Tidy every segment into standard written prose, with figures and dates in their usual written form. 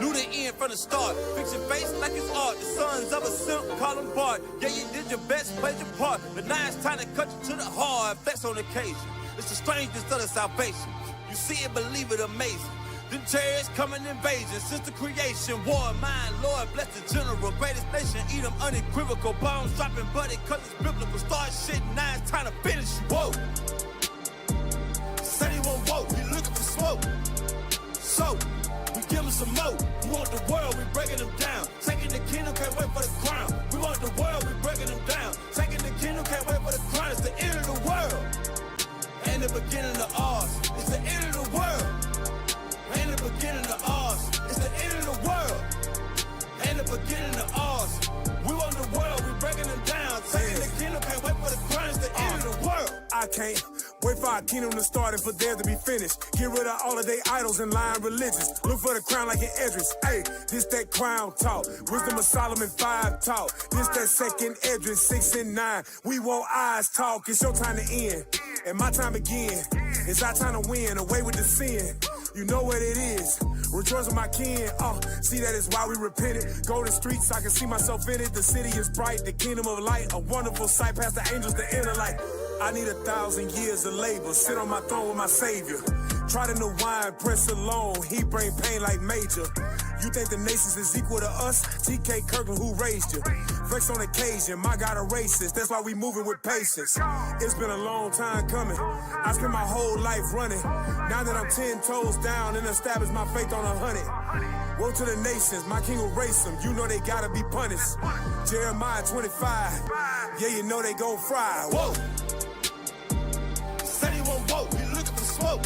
Knew the end from the start. Fix your face like it's art. The sons of a simp, call them Bart. Yeah, you did your best, played your part. But now it's time to cut you to the heart. Flex on occasion. It's the strangest of the salvation. You see it, believe it, amazing. Them chariots coming invasion since the creation. War, mine, Lord, bless the general. Greatest nation, eat them unequivocal. Bombs dropping, buddy, cause it's biblical. Start shit, now it's time to finish you. Whoa. Said he won't vote, he looking for smoke. So, we give him some more. We want the world, we breaking them down. Taking the kingdom, can't wait for the crown. We want the world, we breaking them down. Taking the kingdom, can't wait for the crown. It's the end of the world. Ain't the beginning of ours. It's the end of the world. Ain't the beginning of ours. It's the end of the world. Ain't the beginning of ours. We want the world, we breaking them down. Taking the kingdom, can't wait for the crown. It's the end of the world. I can't wait for our kingdom to start and for theirs to be finished. Get rid of all of their idols and lying religions. Look for the crown like an Edris. Hey, this that crown talk. Wisdom of Solomon 5 talk. This that second Edris 6 and 9. We want eyes talk. It's your time to end. And my time again. It's our time to win. Away with the sin. You know what it is. Rejoice with my kin. See that is why we repented. Go to streets, I can see myself in it. The city is bright, the kingdom of light. A wonderful sight past the angels, the inner light. I need 1,000 years of labor. Sit on my throne with my savior. Try to know wine, press alone. He bring pain like major. You think the nations is equal to us? TK Kirkland, who raised you? Flex on occasion, my God a racist. That's why we moving with patience. It's been a long time coming. I spent my whole life running. Now that I'm 10 toes down and established my faith on 100. Woe to the nations, my king will race them. You know they gotta be punished. Jeremiah 25. Yeah, you know they gon' fry. Whoa. Said he won't vote, he looking for smoke.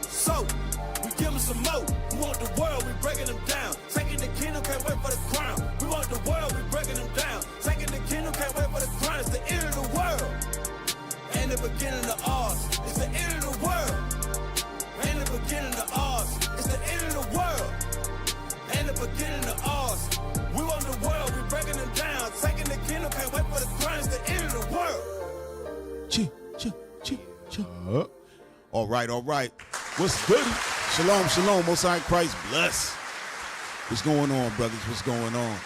So, we give him some more. We want the world, we breaking them down. Taking the kingdom, can't wait for the crown. We want the world, we breaking them down. Taking the kingdom, can't wait for the crown. It's the end of the world. Ain't the beginning of ours. It's the end of the world. Ain't the beginning of ours. It's the end of the world. Ain't the beginning of ours. We want the world, we breaking them down. Taking the kingdom, can't wait for the crown. It's the end of the world. All right. What's good? Shalom, shalom. Most High Christ bless. What's going on, brothers? What's going on?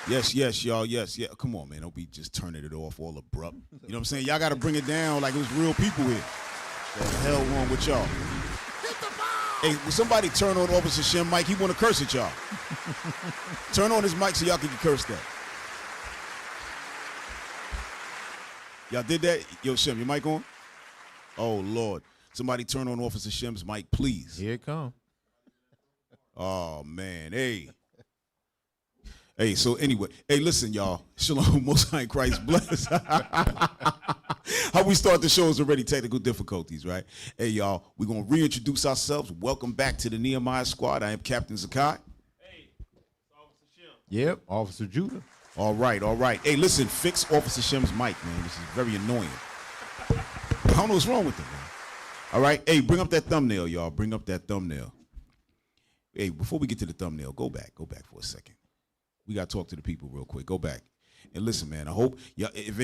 Yes, y'all. Yes. Come on, man. Don't be just turning it off all abrupt. You know what I'm saying? Y'all got to bring it down like it was real people here. What the hell wrong with y'all? Hey, will somebody turn on Officer Shem mic? He want to curse at y'all. Turn on his mic so y'all can get cursed at. Y'all did that? Yo, Shem, your mic on? Oh, Lord. Somebody turn on Officer Shem's mic, please. Here it come. Oh, man. Hey, so anyway. Hey, listen, y'all. Shalom, Most High Christ bless. How we start the show is already technical difficulties, right? Hey, y'all, we're going to reintroduce ourselves. Welcome back to the Nehemiah Squad. I am Captain Zakai. Hey, it's Officer Shem. Yep, Officer Judah. All right. Hey, listen, fix Officer Shem's mic, man. This is very annoying. I don't know what's wrong with it, man. All right. Hey, bring up that thumbnail, y'all. Bring up that thumbnail. Hey, before we get to the thumbnail, go back for a second. We got to talk to the people real quick. Go back. And listen, man, I hope if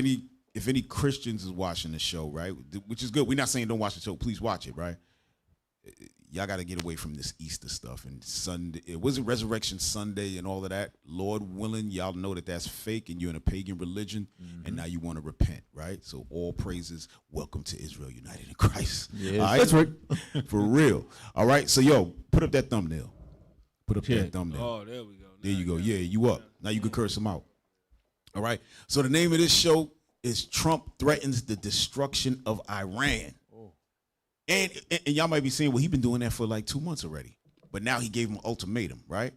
any Christians is watching the show, right, which is good. We're not saying don't watch the show. Please watch it, right? Y'all got to get away from this Easter stuff and Sunday. It wasn't Resurrection Sunday and all of that. Lord willing, y'all know that that's fake and you're in a pagan religion, and now you want to repent, right? So all praises. Welcome to Israel United in Christ. Yes, all right? that's right. For real. All right. So, yo, put up that thumbnail. Put up that thumbnail. Oh, there we go. There you go. Yeah, you up. Now you can curse them out. All right. So the name of this show is Trump Threatens the Destruction of Iran. And y'all might be saying, well, he's been doing that for like 2 months already. But now he gave him an ultimatum, right?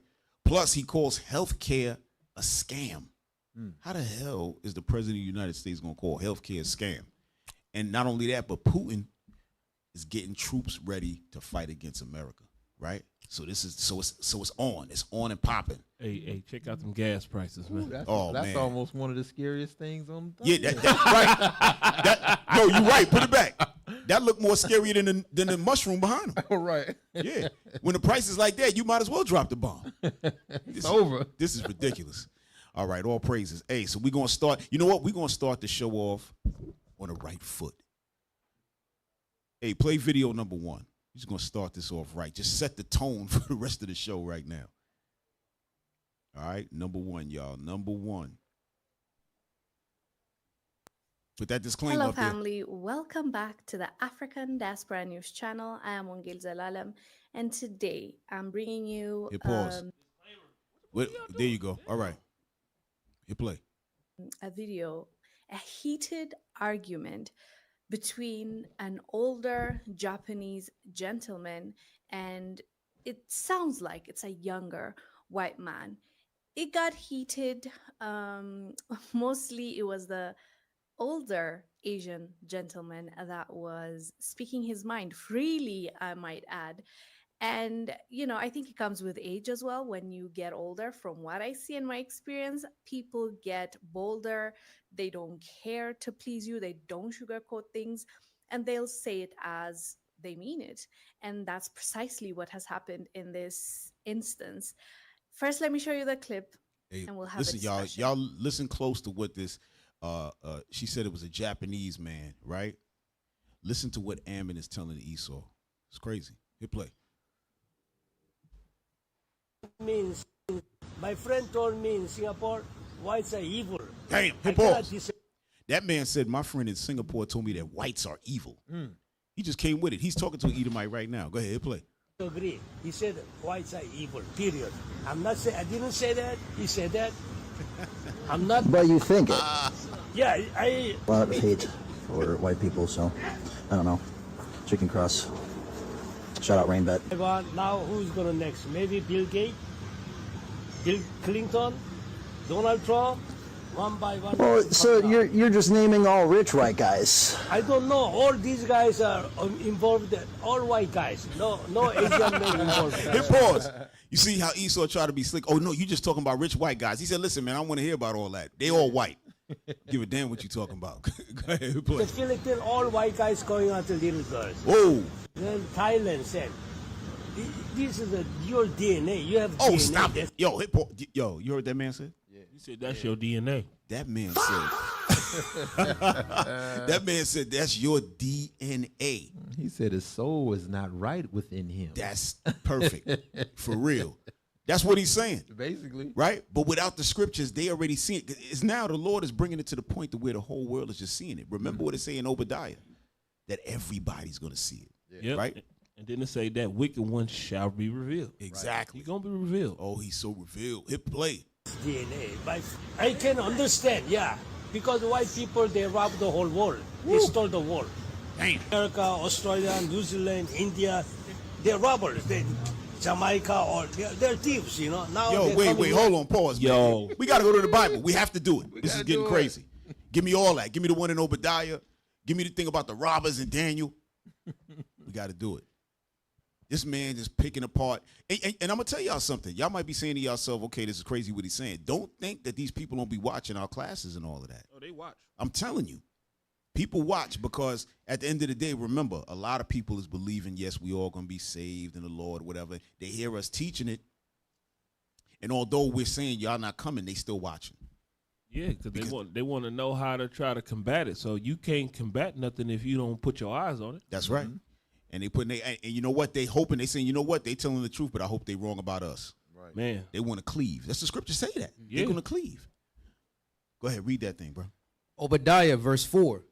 Plus, he calls healthcare a scam. How the hell is the president of the United States going to call healthcare a scam? And not only that, but Putin is getting troops ready to fight against America, right? So this is it's on. It's on and popping. Hey, check out them gas prices, man. Ooh, that's man. almost one of the scariest things on the Yeah, right. No, you're right. Put it back. That looked more scary than the mushroom behind him. All right. Yeah. When the price is like that, you might as well drop the bomb. It's over. This is ridiculous. All right, all praises. Hey, so we're going to start. You know what? We're going to start the show off on the right foot. Hey, play video number 1. He's going to start this off right. Just set the tone for the rest of the show right now. All right, number one, y'all. Number one. Put that disclaimer Hello, up there. family. Welcome back to the African Diaspora News channel. I am Wongil Zelalem, and today I'm bringing you Hit pause. There you go. All right. Hit play. a video, a heated argument between an older Japanese gentleman and it sounds like it's a younger white man. It got heated. Mostly it was the older Asian gentleman that was speaking his mind freely, I might add. And, I think it comes with age as well. When you get older, from what I see in my experience, people get bolder. They don't care to please you. They don't sugarcoat things, and they'll say it as they mean it. And that's precisely what has happened in this instance. First, let me show you the clip, Hey, and we'll have listen, a discussion. y'all listen close to what this, she said it was a Japanese man, right? Listen to what Ammon is telling Esau. It's crazy. Hit play. Means my friend told me in Singapore, whites are evil. Damn, I hit cannot pause. That man said, my friend in Singapore told me that whites are evil. He just came with it. He's talking to an Edomite right now. Go ahead, hit play. disagree. He said whites are evil, period. I'm not saying, I didn't say that. He said that. I'm not. But you think it. Yeah, I. A lot of hate for white people, so I don't know. Chicken cross. Shout out Rainbet. Now who's gonna next? Maybe Bill Gates, Bill Clinton, Donald Trump, one by one. Well, so you're just naming all rich white guys. I don't know. All these guys are involved. All white guys. No Asian men involved. Hit pause. You see how Esau tried to be slick? Oh, no, you just talking about rich white guys. He said, listen, man, I want to hear about all that. They all white. Give a damn what you talking about. Go ahead, hit play. The Philippines, all white guys going after little girls. Whoa. Then Thailand said, "This is your DNA. You have Oh, DNA." stop it. Yo, hit pause. Yo, you heard what that man said? You said that's your DNA. That man said, that man said, that's your DNA. He said his soul is not right within him. That's perfect. For real. That's what he's saying. Basically. Right? But without the scriptures, they already see it. It's now the Lord is bringing it to the point to where the whole world is just seeing it. Remember what it say in Obadiah? That everybody's going to see it. Yep. Right? And then it say that wicked one shall be revealed. Exactly. He's going to be revealed. Oh, he's so revealed. Hit play. DNA. But I can understand, yeah, because white people, they rob the whole world. They stole the world. Damn. America, Australia, New Zealand, India, they're robbers. Jamaica, or they're thieves, you know. Now Yo, wait, hold on, pause. Yo. Man. We got to go to the Bible. We have to do it. This is getting crazy. Give me all that. Give me the one in Obadiah. Give me the thing about the robbers and Daniel. We got to do it. This man just picking apart. And I'm going to tell y'all something. Y'all might be saying to yourself, okay, this is crazy what he's saying. Don't think that these people don't be watching our classes and all of that. Oh, they watch. I'm telling you. People watch because at the end of the day, remember, a lot of people is believing, yes, we all going to be saved in the Lord, whatever. They hear us teaching it. And although we're saying y'all not coming, they still watching. Yeah, because they want to know how to try to combat it. So you can't combat nothing if you don't put your eyes on it. That's right. And and you know what? They hoping, they saying, you know what? They telling the truth, but I hope they wrong about us. Right. Man. They want to cleave. That's the scripture say that. Yeah. They're going to cleave. Go ahead, read that thing, bro. Obadiah, verse 4.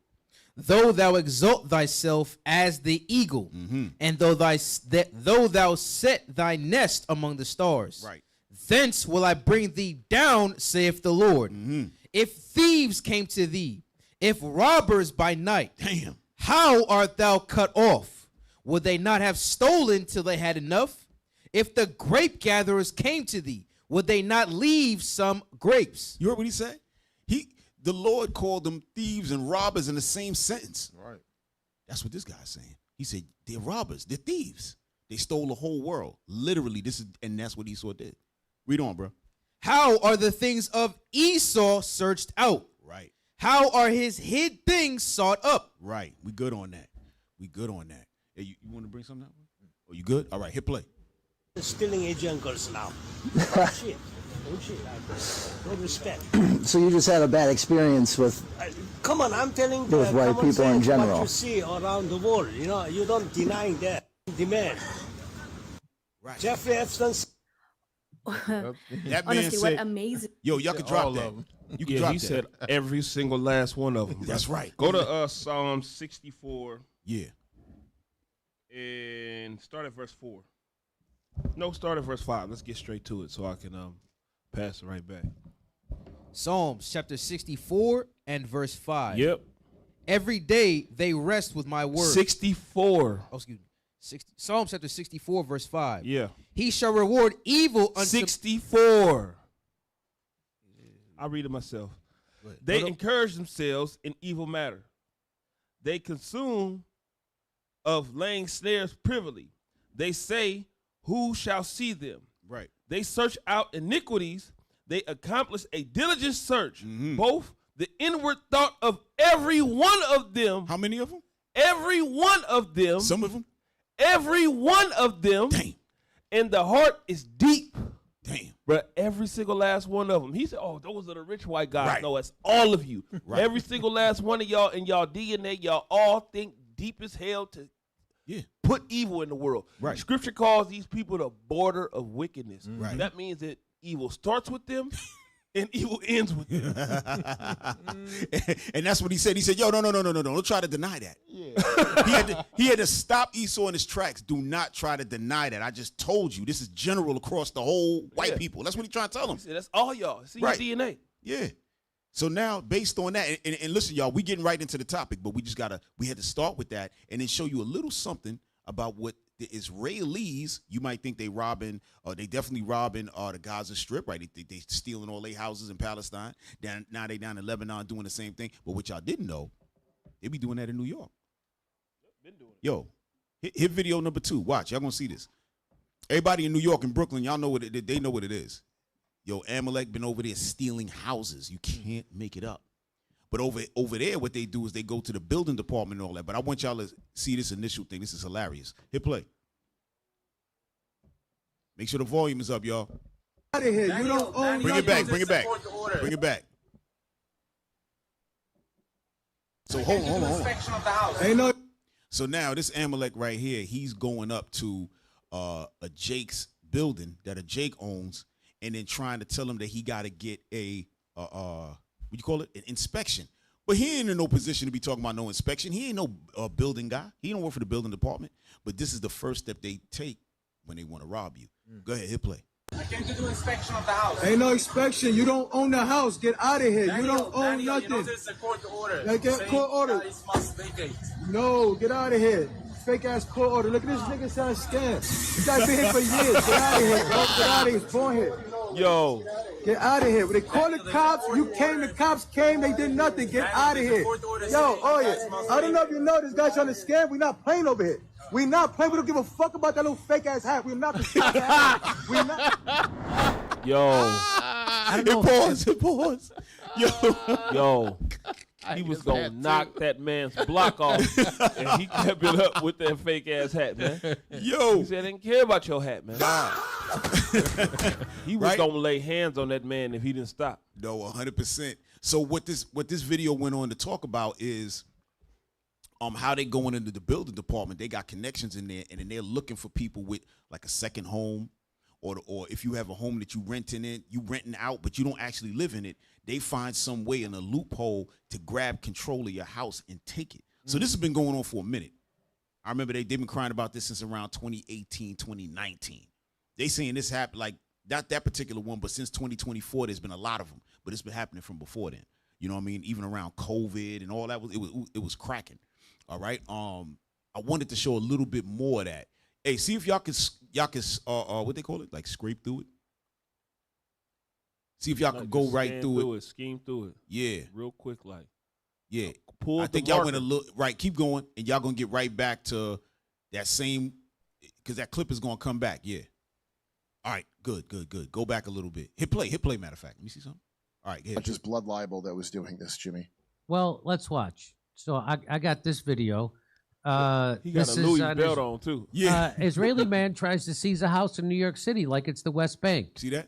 Though thou exalt thyself as the eagle, and though thou set thy nest among the stars, Right. thence will I bring thee down, saith the Lord. If thieves came to thee, if robbers by night, Damn. how art thou cut off? Would they not have stolen till they had enough? If the grape gatherers came to thee, would they not leave some grapes? You heard what he said? The Lord called them thieves and robbers in the same sentence. Right. That's what this guy's saying. He said, they're robbers. They're thieves. They stole the whole world. Literally, and that's what Esau did. Read on, bro. How are the things of Esau searched out? Right. How are his hid things sought up? Right. We good on that. We good on that. Hey, you want to bring something out? Oh, you good? All right, hit play. Stealing Asian girls now. Shit. Don't shit. No respect. So you just had a bad experience with. Come on, I'm telling With white common people in sense, general. What you see around the world, you know, you don't deny that. demand. Right. Jeffrey Epstein. That man Honestly, what said, amazing. yo, y'all can drop all that. of 'em. You can Yeah, drop he that. said every single last one of them. That's right. Go to Psalm 64 Yeah. and start at verse 4. No, start at verse 5. Let's get straight to it so I can pass it right back. Psalms chapter 64 and verse 5. Yep. Every day they rest with my word. 64. Oh, excuse me. Psalms chapter 64 verse 5. Yeah. He shall reward evil unto 64. I'll read it myself. ahead. They No, no. encourage themselves in evil matter. They consume of laying snares privily. They say, who shall see them? Right. They search out iniquities. They accomplish a diligent search, both the inward thought of every one of them. How many of them? Every one of them. Some of them? Every one of them. Damn. And the heart is deep. Damn. But every single last one of them. He said, oh, those are the rich white guys. Right. No, it's all of you. Right. Every single last one of y'all in y'all DNA, y'all all think deep as hell to put evil in the world. Right. Scripture calls these people the border of wickedness. Right. That means that evil starts with them and evil ends with them. And that's what he said. He said, yo, no. Don't try to deny that. Yeah. he had to stop Esau in his tracks. Do not try to deny that. I just told you. This is general across the whole white people. That's what he trying to tell them. He said, that's all y'all. It's in Right. your DNA. Yeah. So now, based on that, and listen, y'all, we getting right into the topic, but we had to start with that and then show you a little something about what the Israelis, you might think they robbing, they definitely robbing the Gaza Strip, right? They stealing all their houses in Palestine. Now they down in Lebanon doing the same thing. But what y'all didn't know, they be doing that in New York. Been doing it. Yo, hit video number 2. Watch, y'all gonna see this. Everybody in New York and Brooklyn, y'all know they know what it is. Yo, Amalek been over there stealing houses. You can't make it up. But over there, what they do is they go to the building department and all that. But I want y'all to see this initial thing. This is hilarious. Hit play. Make sure the volume is up, y'all. Out of here. You don't own Bring it back. Bring it back. Bring it back. So hold on. Ain't no. So now this Amalek right here, he's going up to a Jake's building that a Jake owns, and then trying to tell him that he got to get a what you call it, an inspection. But he ain't in no position to be talking about no inspection. He ain't no building guy. He don't work for the building department. But this is the first step they take when they want to rob you. Go ahead, hit play. I came to do inspection of the house. Ain't no inspection. You don't own the house. Get out of here. Daniel, You don't own Daniel, nothing. You know there's a court order. They get saying court order. that it must vacate. No, get out of here. Fake ass court order. Look at this nigga sound scam. This guy been here for years. Get out of here, bro. Get out of here. He's born here. Yo. Get out of here. When they call the cops, you came, the cops came, they did nothing. Get out of here. Yo, oh yeah. I don't know if you know this guy's trying to scam. We're not playing over here. We not playing. We don't give a fuck about that little fake ass hat. We're not the fake ass hat. We're not. Yo. It pause. Yo. He was going to knock that man's block off, and he kept it up with that fake ass hat, man. Yo. He said, I didn't care about your hat, man. He was Right? going to lay hands on that man if he didn't stop. No, 100%. So what this video went on to talk about is how they going into the building department. They got connections in there, and then they're looking for people with like a second home, or if you have a home that you renting out, but you don't actually live in it. They find some way in a loophole to grab control of your house and take it. So this has been going on for a minute. I remember they've been crying about this since around 2018, 2019. They saying this happened, like not that particular one, but since 2024, there's been a lot of them. But it's been happening from before then. You know what I mean? Even around COVID and all that, it was cracking. All right. I wanted to show a little bit more of that. Hey, see if y'all can what they call it, like scrape through it. See if y'all can go right through it. Scheme through it. Yeah. Real quick, like. Yeah. Pull I think y'all gonna look right. Keep going, and y'all gonna get right back to that same, because that clip is gonna come back. Yeah. All right. Good. Go back a little bit. Hit play. Matter of fact, let me see something. All right. Not just blood libel that was doing this, Jimmy. Well, let's watch. So I got this video. He got a Louis belt on too. Yeah. Israeli man tries to seize a house in New York City like it's the West Bank. See that?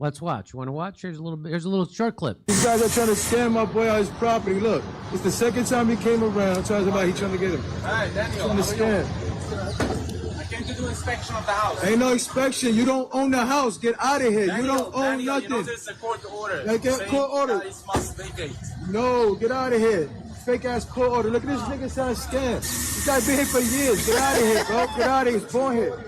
Let's watch. You want to watch? Here's a little short clip. These guys are trying to scam my boy on his property. Look, it's the second time he came around. He's trying to get him. All right, Daniel. Trying to scam. I came Came to do inspection of the house. Ain't no inspection. You don't own the house. Get out of here. Daniel, you don't own Daniel, nothing. You know there's a court order. Like, get saying court order. Guys must vacate. No, get out of here. Fake ass court order. Look at this nigga sound scam. This guy been here for years. Get out of here, bro. Get out of here. He's born here.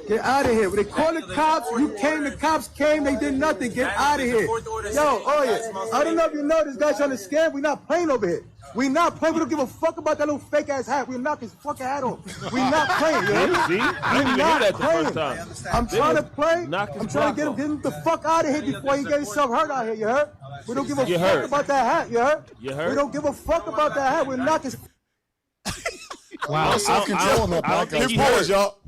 Get out of here. When they call the cops, you came, the cops came, they did nothing. Get out of here. Yo, oh yeah. I don't know if you know this guy's trying to scam. We're not playing over here. We not playing. We don't give a fuck about that little fake ass hat. We knock his fucking hat off. We not playing, yo. See? We're not playing. Time. I'm trying to play. Knock his I'm trying to get block him the fuck out of here before he get himself hurt out here, you heard? We don't give a fuck about that hat, you heard? You heard? We don't give a fuck about that hat. We're knocking. Wow, self-control on that I don't think podcast. he Pause, heard. y'all.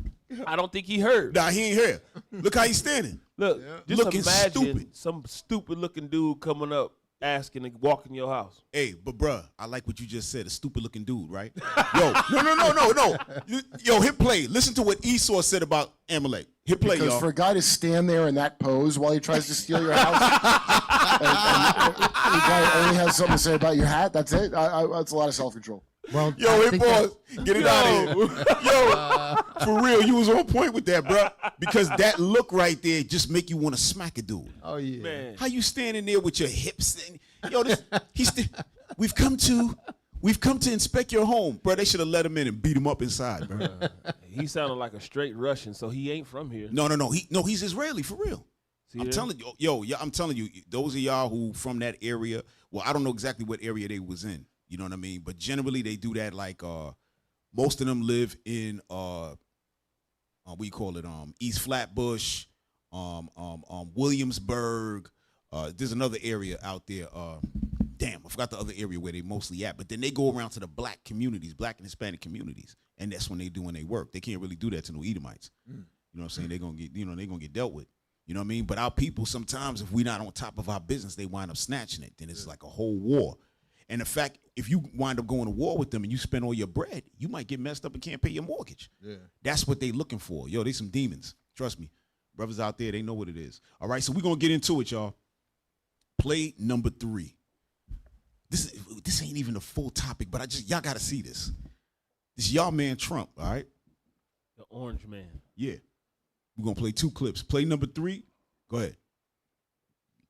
I don't think he heard. Nah, he ain't here. Look how he's standing. Look, just Looking imagine stupid. some stupid looking dude coming up asking to walk in your house. Hey, but bruh, I like what you just said. A stupid looking dude, right? Yo, no. Yo, hit play. Listen to what Esau said about Amalek. Hit play, Because y'all. for a guy to stand there in that pose while he tries to steal your house, and the guy only has something to say about your hat, that's it? That's a lot of self-control. Well, Yo, I hit think pause. Get it out of here. Yo, for real, you was on point with that, bruh. Because that look right there just make you want to smack a dude. Oh yeah. Man. How you standing there with your hips? Yo, we've come to inspect your home, bro. They should have let him in and beat him up inside, bro. He sounded like a straight Russian, so he ain't from here. No. He's Israeli for real. I'm telling you, I'm telling you, those of y'all who from that area. Well, I don't know exactly what area they was in. You know what I mean? But generally, they do that. Like most of them live in we call it East Flatbush, Williamsburg. There's another area out there. Damn, I forgot the other area where they mostly at. But then they go around to the black communities, black and Hispanic communities, and that's when they doing their work. They can't really do that to no Edomites. You know what I'm saying? They're gonna get, they're gonna get dealt with. You know what I mean? But our people, sometimes, if we're not on top of our business, they wind up snatching it. Then it's like a whole war. And the fact, if you wind up going to war with them and you spend all your bread, you might get messed up and can't pay your mortgage. Yeah. That's what they looking for. Yo, they some demons. Trust me. Brothers out there, they know what it is. All right, so we're going to get into it, y'all. Play number 3. This ain't even a full topic, but y'all got to see this. This y'all man Trump, all right? The orange man. Yeah. We're going to play 2 clips. Play number 3. Go ahead.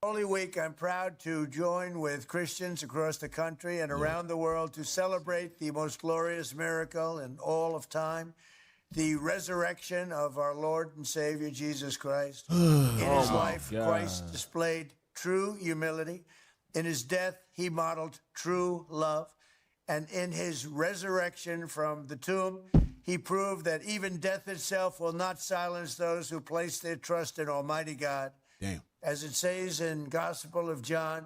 Holy Week, I'm proud to join with Christians across the country and around the world to celebrate the most glorious miracle in all of time, the resurrection of our Lord and Savior Jesus Christ. In his life, Christ displayed true humility. In his death, he modeled true love. And in his resurrection from the tomb, he proved that even death itself will not silence those who place their trust in Almighty God. Damn. As it says in Gospel of John,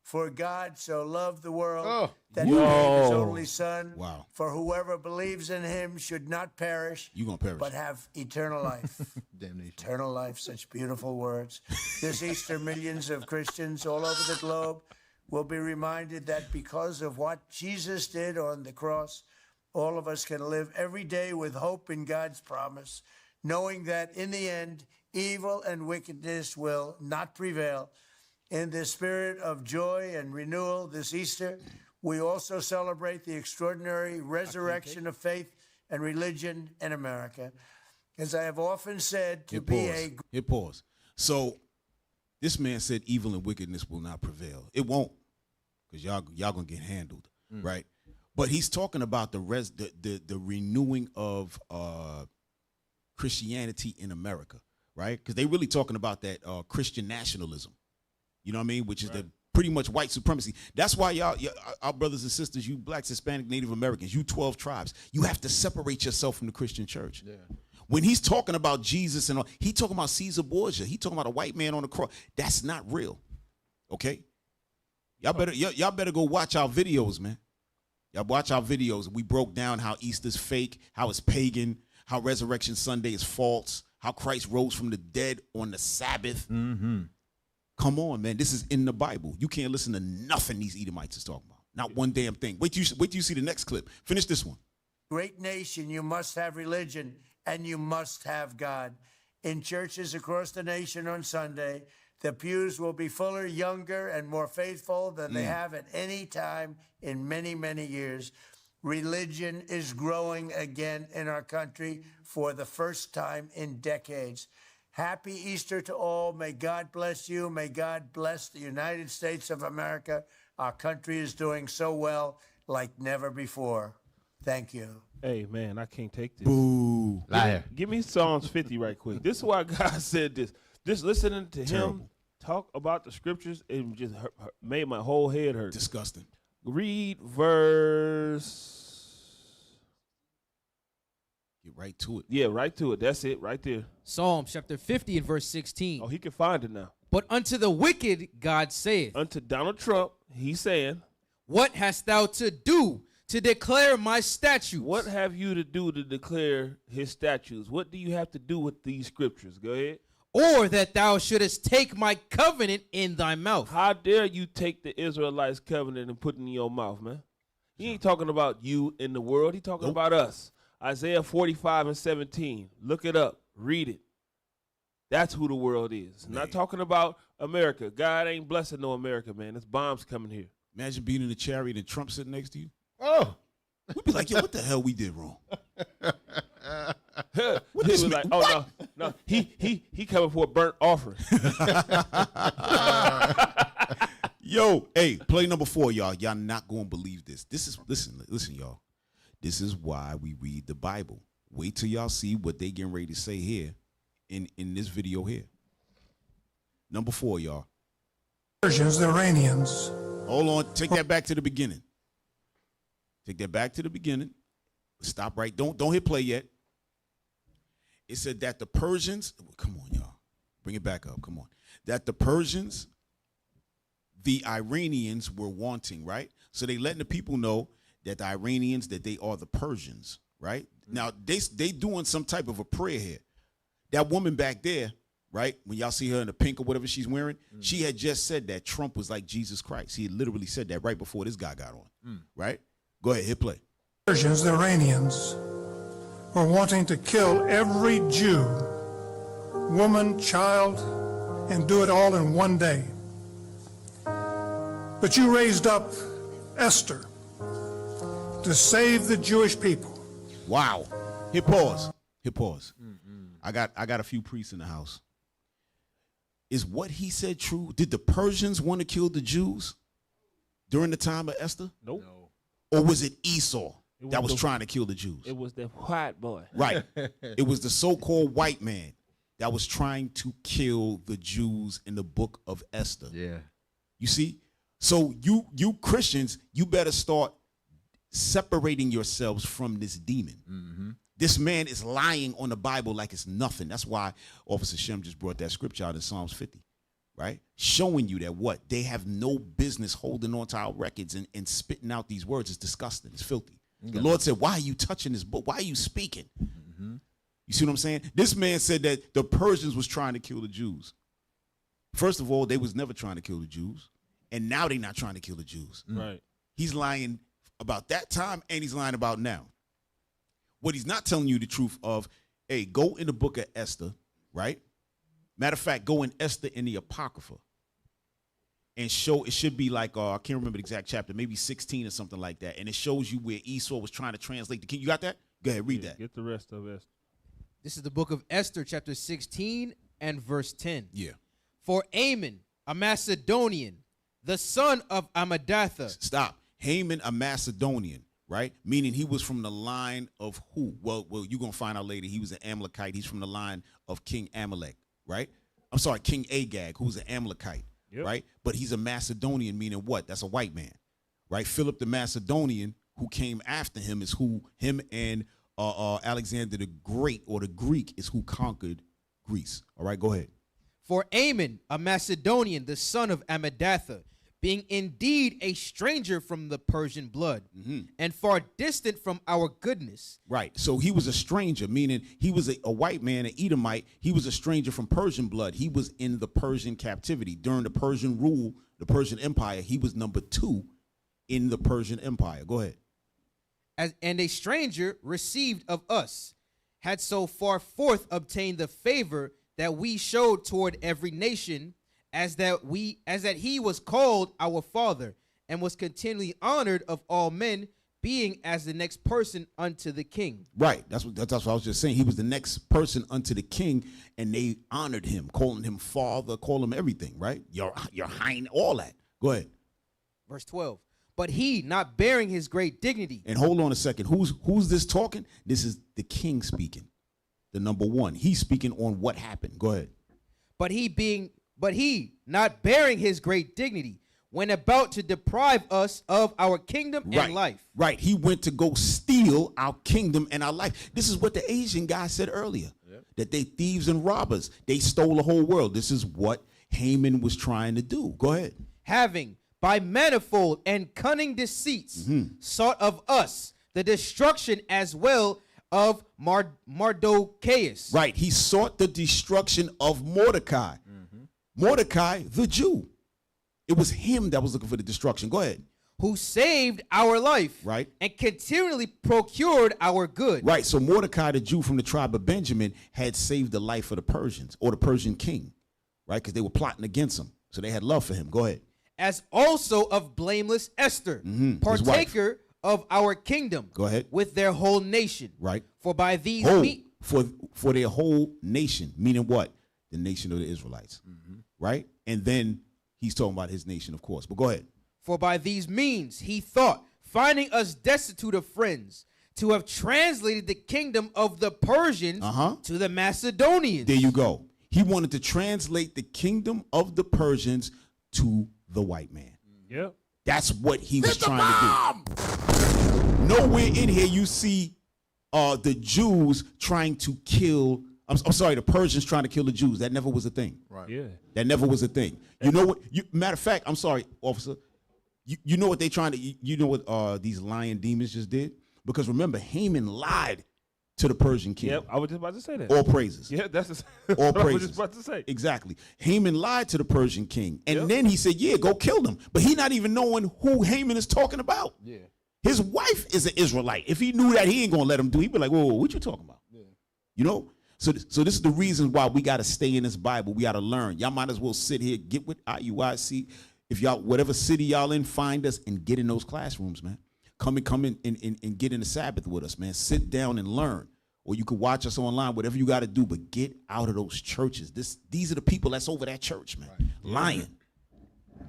for God so loved the world that he gave his only Son. Wow. For whoever believes in him should not perish, You gonna perish. but have eternal life. Damnation. Eternal life, such beautiful words. This Easter, millions of Christians all over the globe will be reminded that because of what Jesus did on the cross, all of us can live every day with hope in God's promise, knowing that in the end, evil and wickedness will not prevail. In the spirit of joy and renewal this Easter, we also celebrate the extraordinary resurrection of faith and religion in America. As I have often said, to Hit pause. So this man said evil and wickedness will not prevail. It won't, because y'all gonna get handled, right? But he's talking about the renewing of Christianity in America. Right? Because they really talking about that Christian nationalism, you know what I mean? Which is the pretty much white supremacy. That's why y'all, our brothers and sisters, you blacks, Hispanic, Native Americans, you 12 tribes, you have to separate yourself from the Christian church. Yeah. When he's talking about Jesus and all, he talking about Caesar Borgia, he talking about a white man on the cross. That's not real. Okay? Y'all better go watch our videos, man. Y'all watch our videos. We broke down how Easter's fake, how it's pagan, how Resurrection Sunday is false, how Christ rose from the dead on the Sabbath. Mm-hmm. Come on, man. This is in the Bible. You can't listen to nothing these Edomites is talking about. Not one damn thing. Wait till you see the next clip. Finish this one. Great nation, you must have religion and you must have God. In churches across the nation on Sunday, the pews will be fuller, younger, and more faithful than they have at any time in many, many years. Religion is growing again in our country for the first time in decades. Happy Easter to all. May God bless you. May God bless the United States of America. Our country is doing so well like never before. Thank you. Hey, man, I can't take this. Boo. Liar. Give me Psalms 50 right quick. This is why God said this. Just listening to him talk about the scriptures, it just made my whole head hurt. Disgusting. Read verse. Get right to it. Yeah, right to it. That's it, right there. Psalm chapter 50 and verse 16. Oh, he can find it now. But unto the wicked God saith, Unto Donald Trump, he's saying, what hast thou to do to declare my statutes? what have you to do to declare his statutes? What do you have to do with these scriptures? Go ahead. Or that thou shouldest take my covenant in thy mouth. How dare you take the Israelites' covenant and put it in your mouth, man? He ain't talking about you in the world. He talking about us. Isaiah 45 and 17. Look it up. Read it. That's who the world is. Not talking about America. God ain't blessing no America, man. There's bombs coming here. Imagine being in a chariot and Trump sitting next to you. Oh. We'd be like, yo, what the hell we did wrong? He was like, oh, no. He coming for a burnt offering. Yo, hey, play number 4, y'all. Y'all not going to believe this. This is, listen, y'all. This is why we read the Bible. Wait till y'all see what they getting ready to say here in this video here. Number 4, y'all. Persians, the Iranians. Hold on. Take that back to the beginning. Take that back to the beginning. Stop right. Don't hit play yet. It said that the Persians, come on, y'all. Bring it back up. Come on. That the Persians, the Iranians were wanting, right? So they letting the people know that the Iranians, that they are the Persians, right? Now, they doing some type of a prayer here. That woman back there, right, when y'all see her in the pink or whatever she's wearing, she had just said that Trump was like Jesus Christ. He had literally said that right before this guy got on, right? Go ahead, hit play. Persians, the Iranians, were wanting to kill every Jew, woman, child, and do it all in one day. But you raised up Esther to save the Jewish people. Wow. Hit pause. Hit pause. I got a few priests in the house. Is what he said true? Did the Persians want to kill the Jews during the time of Esther? Nope. Or was it Esau that was trying to kill the Jews? It was the white boy. Right. It was the so-called white man that was trying to kill the Jews in the book of Esther. Yeah. You see? So you Christians, you better start separating yourselves from this demon. This man is lying on the Bible like it's nothing. That's why Officer Shem just brought that scripture out in Psalms 50, right? Showing you that what? They have no business holding on to our records and spitting out these words. It's disgusting. It's filthy. The Lord said, why are you touching this book? Why are you speaking? You see what I'm saying? This man said that the Persians was trying to kill the Jews. First of all, they was never trying to kill the Jews. And now they're not trying to kill the Jews. Right. He's lying about that time and he's lying about now. What he's not telling you the truth of, hey, go in the book of Esther, right? Matter of fact, go in Esther in the Apocrypha and show, it should be like, I can't remember the exact chapter, maybe 16 or something like that. And it shows you where Esau was trying to translate the king. You got that? Go ahead, read that. Get the rest of Esther. This is the book of Esther, chapter 16 and verse 10. Yeah. For Ammon, a Macedonian, the son of Amadatha. Stop. Haman, a Macedonian, right? Meaning he was from the line of who? Well, you're going to find out later. He was an Amalekite. He's from the line of King Amalek, right? I'm sorry, King Agag, who's an Amalekite, right? But he's a Macedonian, meaning what? That's a white man, right? Philip the Macedonian, who came after him, is who him and Alexander the Great, or the Greek, is who conquered Greece. All right, go ahead. For Ammon, a Macedonian, the son of Amadatha, being indeed a stranger from the Persian blood, and far distant from our goodness. Right. So he was a stranger, meaning he was a white man, an Edomite. He was a stranger from Persian blood. He was in the Persian captivity. During the Persian rule, the Persian Empire, he was number 2 in the Persian Empire. Go ahead. And a stranger received of us, had so far forth obtained the favor that we showed toward every nation, as that he was called our father, and was continually honored of all men, being as the next person unto the king. Right. That's what I was just saying. He was the next person unto the king, and they honored him, calling him father, calling him everything, right? Your hind, all that. Go ahead. Verse 12. But he, not bearing his great dignity. And hold on a second. Who's this talking? This is the king speaking. The number one. He's speaking on what happened. Go ahead. But he, not bearing his great dignity, went about to deprive us of our kingdom and life. Right. He went to go steal our kingdom and our life. This is what the Asian guy said earlier, that they thieves and robbers. They stole the whole world. This is what Haman was trying to do. Go ahead. Having, by manifold and cunning deceits, sought of us the destruction as well of Mardochæus. Right. He sought the destruction of Mordecai. Mordecai, the Jew. It was him that was looking for the destruction. Go ahead. Who saved our life. Right. And continually procured our good. Right. So Mordecai, the Jew from the tribe of Benjamin, had saved the life of the Persians or the Persian king. Right. Because they were plotting against him. So they had love for him. Go ahead. As also of blameless Esther, partaker of our kingdom. Go ahead. With their whole nation. Right. For by these for their whole nation, meaning what? The nation of the Israelites. Right? And then he's talking about his nation, of course. But go ahead. For by these means he thought, finding us destitute of friends, to have translated the kingdom of the Persians to the Macedonians. There you go. He wanted to translate the kingdom of the Persians to the white man. Yep. That's what he was trying to do. Nowhere in here you see the Jews trying to kill. I'm sorry, the Persians trying to kill the Jews. That never was a thing. Right. Yeah. That never was a thing. You know what? Matter of fact, I'm sorry, officer. You know what they trying to? You know what these lying demons just did? Because remember, Haman lied to the Persian king. Yep. I was just about to say that. All praises. Yeah, that's all what I praises. was just about to say. Exactly. Haman lied to the Persian king, and then he said, "Yeah, go kill them." But he not even knowing who Haman is talking about. Yeah. His wife is an Israelite. If he knew that, he ain't gonna let him do. He'd be like, "Whoa, what you talking about?" Yeah. You know. So this is the reason why we got to stay in this Bible. We got to learn. Y'all might as well sit here, get with IUIC. If y'all, whatever city y'all in, find us and get in those classrooms, man. Come in and get in the Sabbath with us, man. Sit down and learn. Or you could watch us online, whatever you got to do, but get out of those churches. These are the people that's over that church, man. Right. Lying.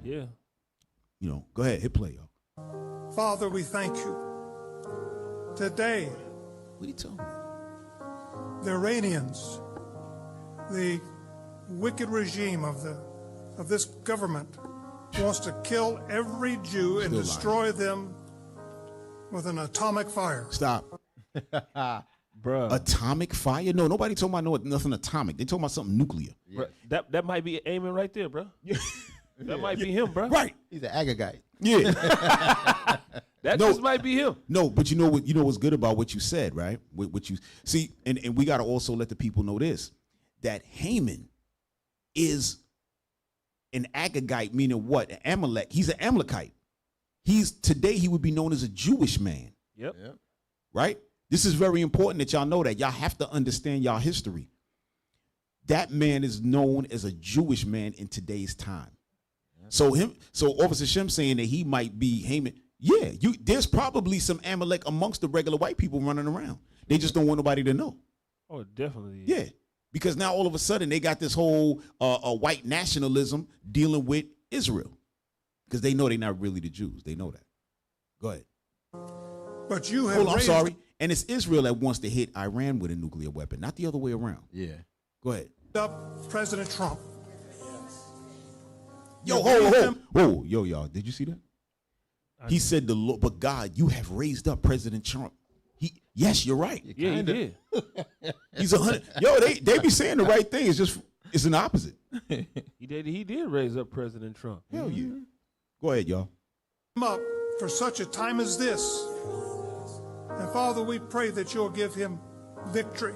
Yeah. You know, go ahead, hit play, y'all. Father, we thank you. Today, what are you talking about? The Iranians, the wicked regime of this government, wants to kill every Jew and destroy them with an atomic fire. Stop. Bruh. Atomic fire? No, nobody talking about nothing atomic. They talking about something nuclear. Yeah. That might be aiming right there, bro. That might be him, bro. Right. He's an Agagite. Yeah. That just might be him. No, but you know what's good about what you said, right? What you see, and we got to also let the people know this, that Haman is an Agagite, meaning what? An Amalek. He's an Amalekite. Today he would be known as a Jewish man. Yep. Right? This is very important that y'all know that. Y'all have to understand y'all history. That man is known as a Jewish man in today's time. So Officer Shem saying that he might be Haman. Yeah, there's probably some Amalek amongst the regular white people running around. They just don't want nobody to know. Oh, definitely. Yeah, because now all of a sudden they got this whole white nationalism dealing with Israel because they know they're not really the Jews. They know that. Go ahead. But you have. Hold on, I'm sorry. And it's Israel that wants to hit Iran with a nuclear weapon, not the other way around. Yeah. Go ahead. Up President Trump. Yo, whoa, yo, y'all. Did you see that? He said, "The Lord, but God, you have raised up President Trump." Yes, you're right. Yeah, he did. He's 100. Yo, they be saying the right thing. It's an opposite. He did raise up President Trump. Hell yeah. Go ahead, y'all. Him up for such a time as this. And Father, we pray that you'll give him victory.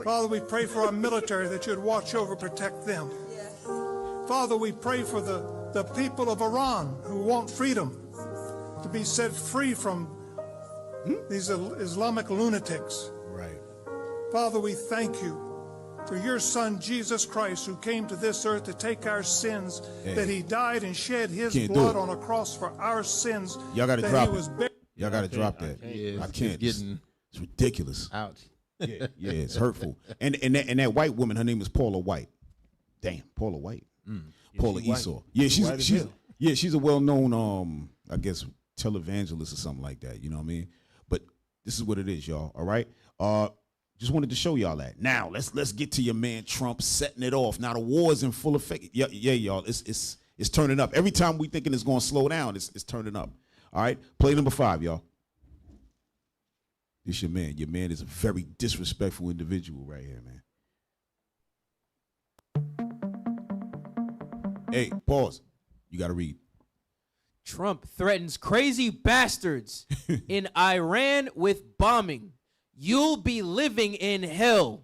Father, we pray for our military that you'd watch over, protect them. Father, we pray for the people of Iran who want freedom to be set free from these Islamic lunatics. Right. Father, we thank you for your son, Jesus Christ, who came to this earth to take our sins, that he died and shed his blood on a cross for our sins. Y'all got to drop it. Y'all got to drop that. I can't. It's ridiculous. Ouch. Yeah, it's hurtful. And that white woman, her name is Paula White. Damn, Paula White. Paula Esau. Yeah, she's a well-known I guess televangelist or something like that. You know what I mean? But this is what it is, y'all. All right. Just wanted to show y'all that. Now let's get to your man Trump setting it off. Now the war is in full effect. Yeah, y'all. It's turning up. Every time we thinking it's gonna slow down, it's turning up. All right. Play number 5, y'all. This your man. Your man is a very disrespectful individual right here, man. Hey, pause. You gotta read. Trump threatens crazy bastards in Iran with bombing. You'll be living in hell.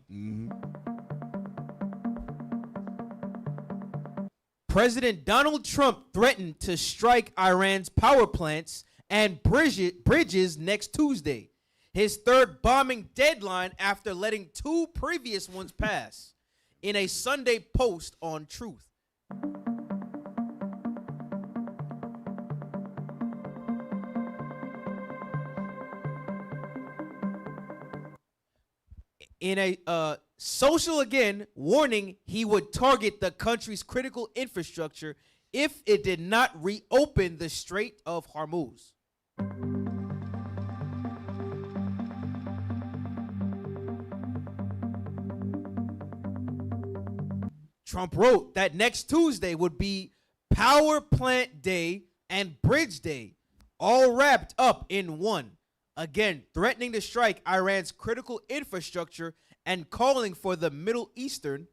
President Donald Trump threatened to strike Iran's power plants and bridges next Tuesday. His third bombing deadline after letting 2 previous ones pass. In a Sunday post on Truth. In a social again warning he would target the country's critical infrastructure if it did not reopen the Strait of Hormuz. Trump wrote that next Tuesday would be Power Plant Day and Bridge Day, all wrapped up in one. Again, threatening to strike Iran's critical infrastructure and calling for the Middle Eastern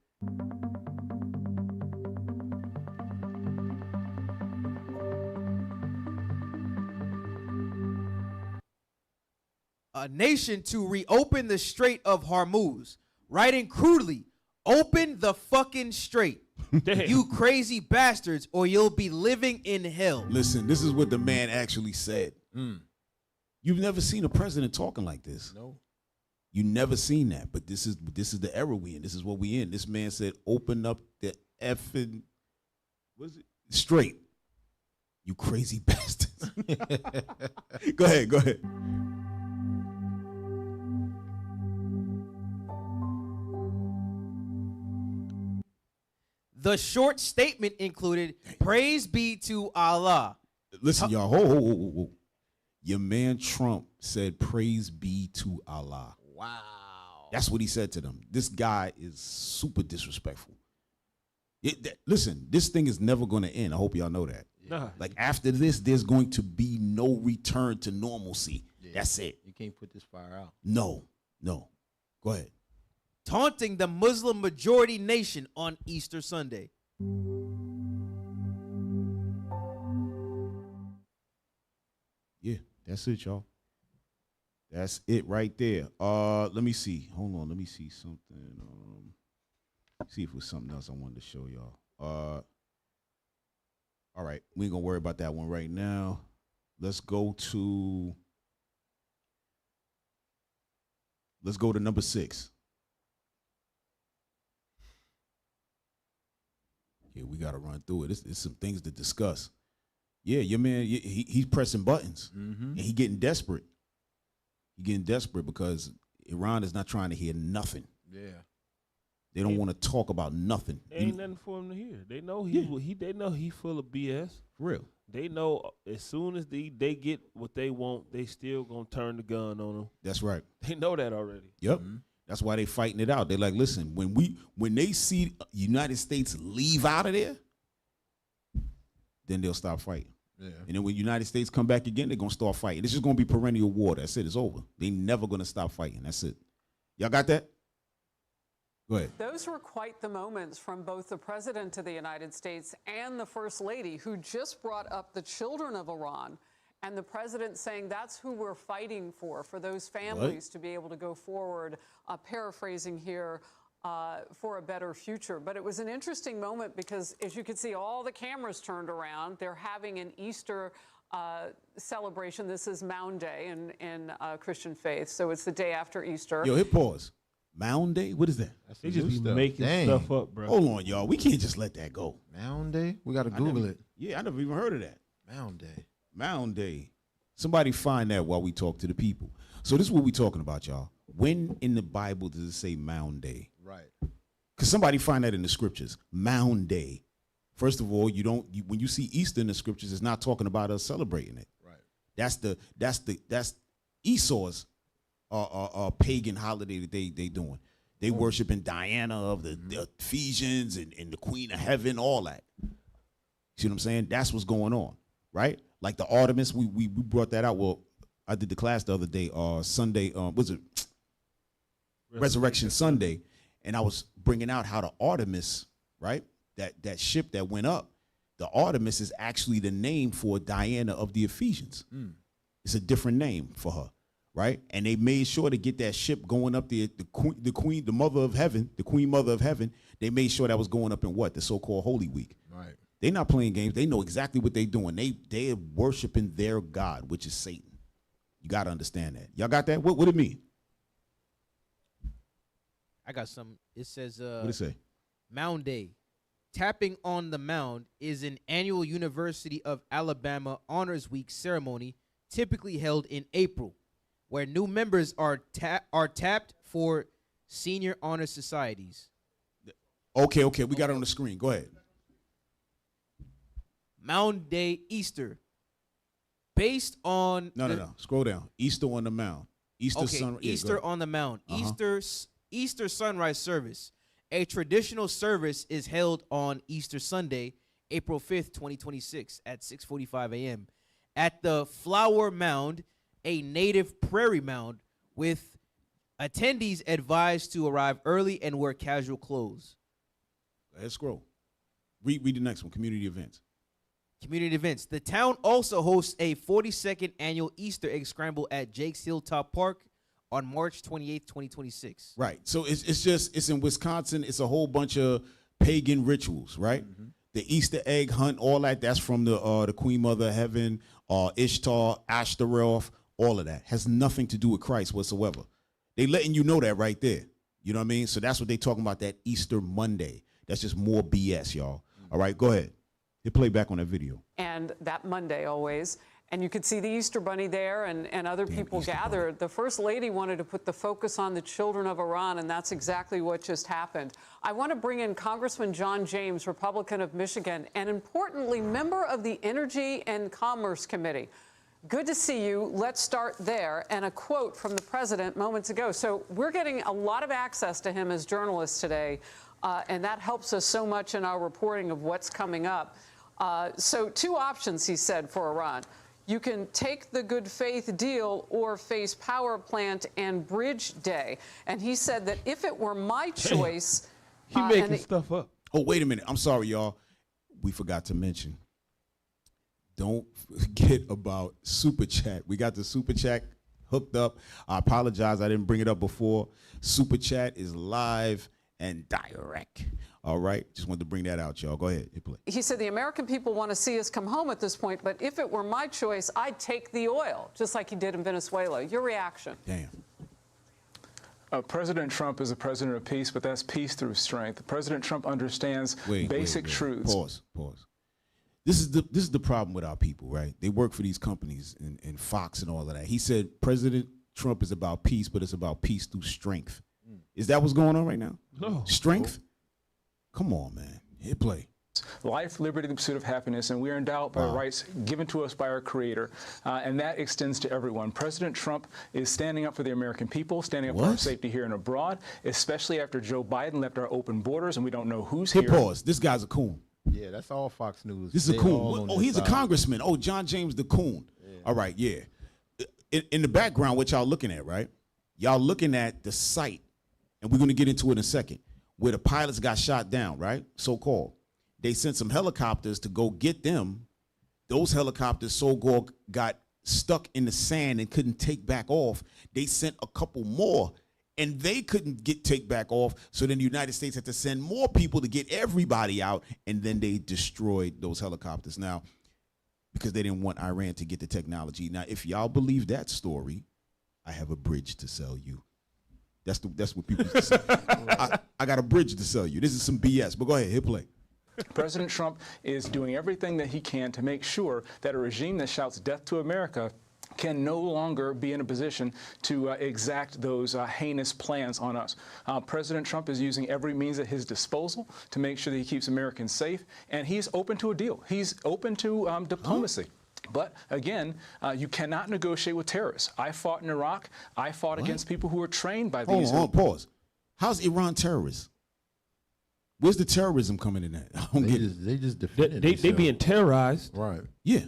a nation to reopen the Strait of Hormuz, writing crudely, open the fucking strait. You crazy bastards, or you'll be living in hell. Listen, this is what the man actually said. You've never seen a president talking like this. No. You never seen that. But this is the era we in. This is what we in. This man said, open up the effing strait. You crazy bastards. Go ahead. The short statement included, praise be to Allah. Listen, y'all, ho. Your man Trump said, praise be to Allah. Wow. That's what he said to them. This guy is super disrespectful. Listen, this thing is never going to end. I hope y'all know that. Nah. Like after this, there's going to be no return to normalcy. Yeah. That's it. You can't put this fire out. No. Go ahead. Taunting the Muslim majority nation on Easter Sunday. Yeah, that's it, y'all. That's it right there. Let me see. Hold on. Let me see something. See if it was something else I wanted to show y'all. All right. We ain't gonna worry about that one right now. Let's go to number 6. Yeah, we gotta run through it. It's some things to discuss. Yeah, your man, he's pressing buttons, and he getting desperate. He getting desperate because Iran is not trying to hear nothing. Yeah, they don't want to talk about nothing. Ain't nothing for him to hear. They know they know he full of BS. For real. They know as soon as they get what they want, they still gonna turn the gun on them. That's right. They know that already. Yep. That's why they fighting it out. They're like, listen, when they see United States leave out of there, then they'll stop fighting. Yeah. And then when United States come back again, they're gonna start fighting. It's just gonna be perennial war. That's it. It's over. They never gonna stop fighting. That's it. Y'all got that? Go ahead. Those were quite the moments from both the President of the United States and the First Lady, who just brought up the children of Iran, and the President saying that's who we're fighting for those families to be able to go forward, paraphrasing here, for a better future. But it was an interesting moment because, as you can see, all the cameras turned around. They're having an Easter celebration. This is Mound Day in Christian faith, so it's the day after Easter. Yo, hit pause. Mound Day? What is that? They just be making stuff up, bro. Hold on, y'all. We can't just let that go. Mound Day? We got to Google it. Yeah, I never even heard of that. Mound Day. Mound Day. Somebody find that while we talk to the people. So this is what we're talking about, y'all. When in the Bible does it say Mound Day? Right. Because somebody find that in the scriptures. Mound Day. First of all, when you see Easter in the scriptures, it's not talking about us celebrating it. Right. That's Esau's pagan holiday that they doing. They worshiping Diana of the Ephesians and the Queen of Heaven, all that. See what I'm saying? That's what's going on, right? Like the Artemis, we brought that out. Well, I did the class the other day, Sunday, was it Resurrection Sunday, and I was bringing out how the Artemis, right? That ship that went up, the Artemis is actually the name for Diana of the Ephesians. It's a different name for her, right? And they made sure to get that ship going up there, the queen, the mother of heaven, the queen mother of heaven. They made sure that was going up in what? The so-called Holy Week. Right. They're not playing games. They know exactly what they're doing. They're worshiping their God, which is Satan. You got to understand that. Y'all got that? What it mean? I got some. It says, What it say? Mound Day. Tapping on the Mound is an annual University of Alabama Honors Week ceremony typically held in April, where new members are tapped for senior honor societies. Okay, we got it on the screen. Go ahead. Mound Day Easter. Based on No. Scroll down. Easter on the Mound. Easter Easter on the Mound. Easter sunrise service. A traditional service is held on Easter Sunday, April 5th, 2026 at 6:45 a.m. at the Flower Mound, a native prairie mound, with attendees advised to arrive early and wear casual clothes. Go ahead, scroll. Read the next one, community events. Community events. The town also hosts a 42nd annual Easter egg scramble at Jake's Hilltop Park on March 28th, 2026. Right. So it's in Wisconsin. It's a whole bunch of pagan rituals, right? The Easter egg hunt, all that. That's from the Queen Mother of Heaven, Ishtar, Ashtaroth, all of that has nothing to do with Christ whatsoever. They letting you know that right there. You know what I mean? So that's what they talking about. That Easter Monday. That's just more BS, y'all. All right, go ahead. Hit play back on that video. And that Monday always. And you could see the Easter Bunny there and other people gathered. The First Lady wanted to put the focus on the children of Iran, and that's exactly what just happened. I want to bring in Congressman John James, Republican of Michigan, and importantly, member of the Energy and Commerce Committee. Good to see you. Let's start there. And a quote from the president moments ago. So we're getting a lot of access to him as journalists today, and that helps us so much in our reporting of what's coming up. So two options, he said, for Iran. You can take the good faith deal or face power plant and bridge day. And he said that if it were my choice... He making stuff up. Oh, wait a minute. I'm sorry, y'all. We forgot to mention. Don't forget about Super Chat. We got the Super Chat hooked up. I apologize. I didn't bring it up before. Super Chat is live and direct. All right. Just wanted to bring that out, y'all. Go ahead. Hit play. He said the American people want to see us come home at this point, but if it were my choice, I'd take the oil, just like he did in Venezuela. Your reaction? Damn. President Trump is a president of peace, but that's peace through strength. President Trump understands basic truths. Pause. This is the problem with our people, right? They work for these companies and Fox and all of that. He said President Trump is about peace, but it's about peace through strength. Is that what's going on right now? No. Strength? Come on, man. Hit play. Life, liberty, the pursuit of happiness, and we are endowed by rights given to us by our Creator, and that extends to everyone. President Trump is standing up for the American people, standing up for our safety here and abroad, especially after Joe Biden left our open borders, and we don't know who's here. Hit pause. This guy's a coon. Yeah, that's all Fox News. This is a coon. Oh, he's a congressman. Oh, John James the coon. Yeah. All right, yeah. In the background, what y'all looking at, right? Y'all looking at the site, and we're going to get into it in a second, where the pilots got shot down, right? So-called. They sent some helicopters to go get them. Those helicopters so-called got stuck in the sand and couldn't take back off. They sent a couple more, and they couldn't take back off. So then the United States had to send more people to get everybody out, and then they destroyed those helicopters. Now, because they didn't want Iran to get the technology. Now, if y'all believe that story, I have a bridge to sell you. That's what people used to say. I got a bridge to sell you. This is some BS, but go ahead, hit play. President Trump is doing everything that he can to make sure that a regime that shouts death to America can no longer be in a position to exact those heinous plans on us. President Trump is using every means at his disposal to make sure that he keeps Americans safe, and he's open to a deal. He's open to diplomacy. But again, you cannot negotiate with terrorists. I fought in Iraq. I fought against people who were trained by these. Hold on, pause. How's Iran terrorists? Where's the terrorism coming in at? They just defended they being terrorized. Right. Yeah.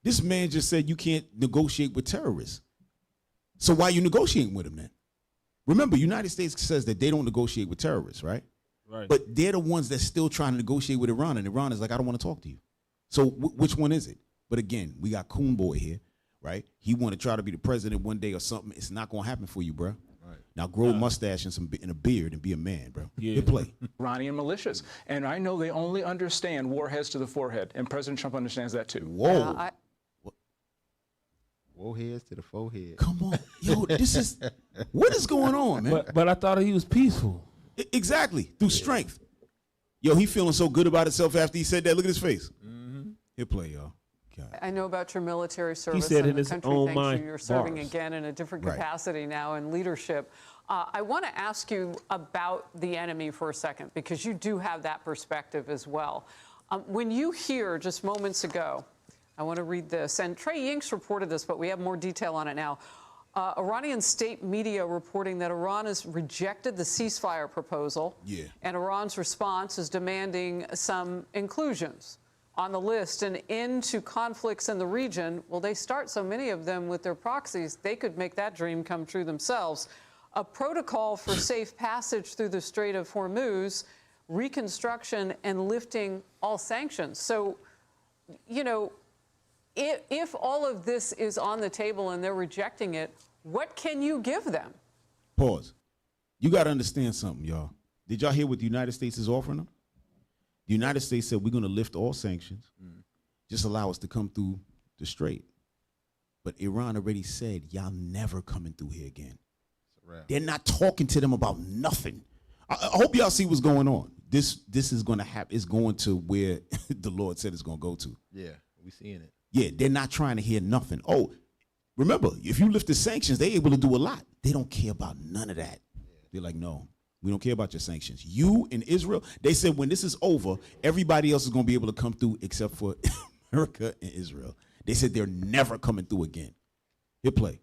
This man just said you can't negotiate with terrorists. So why are you negotiating with them then? Remember, United States says that they don't negotiate with terrorists, right? Right. But they're the ones that's still trying to negotiate with Iran, and Iran is like, I don't want to talk to you. So which one is it? But again, we got Coon Boy here, right? He want to try to be the president one day or something. It's not going to happen for you, bro. Right. Now grow a mustache and a beard and be a man, bro. Yeah. Good play. Iranian militias. And I know they only understand warheads to the forehead, and President Trump understands that too. Whoa. Warheads to the forehead. Come on. Yo, this is, what is going on, man? But I thought he was peaceful. Exactly, through strength. Yo, he feeling so good about himself after he said that. Look at his face. He'll play, y'all. God. I know about your military service. said and in the his country own thanks mind, you. You're serving bars. again in a different Right. capacity now in leadership. I want to ask you about the enemy for a second, because you do have that perspective as well. When you hear just moments ago, I want to read this, and Trey Yinks reported this, but we have more detail on it now. Iranian state media reporting that Iran has rejected the ceasefire proposal, and Iran's response is demanding some inclusions on the list, an end to conflicts in the region. Well, they start so many of them with their proxies, they could make that dream come true themselves. A protocol for safe passage through the Strait of Hormuz, reconstruction, and lifting all sanctions. So, you know, if all of this is on the table and they're rejecting it, what can you give them? Pause. You got to understand something, y'all. Did y'all hear what the United States is offering them? The United States said we're going to lift all sanctions. Just allow us to come through the strait. But Iran already said, y'all never coming through here again. They're not talking to them about nothing. I hope y'all see what's going on. This is going to happen. It's going to where the Lord said it's going to go to. Yeah, we seeing it. Yeah, they're not trying to hear nothing. Oh, remember, if you lift the sanctions, they're able to do a lot. They don't care about none of that. They're like, no, we don't care about your sanctions. You in Israel, they said when this is over, everybody else is going to be able to come through except for America and Israel. They said they're never coming through again. Hit play.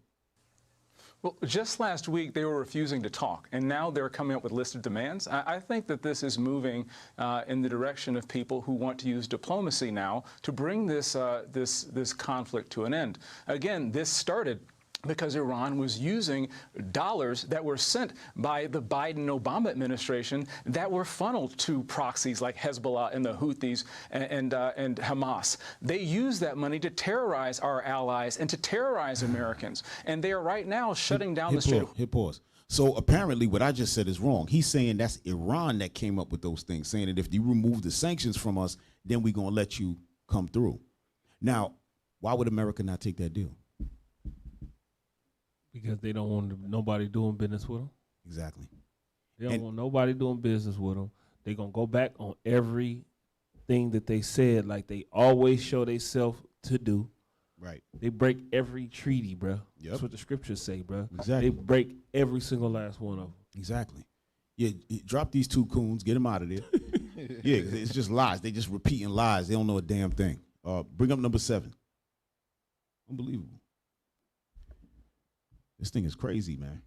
Well, just last week, they were refusing to talk, and now they're coming up with listed demands. I think that this is moving in the direction of people who want to use diplomacy now to bring this conflict to an end. Again, this started because Iran was using dollars that were sent by the Biden-Obama administration that were funneled to proxies like Hezbollah and the Houthis and Hamas. They use that money to terrorize our allies and to terrorize Americans. And they are right now shutting down the Strait of Hormuz. Hit pause. So apparently what I just said is wrong. He's saying that's Iran that came up with those things, saying that if you remove the sanctions from us, then we're going to let you come through. Now, why would America not take that deal? Because they don't want nobody doing business with them. Exactly. They don't want nobody doing business with them. They're going to go back on everything that they said, like they always show themselves to do. Right. They break every treaty, bro. Yep. That's what the scriptures say, bro. Exactly. They break every single last one of them. Exactly. Yeah, drop these two coons, get them out of there. Yeah, it's just lies. They just repeating lies. They don't know a damn thing. Bring up number 7. Unbelievable. This thing is crazy, man.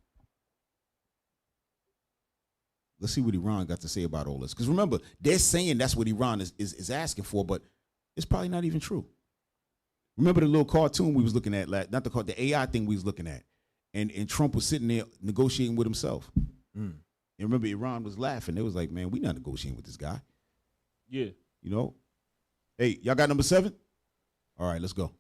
Let's see what Iran got to say about all this. Because remember, they're saying that's what Iran is asking for, but it's probably not even true. Remember the little cartoon we was looking at, not the AI thing we was looking at, and Trump was sitting there negotiating with himself. And remember, Iran was laughing. They was like, man, we not negotiating with this guy. Yeah. You know? Hey, y'all got number 7? All right, let's go.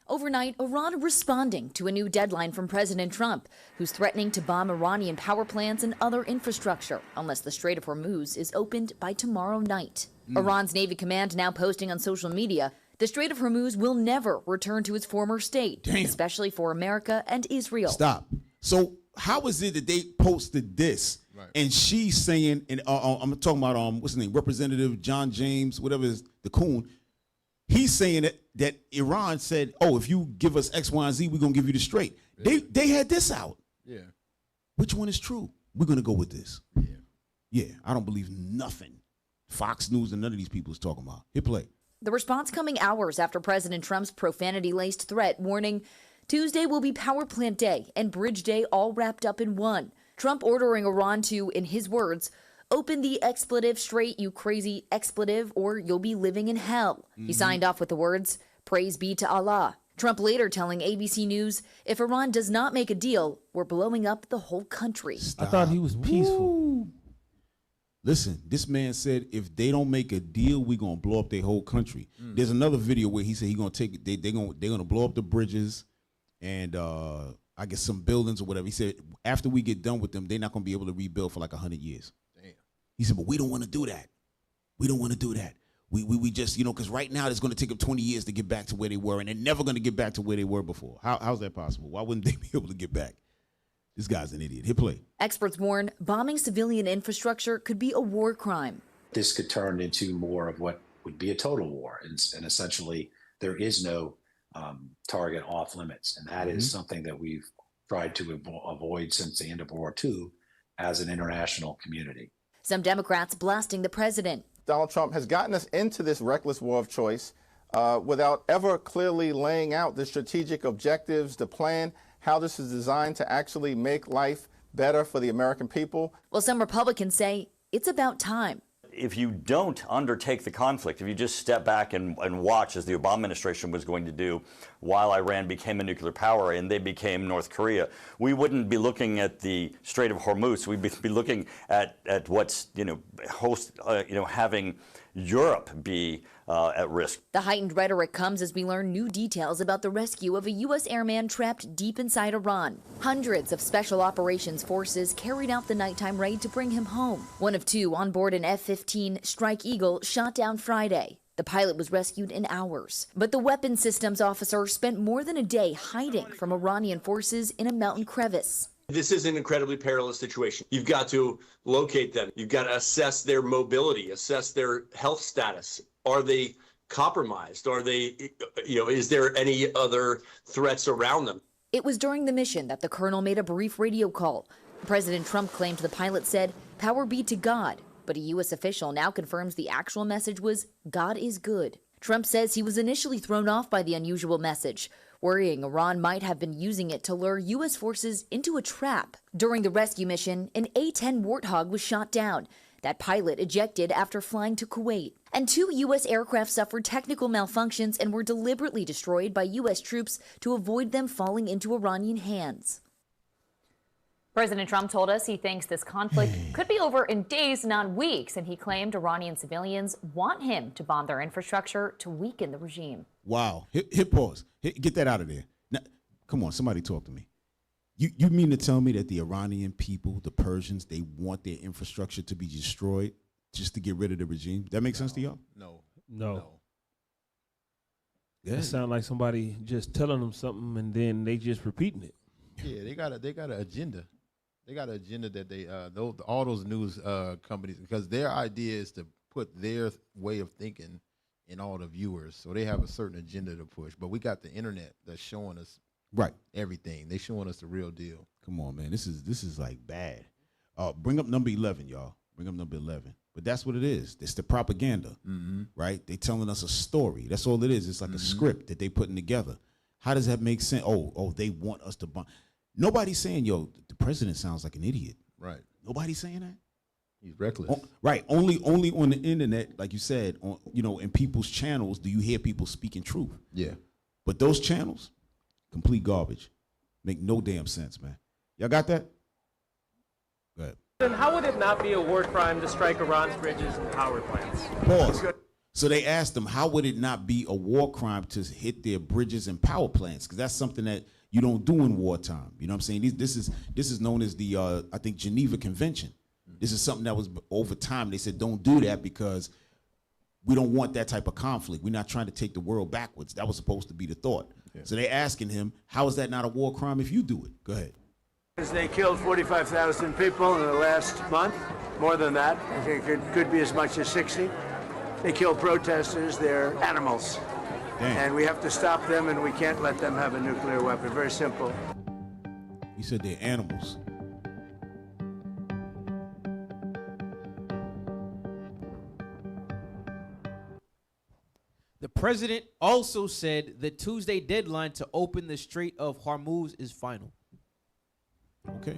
Overnight, Iran responding to a new deadline from President Trump, who's threatening to bomb Iranian power plants and other infrastructure unless the Strait of Hormuz is opened by tomorrow night. Iran's Navy command now posting on social media, the Strait of Hormuz will never return to its former state, especially for America and Israel. Stop. So how is it that they posted this and she's saying, and I'm talking about, what's his name, Representative John James, whatever is the coon, He's saying that Iran said, "Oh, if you give us X, Y, and Z, we're gonna give you the Strait." They had this out. Yeah. Which one is true? We're gonna go with this. Yeah. I don't believe nothing Fox News and none of these people is talking about. Hit play. The response coming hours after President Trump's profanity-laced threat warning Tuesday will be power plant day and bridge day all wrapped up in one. Trump ordering Iran to, in his words, open the expletive strait, you crazy expletive, or you'll be living in hell. He signed off with the words, praise be to Allah. Trump later telling ABC News, if Iran does not make a deal, we're blowing up the whole country. I thought he was peaceful. Listen, this man said if they don't make a deal, we're gonna blow up their whole country. There's another video where he said he's gonna take they're gonna blow up the bridges and I guess some buildings or whatever. He said after we get done with them, they're not gonna be able to rebuild for like 100 years. Damn. He said, but we don't want to do that. We don't want to do that. We just, because right now it's going to take them 20 years to get back to where they were, and they're never going to get back to where they were before. How's that possible? Why wouldn't they be able to get back? This guy's an idiot. Hit play. Experts warn bombing civilian infrastructure could be a war crime. This could turn into more of what would be a total war, and essentially there is no target off limits, and that is something that we've tried to avoid since the end of World War II as an international community. Some Democrats blasting the president. Donald Trump has gotten us into this reckless war of choice without ever clearly laying out the strategic objectives, the plan, how this is designed to actually make life better for the American people. Well, some Republicans say it's about time. If you don't undertake the conflict, if you just step back and watch, as the Obama administration was going to do while Iran became a nuclear power and they became North Korea, we wouldn't be looking at the Strait of Hormuz. We'd be looking at what's having Europe be at risk. The heightened rhetoric comes as we learn new details about the rescue of a U.S. airman trapped deep inside Iran. Hundreds of special operations forces carried out the nighttime raid to bring him home. One of two on board an F-15 Strike Eagle shot down Friday. The pilot was rescued in hours, but the weapons systems officer spent more than a day hiding from Iranian forces in a mountain crevice. This is an incredibly perilous situation. You've got to locate them. You've got to assess their mobility, assess their health status. Are they compromised? Are they, is there any other threats around them? It was during the mission that the colonel made a brief radio call. President Trump claimed the pilot said, "Power be to God," but a U.S. official now confirms the actual message was, "God is good." Trump says he was initially thrown off by the unusual message, worrying Iran might have been using it to lure U.S. forces into a trap. During the rescue mission, an A-10 Warthog was shot down. That pilot ejected after flying to Kuwait. And 2 U.S. aircraft suffered technical malfunctions and were deliberately destroyed by U.S. troops to avoid them falling into Iranian hands. President Trump told us he thinks this conflict could be over in days, not weeks, and he claimed Iranian civilians want him to bomb their infrastructure to weaken the regime. Wow. Hit pause. Get that out of there. Now, come on, somebody talk to me. You mean to tell me that the Iranian people, the Persians, they want their infrastructure to be destroyed just to get rid of the regime? That makes sense to y'all? No. That sounds like somebody just telling them something and then they just repeating it. Yeah, they got an agenda. They got an agenda that they all those news companies, because their idea is to put their way of thinking in all the viewers. So they have a certain agenda to push. But we got the internet that's showing us everything. They showing us the real deal. Come on, man. This is like bad. Bring up number 11, y'all. Bring up number 11. But that's what it is. It's the propaganda, right? They telling us a story. That's all it is. It's like a script that they putting together. How does that make sense? Oh, they want us to bomb. Nobody's saying, yo, the president sounds like an idiot. Right. Nobody's saying that. He's reckless. Right. Only on the internet, like you said, in people's channels do you hear people speaking truth. Yeah. But those channels, complete garbage. Make no damn sense, man. Y'all got that? Go ahead. Then how would it not be a war crime to strike Iran's bridges and power plants? Pause. So they asked them, how would it not be a war crime to hit their bridges and power plants? Because that's something that you don't do in wartime. You know what I'm saying? This is known as the, I think, Geneva Convention. This is something that was over time. They said, don't do that because we don't want that type of conflict. We're not trying to take the world backwards. That was supposed to be the thought. Yeah. So they're asking him, how is that not a war crime if you do it? Go ahead. They killed 45,000 people in the last month, more than that. I think it could be as much as 60. They kill protesters, they're animals. And we have to stop them, and we can't let them have a nuclear weapon. Very simple. He said they're animals. The president also said the Tuesday deadline to open the Strait of Hormuz is final. Okay.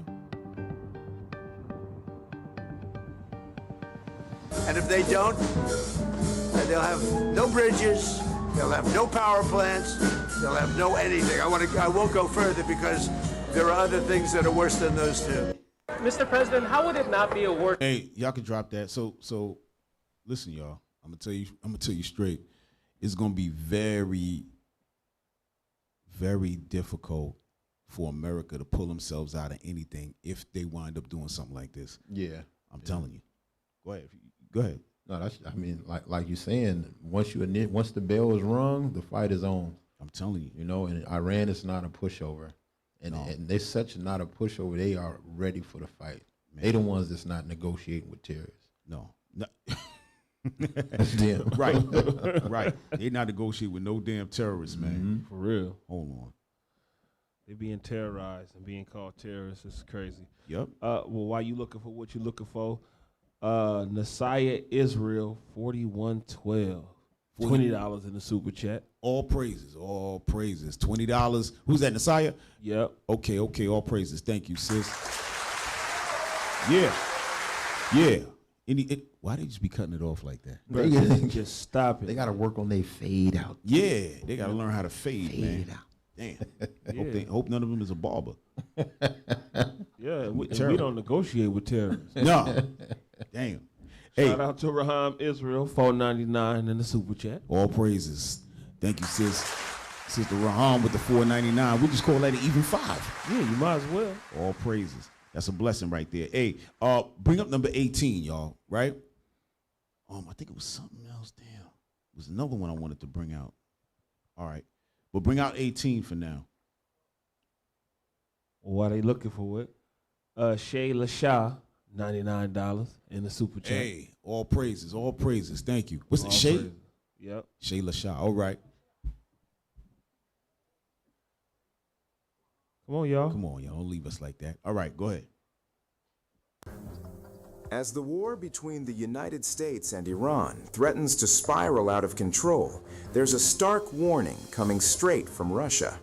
And if they don't, they'll have no bridges, they'll have no power plants, they'll have no anything. I won't go further because there are other things that are worse than those two. Mr. President, how would it not be a war? Hey, y'all can drop that. So listen, y'all. I'm gonna tell you straight. It's gonna be very, very difficult for America to pull themselves out of anything if they wind up doing something like this. Yeah, I'm telling you. Go ahead. Go ahead. No, I mean, like you're saying, once the bell is rung, the fight is on. I'm telling you. You know, and Iran is not a pushover, and they're such not a pushover. They are ready for the fight. They the ones that's not negotiating with terrorists. No. That's them. Right. Right. They not negotiating with no damn terrorists, man. For real. Hold on. They being terrorized and being called terrorists. It's crazy. Yep. Well, while you looking for what you looking for, Nehemiah Israel 4112. $20 in the super chat. All praises. All praises. $20. Who's that, Nehemiah? Yep. Okay. All praises. Thank you, sis. Yeah. Yeah. Why they just be cutting it off like that? Bro, just stop it. They got to work on their fade out. Yeah, they got to learn how to fade, man. Out. Damn. Yeah. Hope none of them is a barber. Yeah, we don't negotiate with terrorists. No. Damn. Shout out to Raham Israel, $4.99 in the super chat. All praises. Thank you, sis. Sister Raham with the $4.99. We just call that an even five. Yeah, you might as well. All praises. That's a blessing right there. Hey, bring up number 18, y'all, right? I think it was something else. Damn. It was another one I wanted to bring out. All right. But bring out 18 for now. While they looking for it, Shayla Shah, $99 in the super chat. Hey, all praises, all praises. Thank you. What's it, All Shay? praises. Yep. Shayla Shah. All right. Come on, y'all. Come on, y'all. Don't leave us like that. All right, go ahead. As the war between the United States and Iran threatens to spiral out of control, there's a stark warning coming straight from Russia.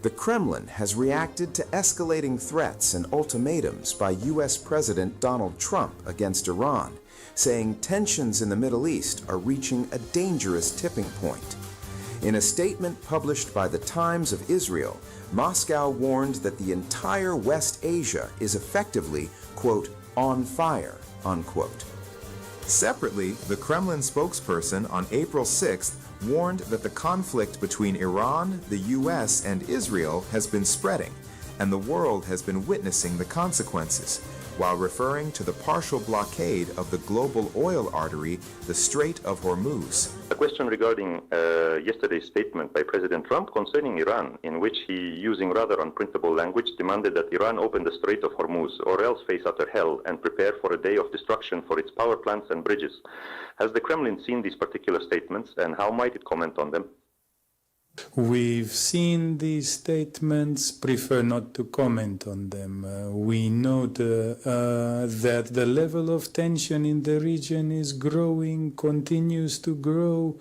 The Kremlin has reacted to escalating threats and ultimatums by U.S. President Donald Trump against Iran, saying tensions in the Middle East are reaching a dangerous tipping point. In a statement published by the Times of Israel, Moscow warned that the entire West Asia is effectively, quote, on fire, unquote. Separately, the Kremlin spokesperson on April 6th warned that the conflict between Iran, the U.S., and Israel has been spreading, and the world has been witnessing the consequences, while referring to the partial blockade of the global oil artery, the Strait of Hormuz. A question regarding yesterday's statement by President Trump concerning Iran, in which he, using rather unprintable language, demanded that Iran open the Strait of Hormuz or else face utter hell and prepare for a day of destruction for its power plants and bridges. Has the Kremlin seen these particular statements, and how might it comment on them? We've seen these statements, prefer not to comment on them. We know that the level of tension in the region is growing, continues to grow.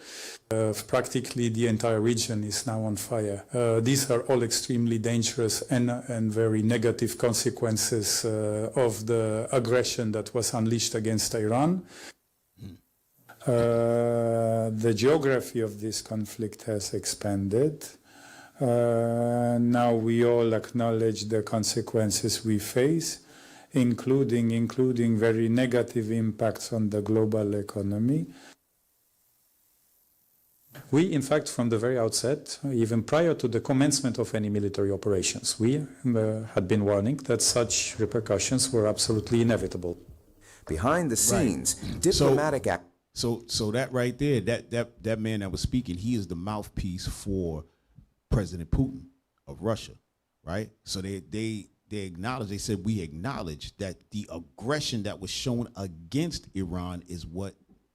Practically the entire region is now on fire. These are all extremely dangerous and very negative consequences of the aggression that was unleashed against Iran. The geography of this conflict has expanded. Now we all acknowledge the consequences we face, including very negative impacts on the global economy. We, in fact, from the very outset, even prior to the commencement of any military operations, we had been warning that such repercussions were absolutely inevitable. Behind the scenes, diplomatic So that right there, that man that was speaking, he is the mouthpiece for President Putin of Russia, right? So they acknowledge, they said, we acknowledge that the aggression that was shown against Iran is what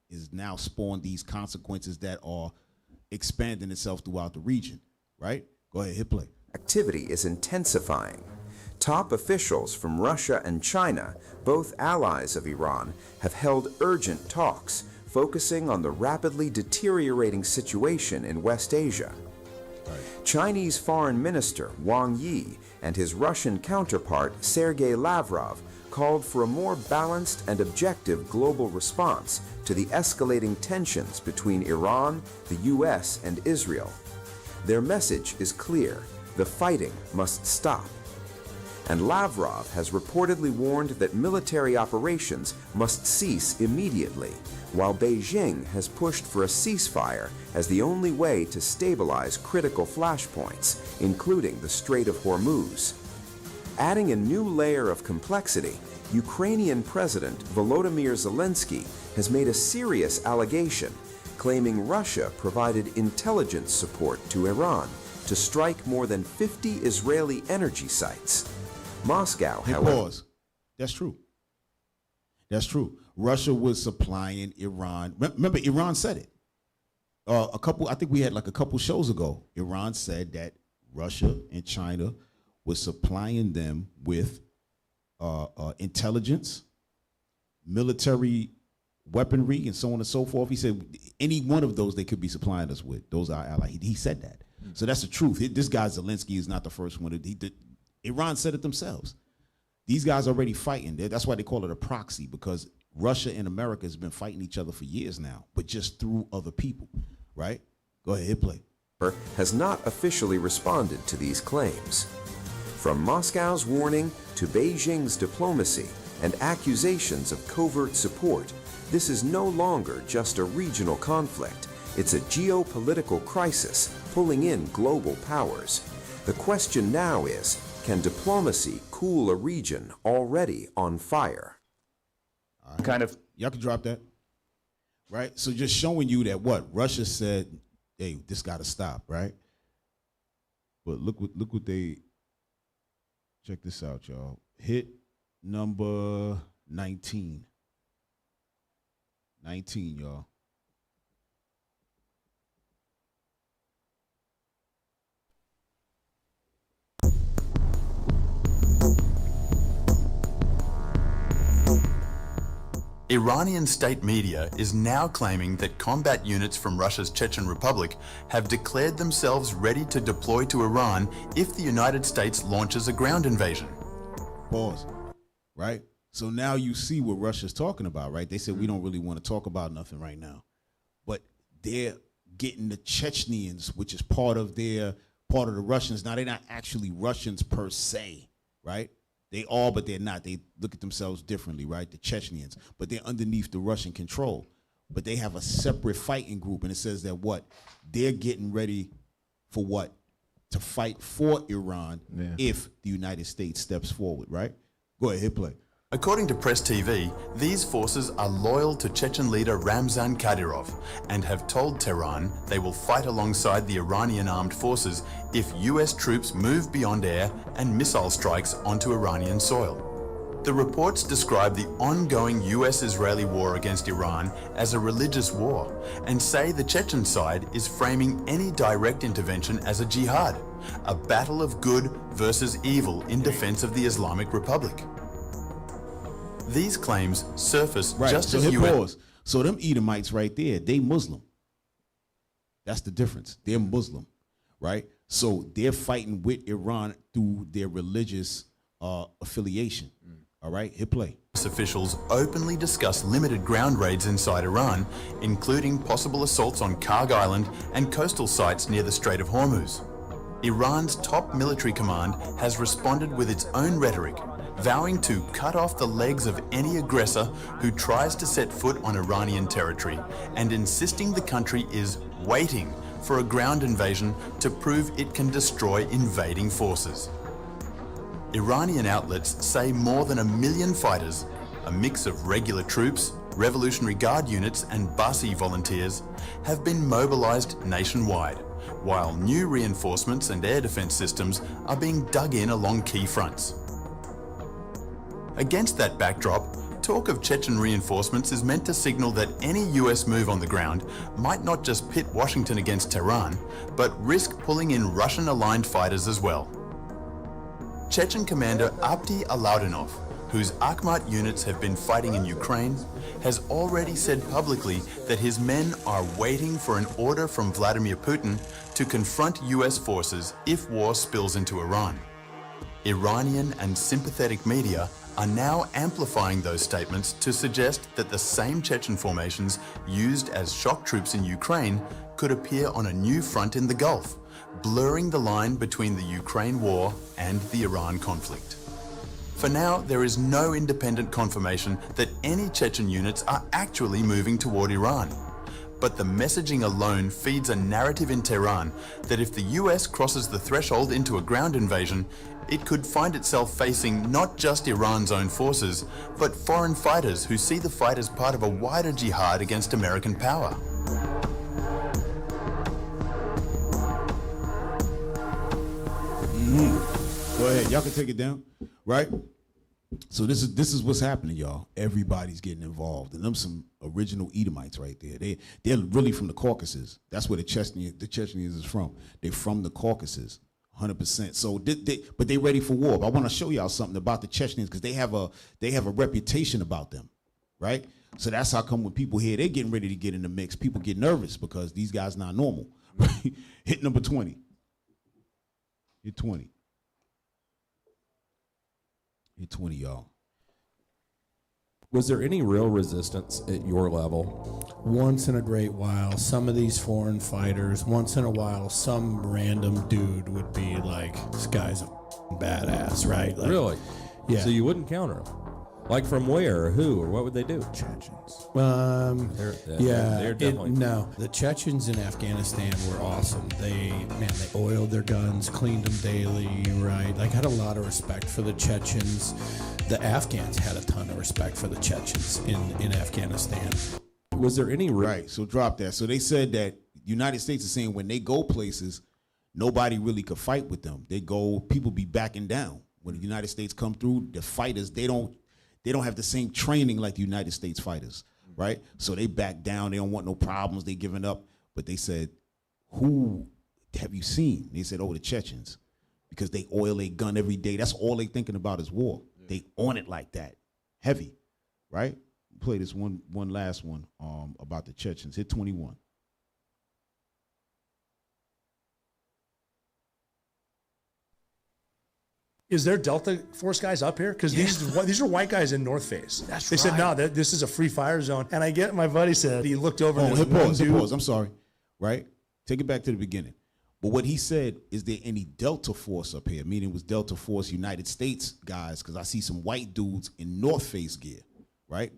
is now spawned these consequences that are expanding itself throughout the region, right? Go ahead, hit play. Activity is intensifying. Top officials from Russia and China, both allies of Iran, have held urgent talks focusing on the rapidly deteriorating situation in West Asia. Chinese Foreign Minister Wang Yi and his Russian counterpart Sergei Lavrov called for a more balanced and objective global response to the escalating tensions between Iran, the US, and Israel. Their message is clear: the fighting must stop. And Lavrov has reportedly warned that military operations must cease immediately, while Beijing has pushed for a ceasefire as the only way to stabilize critical flashpoints, including the Strait of Hormuz. Adding a new layer of complexity, Ukrainian President Volodymyr Zelensky has made a serious allegation, claiming Russia provided intelligence support to Iran to strike more than 50 Israeli energy sites. Moscow, Hey, however... pause. That's true. That's true. Russia was supplying Iran. Remember, Iran said it. I think we had like a couple shows ago. Iran said that Russia and China was supplying them with intelligence, military weaponry, and so on and so forth. He said any one of those they could be supplying us with. Those are allies. He said that. So that's the truth. This guy Zelensky is not the first one. Iran said it themselves. These guys are already fighting. That's why they call it a proxy, because Russia and America has been fighting each other for years now, but just through other people, right? Go ahead, hit play. Has not officially responded to these claims. From Moscow's warning to Beijing's diplomacy and accusations of covert support, this is no longer just a regional conflict. It's a geopolitical crisis pulling in global powers. The question now is, can diplomacy cool a region already on fire? Kind of. Y'all can drop that. Right? So just showing you that what? Russia said, hey, this got to stop, right? But look what they, check this out, y'all. Hit number 19. 19, y'all. Iranian state media is now claiming that combat units from Russia's Chechen Republic have declared themselves ready to deploy to Iran if the United States launches a ground invasion. Pause. Right? So now you see what Russia's talking about, right? They said we don't really want to talk about nothing right now. But they're getting the Chechens, which is part of the Russians. Now they're not actually Russians per se, right? They are, but they're not. They look at themselves differently, right? The Chechens, but they're underneath the Russian control. But they have a separate fighting group, and it says that what? They're getting ready for what? To fight for Iran if the United States steps forward, right? Go ahead, hit play. According to Press TV, these forces are loyal to Chechen leader Ramzan Kadyrov and have told Tehran they will fight alongside the Iranian armed forces if US troops move beyond air and missile strikes onto Iranian soil. The reports describe the ongoing US-Israeli war against Iran as a religious war and say the Chechen side is framing any direct intervention as a jihad, a battle of good versus evil in defense of the Islamic Republic. These claims surface just as pause. So them Edomites right there, they Muslim. That's the difference. They're Muslim, right? So they're fighting with Iran through their religious affiliation. All right, hit play. Officials openly discuss limited ground raids inside Iran, including possible assaults on Karg Island and coastal sites near the Strait of Hormuz. Iran's top military command has responded with its own rhetoric, vowing to cut off the legs of any aggressor who tries to set foot on Iranian territory, and insisting the country is waiting for a ground invasion to prove it can destroy invading forces. Iranian outlets say more than 1 million fighters, a mix of regular troops, Revolutionary Guard units and Basi volunteers, have been mobilized nationwide, while new reinforcements and air defense systems are being dug in along key fronts. Against that backdrop, talk of Chechen reinforcements is meant to signal that any US move on the ground might not just pit Washington against Tehran, but risk pulling in Russian-aligned fighters as well. Chechen commander Abdi Alaudinov, whose Akhmat units have been fighting in Ukraine, has already said publicly that his men are waiting for an order from Vladimir Putin to confront US forces if war spills into Iran. Iranian and sympathetic media are now amplifying those statements to suggest that the same Chechen formations used as shock troops in Ukraine could appear on a new front in the Gulf, blurring the line between the Ukraine war and the Iran conflict. For now, there is no independent confirmation that any Chechen units are actually moving toward Iran. But the messaging alone feeds a narrative in Tehran that if the US crosses the threshold into a ground invasion, it could find itself facing not just Iran's own forces, but foreign fighters who see the fight as part of a wider jihad against American power. Go ahead, y'all can take it down, right? So this is what's happening, y'all. Everybody's getting involved, and them some original Edomites right there. They're really from the Caucasus. That's where the Chechens is from. They're from the Caucasus, 100%. So but they ready for war. But I want to show y'all something about the Chechens because they have a reputation about them, right? So that's how come when people hear they're getting ready to get in the mix, people get nervous because these guys not normal. Right? Hit number 20. Hit 20. Hit 20, y'all. Was there any real resistance at your level? Once in a great while, some of these foreign fighters, once in a while, some random dude would be like, this guy's a badass, right? Like, Really? Yeah. So you wouldn't counter them? Like from where or who or what would they do? Chechens. They're definitely. No, the Chechens in Afghanistan were awesome. They oiled their guns, cleaned them daily, right? Like, had a lot of respect for the Chechens. The Afghans had a ton of respect for the Chechens in Afghanistan. Was there any right? So drop that. So they said that the United States is saying when they go places, nobody really could fight with them. They go, people be backing down. When the United States come through, the fighters, they don't have the same training like the United States fighters, right? So they back down. They don't want no problems. They giving up. But they said, who have you seen? They said, oh, the Chechens, because they oil a gun every day. That's all they thinking about is war. Yeah. They on it like that, heavy, right? Play this one last one about the Chechens. Hit 21. Is there Delta Force guys up here? Because these are white guys in North Face. They said, no, this is a free fire zone. And my buddy said, he looked over and pause. I'm sorry, right? Take it back to the beginning. But what he said, is there any Delta Force up here? Meaning it was Delta Force United States guys, because I see some white dudes in North Face gear, right?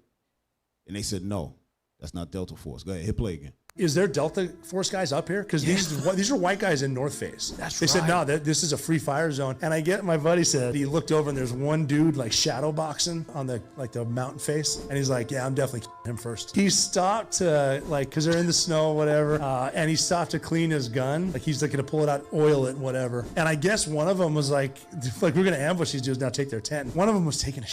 And they said, no, that's not Delta Force. Go ahead, hit play again. Is there Delta Force guys up here? Because these are white guys in North Face. They said, no, this is a free fire zone. And my buddy said, he looked over and there's one dude like shadow boxing on the mountain face. And he's like, yeah, I'm definitely him first. He stopped to because they're in the snow, whatever. And he stopped to clean his gun. Like he's like going to pull it out, oil it, whatever. And I guess one of them was like we're going to ambush these dudes now, take their tent. One of them was taking a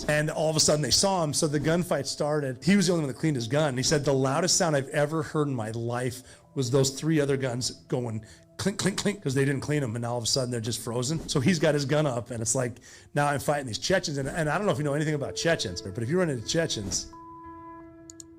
and all of a sudden they saw him, so the gunfight started. He was the only one that cleaned his gun. He said the loudest sound I've ever heard in my life was those three other guns going clink, clink, clink, because they didn't clean them, and now all of a sudden they're just frozen. So he's got his gun up, and it's like, now I'm fighting these Chechens, and I don't know if you know anything about Chechens, but if you run into Chechens,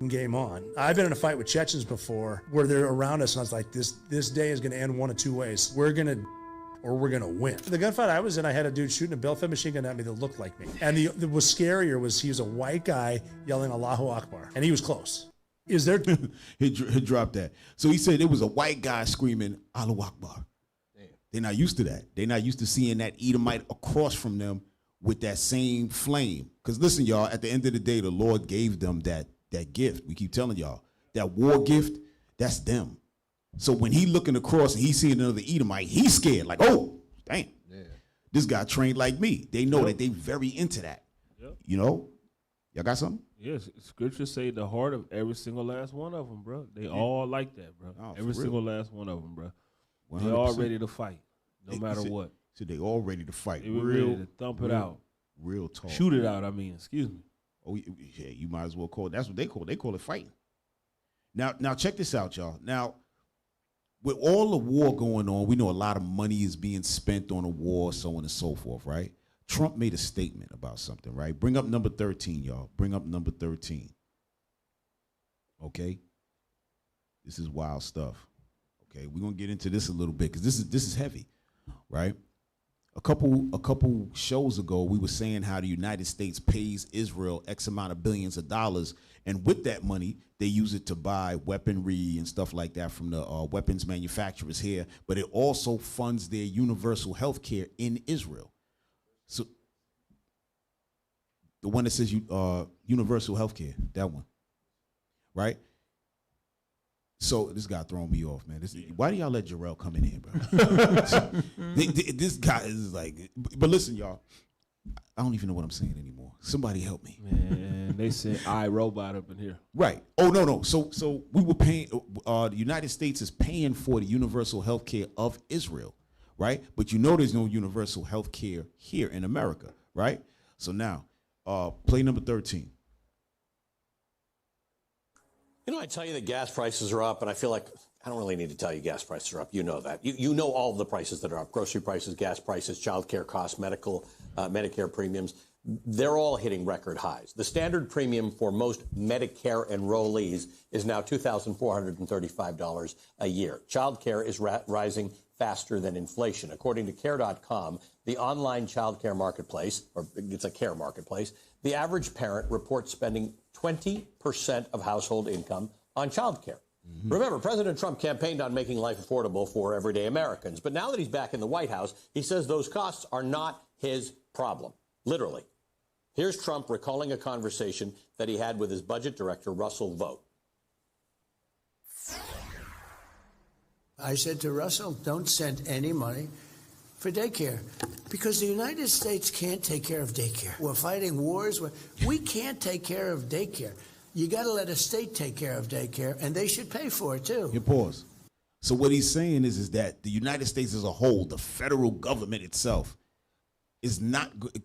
game on. I've been in a fight with Chechens before where they're around us, and I was like, this day is going to end one of two ways. We're going to win. The gunfight I was in, I had a dude shooting a belt-fed machine gun at me that looked like me. And what was scarier was he was a white guy yelling Allahu Akbar, and he was close. Is there... he dropped that. So he said it was a white guy screaming Allahu Akbar. Damn. They're not used to that. They're not used to seeing that Edomite across from them with that same flame. Because listen, y'all, at the end of the day, the Lord gave them that gift. We keep telling y'all, that war gift, that's them. So when he looking across and he seeing another Edomite, he's scared. Like, oh, damn. Yeah. This guy trained like me. They know that they very into that. Yep. You know? Y'all got something? Yes. Scripture say the heart of every single last one of them, bro. They all like that, bro. Oh, every single last one of them, bro. 100%. They all ready to fight, no matter what. So they all ready to fight. They ready to thump it out. Real talk. Shoot it out, excuse me. Oh, yeah, you might as well call it. That's what they call it. They call it fighting. Now check this out, y'all. Now, with all the war going on, we know a lot of money is being spent on a war, so on and so forth, right? Trump made a statement about something, right? Bring up number 13, y'all. Bring up number 13. Okay? This is wild stuff. Okay, we're gonna get into this a little bit because this is heavy, right? A couple shows ago, we were saying how the United States pays Israel X amount of billions of dollars, and with that money, they use it to buy weaponry and stuff like that from the weapons manufacturers here, but it also funds their universal health care in Israel. So the one that says universal health care, that one, right? So this guy throwing me off, man. Why do y'all let Jarrell come in here, bro? This guy is like, but listen, y'all. I don't even know what I'm saying anymore. Somebody help me. Man, they said iRobot up in here. Right. Oh, no. So we were paying, the United States is paying for the universal health care of Israel, right? But you know there's no universal health care here in America, right? So now, play number 13. You know, I tell you that gas prices are up, and I feel like I don't really need to tell you gas prices are up. You know that. You know all of the prices that are up. Grocery prices, gas prices, child care costs, Medicare premiums. They're all hitting record highs. The standard premium for most Medicare enrollees is now $2,435 a year. Child care is rising faster than inflation. According to Care.com, the online child care marketplace, or it's a care marketplace, the average parent reports spending 20% of household income on child care. Mm-hmm. Remember, President Trump campaigned on making life affordable for everyday Americans. But now that he's back in the White House, he says those costs are not his problem, literally. Here's Trump recalling a conversation that he had with his budget director, Russell Vought. I said to Russell, don't send any money for daycare because the United States can't take care of daycare. We're fighting wars. We can't take care of daycare. You got to let a state take care of daycare, and they should pay for it, too. Here, pause. So what he's saying is that the United States as a whole, the federal government itself,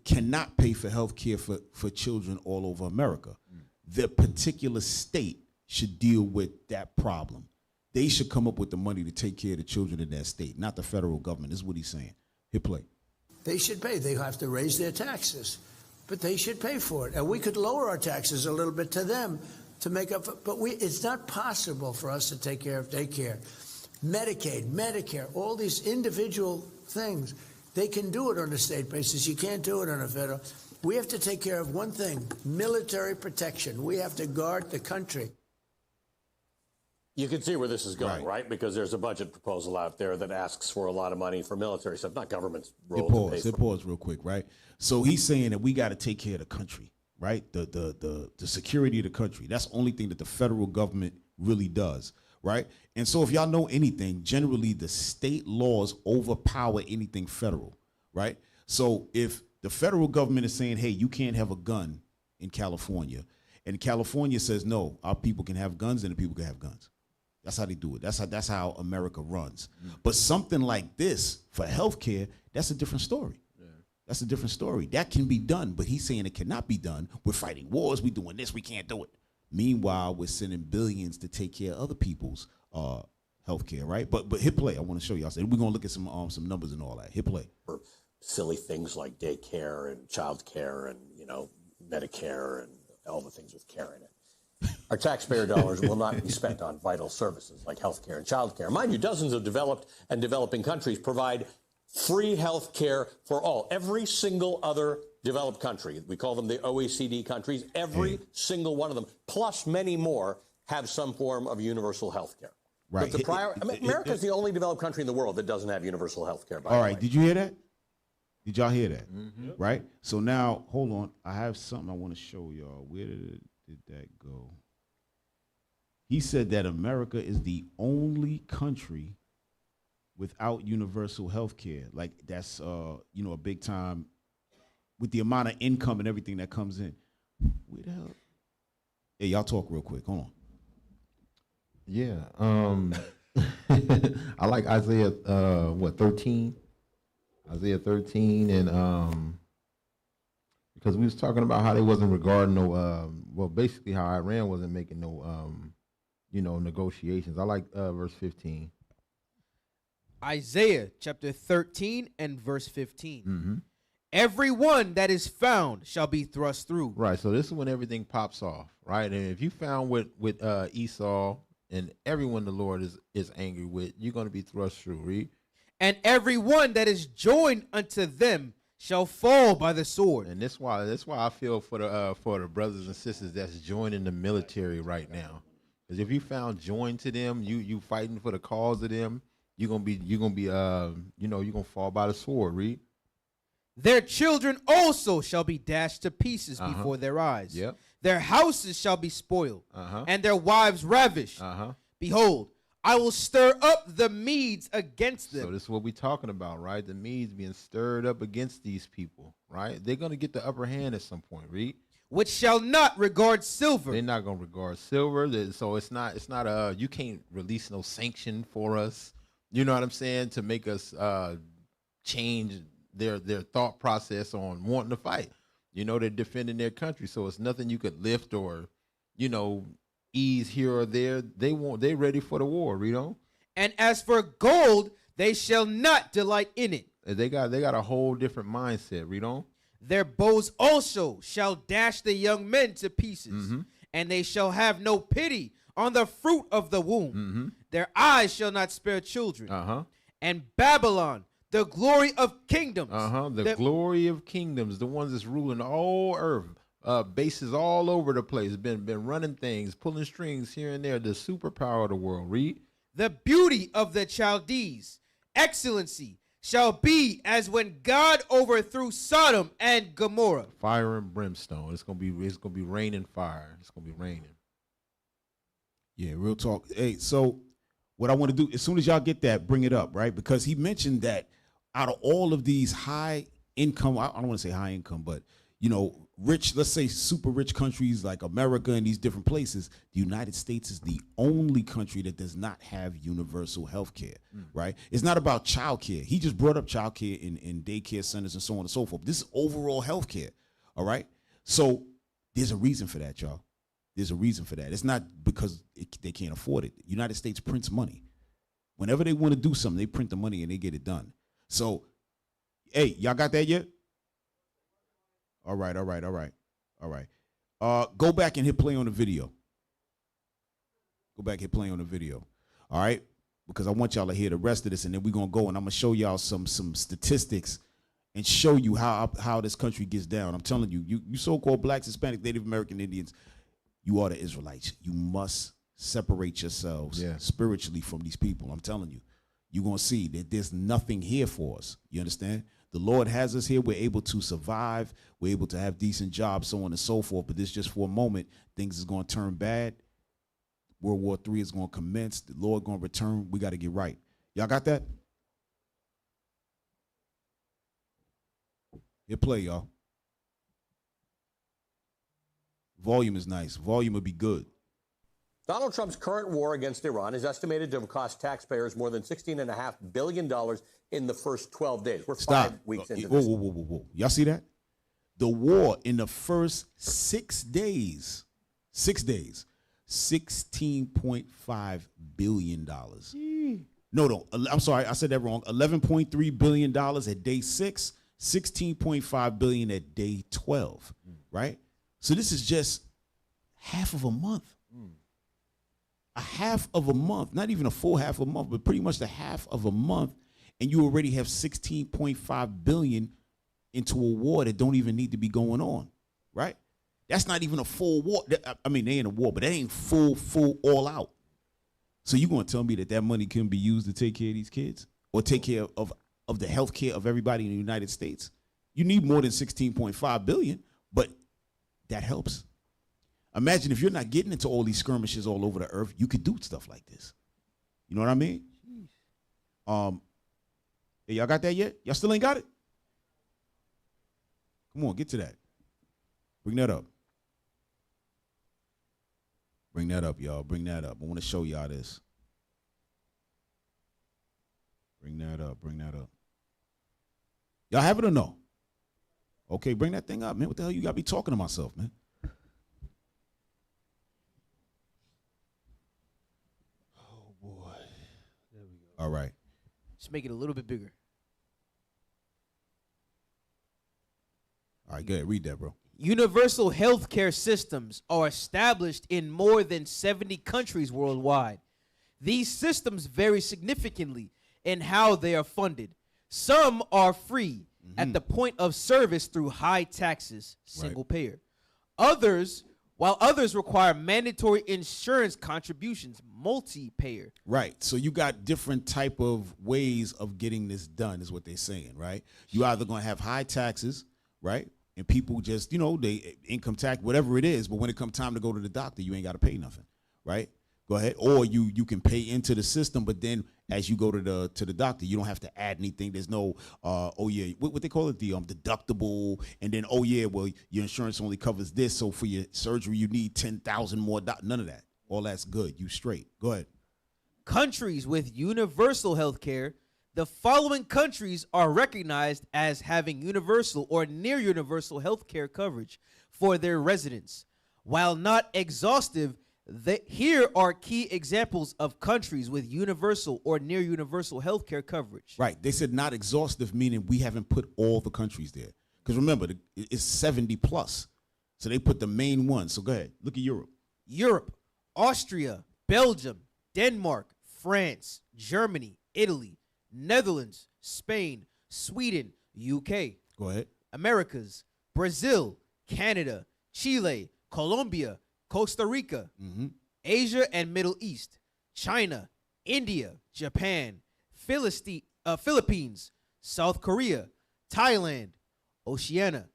cannot pay for health care for children all over America. The particular state should deal with that problem. They should come up with the money to take care of the children in that state, not the federal government. This is what he's saying. Hit play. They should pay. They have to raise their taxes, but they should pay for it. And we could lower our taxes a little bit to them to make up for, but it's not possible for us to take care of daycare. Medicaid, Medicare, all these individual things, they can do it on a state basis. You can't do it on a federal. We have to take care of one thing, military protection. We have to guard the country. You can see where this is going, right? Because there's a budget proposal out there that asks for a lot of money for military stuff, not government's role to pay for. Pause real quick, right? So he's saying that we got to take care of the country, right? The security of the country. That's the only thing that the federal government really does, right? And so if y'all know anything, generally the state laws overpower anything federal, right? So if the federal government is saying, hey, you can't have a gun in California, and California says, no, our people can have guns and the people can have guns. That's how they do it. That's how America runs. But something like this for healthcare, that's a different story. Yeah. That's a different story. That can be done, but he's saying it cannot be done. We're fighting wars. We're doing this. We can't do it. Meanwhile, we're sending billions to take care of other people's healthcare, right? But hit play. I want to show y'all. We're gonna look at some numbers and all that. Hit play. For silly things like daycare and child care and Medicare and all the things with care in it. Our taxpayer dollars will not be spent on vital services like health care and child care. Mind you, dozens of developed and developing countries provide free health care for all. Every single other developed country, we call them the OECD countries, every single one of them, plus many more, have some form of universal health care. Right. But America is the only developed country in the world that doesn't have universal health care. All right. Did you hear that? Did y'all hear that? Mm-hmm. Right? So now, hold on. I have something I want to show y'all. Where did that go? He said that America is the only country without universal health care. Like that's a big time with the amount of income and everything that comes in. Where the hell? Hey, y'all talk real quick. Hold on. Yeah. I like Isaiah 13. Isaiah 13 and because we was talking about how they wasn't regarding no, well, basically how Iran wasn't making no, negotiations. I like verse 15. Isaiah chapter 13 and verse 15. Mm-hmm. Everyone that is found shall be thrust through. Right. So this is when everything pops off, right? And if you found with Esau and everyone the Lord is angry with, you're going to be thrust through. Read. And everyone that is joined unto them shall fall by the sword. And that's why I feel for the brothers and sisters that's joining the military right now. Because if you found joined to them, you fighting for the cause of them, you're gonna fall by the sword. Read. Their children also shall be dashed to pieces before their eyes. Yep. Their houses shall be spoiled, Uh-huh. and their wives ravished. Uh-huh. Behold, I will stir up the Medes against them. So this is what we're talking about, right? The Medes being stirred up against these people, right? They're gonna get the upper hand at some point. Read. Which shall not regard silver. They're not gonna regard silver. So it's not you can't release no sanction for us. You know what I'm saying? To make us change their thought process on wanting to fight. They're defending their country, so it's nothing you could lift or, ease here or there. They're ready for the war, read on. And as for gold, they shall not delight in it. They got a whole different mindset, read on. Their bows also shall dash the young men to pieces, and they shall have no pity on the fruit of the womb. Their eyes shall not spare children. And Babylon, the glory of kingdoms. The glory of kingdoms, the ones that's ruling all earth. Bases all over the place, been running things, pulling strings here and there. The superpower of the world. Read. The beauty of the Chaldees, excellency, shall be as when God overthrew Sodom and Gomorrah. Fire and brimstone. It's gonna be raining fire. It's gonna be raining. Yeah, real talk. Hey, so what I want to do, as soon as y'all get that, bring it up, right? Because he mentioned that out of all of these high income, I don't want to say high income, but rich, let's say super rich countries like America and these different places, the United States is the only country that does not have universal health care, right? It's not about child care. He just brought up child care in daycare centers and so on and so forth. This is overall health care, all right? So there's a reason for that, y'all. There's a reason for that. It's not because they can't afford it. The United States prints money. Whenever they want to do something, they print the money and they get it done. So, hey, y'all got that yet? All right. Go back and hit play on the video. Go back and hit play on the video. All right? Because I want y'all to hear the rest of this, and then we're going to go, and I'm going to show y'all some statistics and show you how this country gets down. I'm telling you, you so-called blacks, Hispanic, Native American Indians, you are the Israelites. You must separate yourselves spiritually from these people. I'm telling you. You're going to see that there's nothing here for us. You understand? The Lord has us here. We're able to survive. We're able to have decent jobs, so on and so forth. But this just for a moment. Things is going to turn bad. World War III is going to commence. The Lord going to return. We got to get right. Y'all got that? Hit play, y'all. Volume is nice. Volume would be good. Donald Trump's current war against Iran is estimated to have cost taxpayers more than $16.5 billion in the first 12 days. We're 5 weeks into this. Whoa. Y'all see that? The war in the first 6 days, $16.5 billion. No, I'm sorry. I said that wrong. $11.3 billion at day 6, $16.5 billion at day 12, right? So this is just half of a month. A half of a month, not even a full half of a month, but pretty much the half of a month, and you already have $16.5 billion into a war that don't even need to be going on, right? That's not even a full war. I mean, they in a war, but that ain't full all out. So you gonna tell me that money can be used to take care of these kids or take care of the health care of everybody in the United States? You need more than $16.5 billion, but that helps. Imagine if you're not getting into all these skirmishes all over the earth, you could do stuff like this. You know what I mean? Hey, y'all got that yet? Y'all still ain't got it? Come on, get to that. Bring that up. Bring that up, y'all. Bring that up. I want to show y'all this. Bring that up. Y'all have it or no? Okay, bring that thing up, man. What the hell you got me talking to myself, man? Oh boy. There we go. All right. Just make it a little bit bigger. All right, go ahead. Read that, bro. Universal health care systems are established in more than 70 countries worldwide. These systems vary significantly in how they are funded. Some are free at the point of service through high taxes, single payer. While others require mandatory insurance contributions, multi-payer. Right. So you got different type of ways of getting this done is what they're saying, right? You either going to have high taxes, right? And people just, they income tax, whatever it is. But when it comes time to go to the doctor, you ain't got to pay nothing, right? Go ahead. Or you can pay into the system, but then as you go to the doctor, you don't have to add anything. There's no, what they call it, the deductible. And then, well, your insurance only covers this. So for your surgery, you need 10,000 more. None of that. All that's good. You straight. Go ahead. Countries with universal health care. The following countries are recognized as having universal or near universal health care coverage for their residents. While not exhaustive, here are key examples of countries with universal or near universal health care coverage. Right. They said not exhaustive, meaning we haven't put all the countries there. Because remember, it's 70 plus. So they put the main ones. So go ahead. Look at Europe. Europe, Austria, Belgium, Denmark, France, Germany, Italy, Netherlands, Spain, Sweden, UK. Go ahead. Americas, Brazil, Canada, Chile, Colombia, Costa Rica, Asia and Middle East, China, India, Japan, Philippines, South Korea, Thailand, Oceania,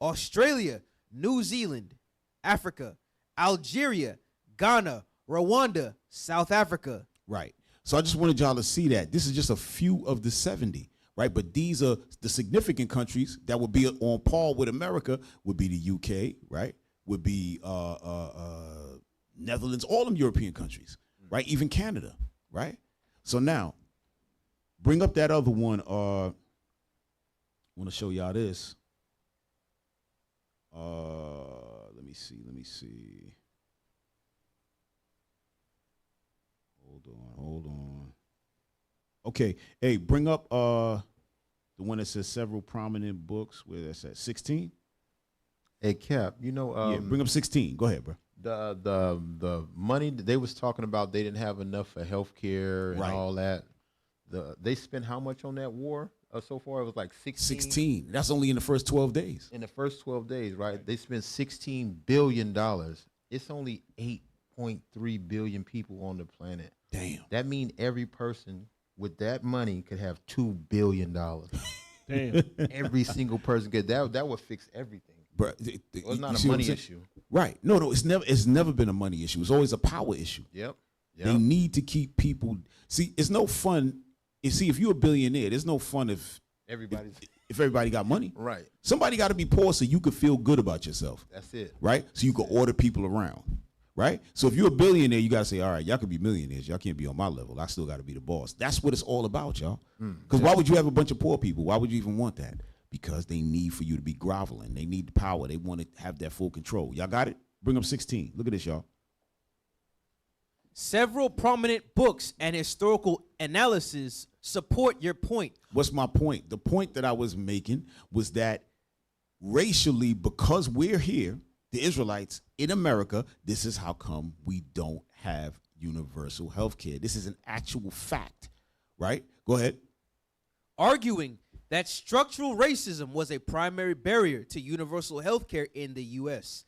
Australia, New Zealand, Africa, Algeria, Ghana, Rwanda, South Africa. Right. So I just wanted y'all to see that. This is just a few of the 70, right? But these are the significant countries that would be on par with America would be the UK, right? Would be Netherlands, all them European countries, right? Even Canada, right? So now, bring up that other one. I want to show y'all this. Let me see. Hold on. Okay, hey, bring up the one that says several prominent books. Where that's at 16. Hey Cap, bring up 16. Go ahead, bro. The money that they was talking about, they didn't have enough for healthcare and all that. They spent how much on that war so far? It was like 16. 16. That's only in the first 12 days. In the first 12 days, right? They spent $16 billion. It's only 8.3 billion people on the planet. Damn. That means every person with that money could have $2 billion. Damn. Every single person could. That would fix everything. Bro, it's not a money issue. Right. No, it's never been a money issue. It's always a power issue. Yep. They need to keep people. See, it's no fun. You see, if you're a billionaire, there's no fun if everybody got money. Right. Somebody got to be poor so you could feel good about yourself. That's it. Right? So you can order people around. Right? So if you're a billionaire, you got to say, all right, y'all can be millionaires. Y'all can't be on my level. I still got to be the boss. That's what it's all about, y'all. Because why would you have a bunch of poor people? Why would you even want that? Because they need for you to be groveling. They need the power. They want to have that full control. Y'all got it? Bring up 16. Look at this, y'all. Several prominent books and historical analysis support your point. What's my point? The point that I was making was that racially, because we're here, the Israelites in America, this is how come we don't have universal health care. This is an actual fact, right? Go ahead. Arguing that structural racism was a primary barrier to universal health care in the U.S.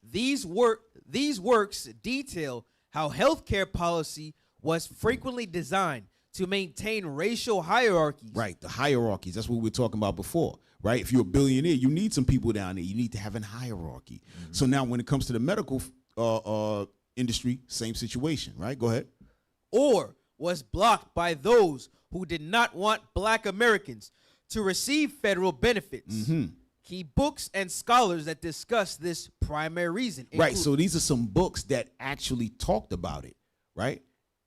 These works detail how healthcare policy was frequently designed to maintain racial hierarchies. Right, the hierarchies. That's what we were talking about before, right? If you're a billionaire, you need some people down there. You need to have a hierarchy. So now when it comes to the medical industry, same situation, right? Go ahead. Or was blocked by those who did not want Black Americans to receive federal benefits. Key books and scholars that discuss this primary reason. Right, so these are some books that actually talked about it, right?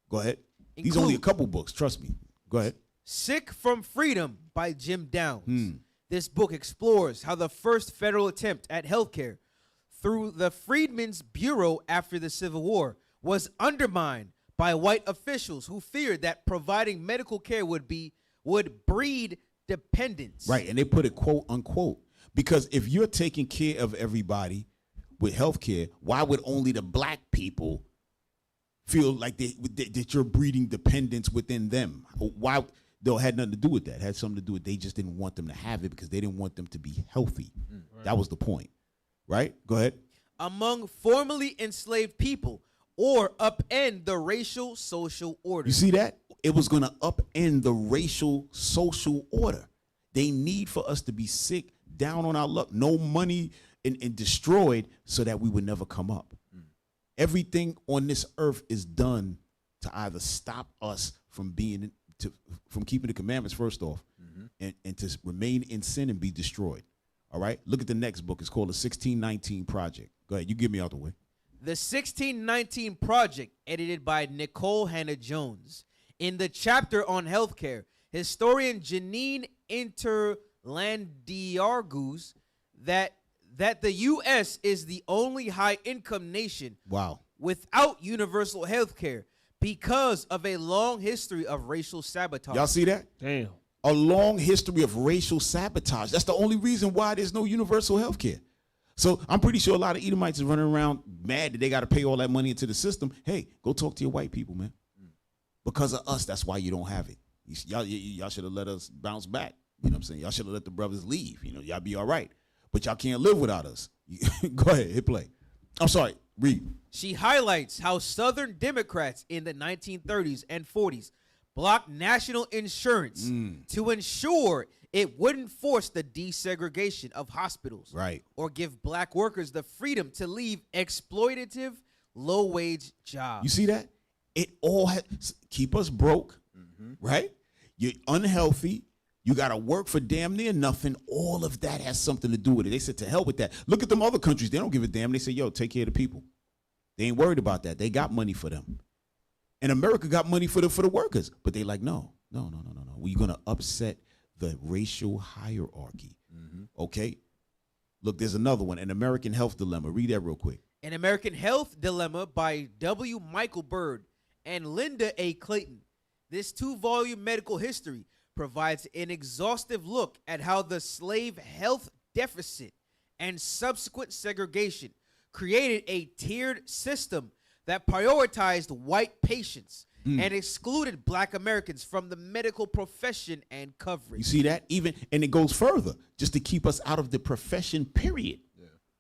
Go ahead. These are only a couple books, trust me. Go ahead. Sick from Freedom by Jim Downs. This book explores how the first federal attempt at healthcare through the Freedmen's Bureau after the Civil War was undermined by white officials who feared that providing medical care would breed dependence. Right, and they put it quote unquote, because if you're taking care of everybody with health care, why would only the black people feel like that you're breeding dependence within them? Why? Though it had nothing to do with that. It had something to do with they just didn't want them to have it because they didn't want them to be healthy. That was the point, right? Go ahead. Among formerly enslaved people, or upend the racial social order. You see that? It was going to upend the racial social order. They need for us to be sick, down on our luck, no money, and destroyed so that we would never come up. Everything on this earth is done to either stop us from from keeping the commandments first off, and to remain in sin and be destroyed. All right? Look at the next book. It's called the 1619 Project. Go ahead. You get me out the way. The 1619 Project, edited by Nicole Hannah-Jones. In the chapter on healthcare, historian Janine Interlandi argues that the U.S. is the only high-income nation without universal health care because of a long history of racial sabotage. Y'all see that? Damn. A long history of racial sabotage. That's the only reason why there's no universal health care. So I'm pretty sure a lot of Edomites are running around mad that they got to pay all that money into the system. Hey, go talk to your white people, man. Because of us, that's why you don't have it. Y'all should have let us bounce back. You know what I'm saying? Y'all should have let the brothers leave. You know, y'all be all right. But y'all can't live without us. Go ahead, hit play. I'm sorry, read. She highlights how Southern Democrats in the 1930s and 40s blocked national insurance to ensure it wouldn't force the desegregation of hospitals, or give black workers the freedom to leave exploitative, low-wage jobs. You see that? It all keep us broke, right? You're unhealthy. You got to work for damn near nothing. All of that has something to do with it. They said to hell with that. Look at them other countries. They don't give a damn. They say, yo, take care of the people. They ain't worried about that. They got money for them. And America got money for the workers. But they like, no. We're going to upset the racial hierarchy. Okay? Look, there's another one, An American Health Dilemma. Read that real quick. An American Health Dilemma by W. Michael Bird and Linda A. Clayton. This 2-volume medical history provides an exhaustive look at how the slave health deficit and subsequent segregation created a tiered system that prioritized white patients and excluded black Americans from the medical profession and coverage. You see that? And it goes further, just to keep us out of the profession, period.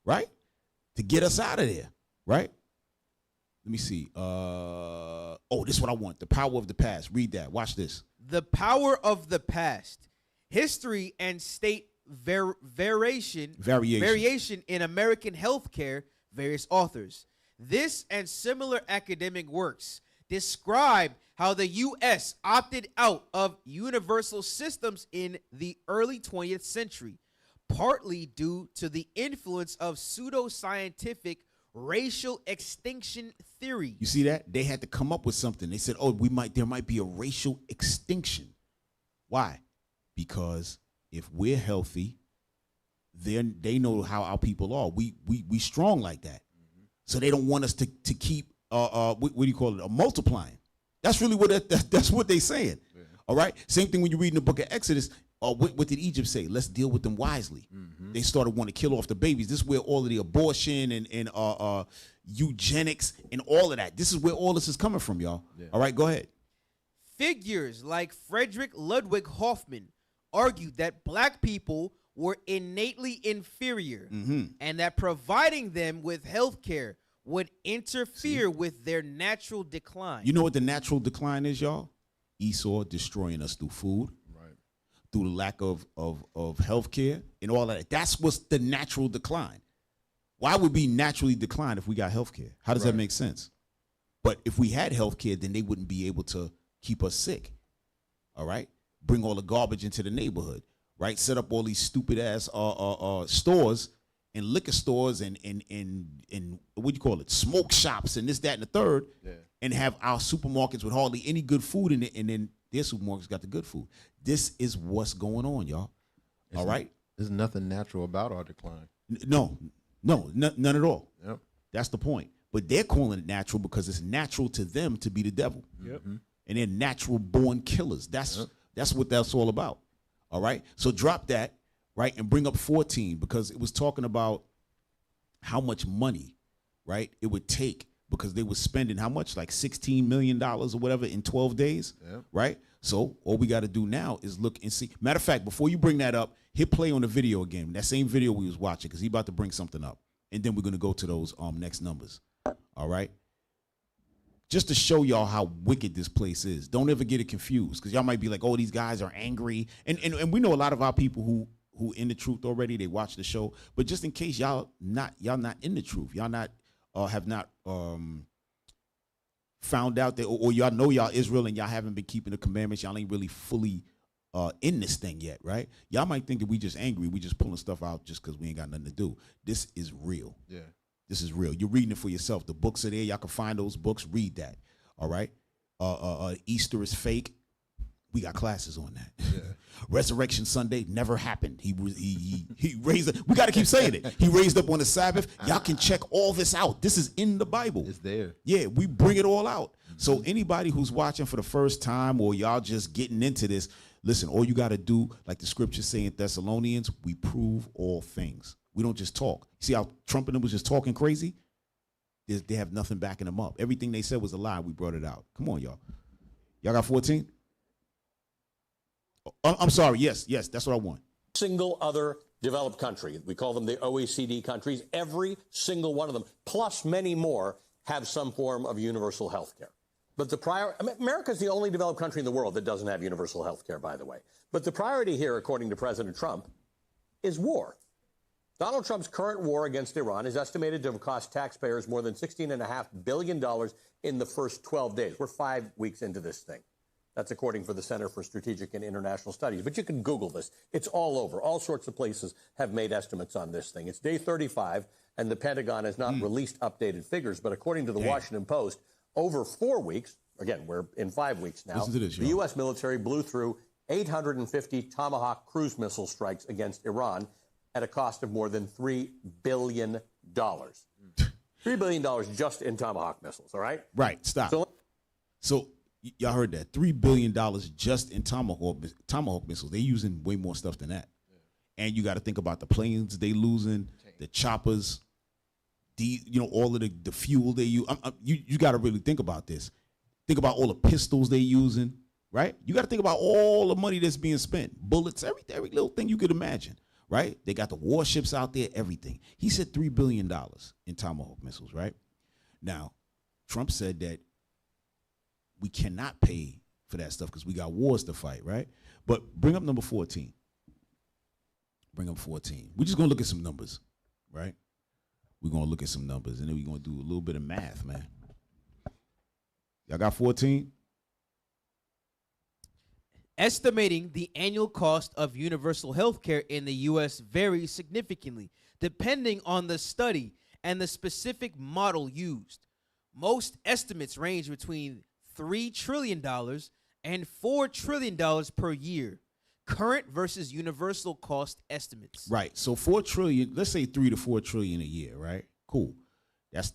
Right? To get us out of there, right? Let me see. This is what I want. The Power of the Past. Read that. Watch this. The Power of the Past. History and state variation in American healthcare, various authors. This and similar academic works describe how the U.S. opted out of universal systems in the early 20th century, partly due to the influence of pseudoscientific racial extinction theory. You see that? They had to come up with something. They said, there might be a racial extinction. Why? Because if we're healthy, then they know how our people are. We strong like that. So they don't want us to keep what do you call it? Multiplying. That's really that's what they're saying. All right. Same thing when you read in the book of Exodus. What did Egypt say? Let's deal with them wisely. They started wanting to kill off the babies. This is where all of the abortion and eugenics and all of that. This is where all this is coming from, y'all. All right, go ahead. Figures like Frederick Ludwig Hoffman argued that black people were innately inferior and that providing them with health care would interfere with their natural decline. You know what the natural decline is, y'all? Esau destroying us through food, through the lack of health care and all of that. That's what's the natural decline. Why would we naturally decline if we got health care? How does that make sense? But if we had health care, then they wouldn't be able to keep us sick. All right? Bring all the garbage into the neighborhood, right? Set up all these stupid ass stores and liquor stores and what do you call it? Smoke shops and this, that, and the third, and have our supermarkets with hardly any good food in it, and then their supermarkets got the good food. This is what's going on, y'all. All right? There's nothing natural about our decline. No, none at all. Yep. That's the point. But they're calling it natural because it's natural to them to be the devil. Yep. And they're natural born killers. That's what that's all about. All right. So drop that, right, and bring up 14 because it was talking about how much money, right, it would take because they were spending how much, like $16 million or whatever in 12 days, right? So all we got to do now is look and see. Matter of fact, before you bring that up, hit play on the video again. That same video we was watching because he about to bring something up. And then we're going to go to those next numbers. All right? Just to show y'all how wicked this place is. Don't ever get it confused because y'all might be like, oh, these guys are angry. And we know a lot of our people who in the truth already, they watch the show. But just in case y'all not in the truth, y'all not have not found out that, or y'all know y'all Israel and y'all haven't been keeping the commandments, y'all ain't really fully in this thing yet, right? Y'all might think that we just angry, we just pulling stuff out just because we ain't got nothing to do. This is real. Yeah. This is real. You're reading it for yourself. The books are there. Y'all can find those books. Read that. All right. Easter is fake. We got classes on that. Yeah. Resurrection Sunday never happened. He raised up. We got to keep saying it. He raised up on the Sabbath. Y'all can check all this out. This is in the Bible. It's there. Yeah, we bring it all out. So anybody who's watching for the first time or y'all just getting into this, listen, all you got to do, like the scriptures say in Thessalonians, we prove all things. We don't just talk. See how Trump and them was just talking crazy? They have nothing backing them up. Everything they said was a lie. We brought it out. Come on, y'all. Y'all got 14? I'm sorry. Yes, that's what I want. Single other developed country, we call them the OECD countries, every single one of them, plus many more, have some form of universal health care. But America is the only developed country in the world that doesn't have universal health care, by the way. But the priority here, according to President Trump, is war. Donald Trump's current war against Iran is estimated to have cost taxpayers more than $16.5 billion in the first 12 days. We're 5 weeks into this thing. That's according to the Center for Strategic and International Studies. But you can Google this. It's all over. All sorts of places have made estimates on this thing. It's day 35, and the Pentagon has not released updated figures. But according to the Washington Post, over 4 weeks, again, we're in 5 weeks now, the U.S. military blew through 850 Tomahawk cruise missile strikes against Iran at a cost of more than $3 billion. $3 billion just in Tomahawk missiles, all right? Right, stop. So y'all heard that. $3 billion just in Tomahawk missiles. They're using way more stuff than that. Yeah. And you got to think about the planes they losing, the choppers, all of the fuel they use. You got to really think about this. Think about all the pistols they using, right? You got to think about all the money that's being spent. Bullets, every little thing you could imagine. Right? They got the warships out there, everything. He said $3 billion in Tomahawk missiles, right? Now, Trump said that we cannot pay for that stuff because we got wars to fight, right? But bring up number 14. Bring up 14. We're just going to look at some numbers, right? We're going to look at some numbers, and then we're going to do a little bit of math, man. Y'all got 14? Estimating the annual cost of universal health care in the U.S. varies significantly, depending on the study and the specific model used. Most estimates range between $3 trillion and $4 trillion per year. Current versus universal cost estimates. Right. So $4 trillion, let's say $3 to $4 trillion a year, right? Cool. That's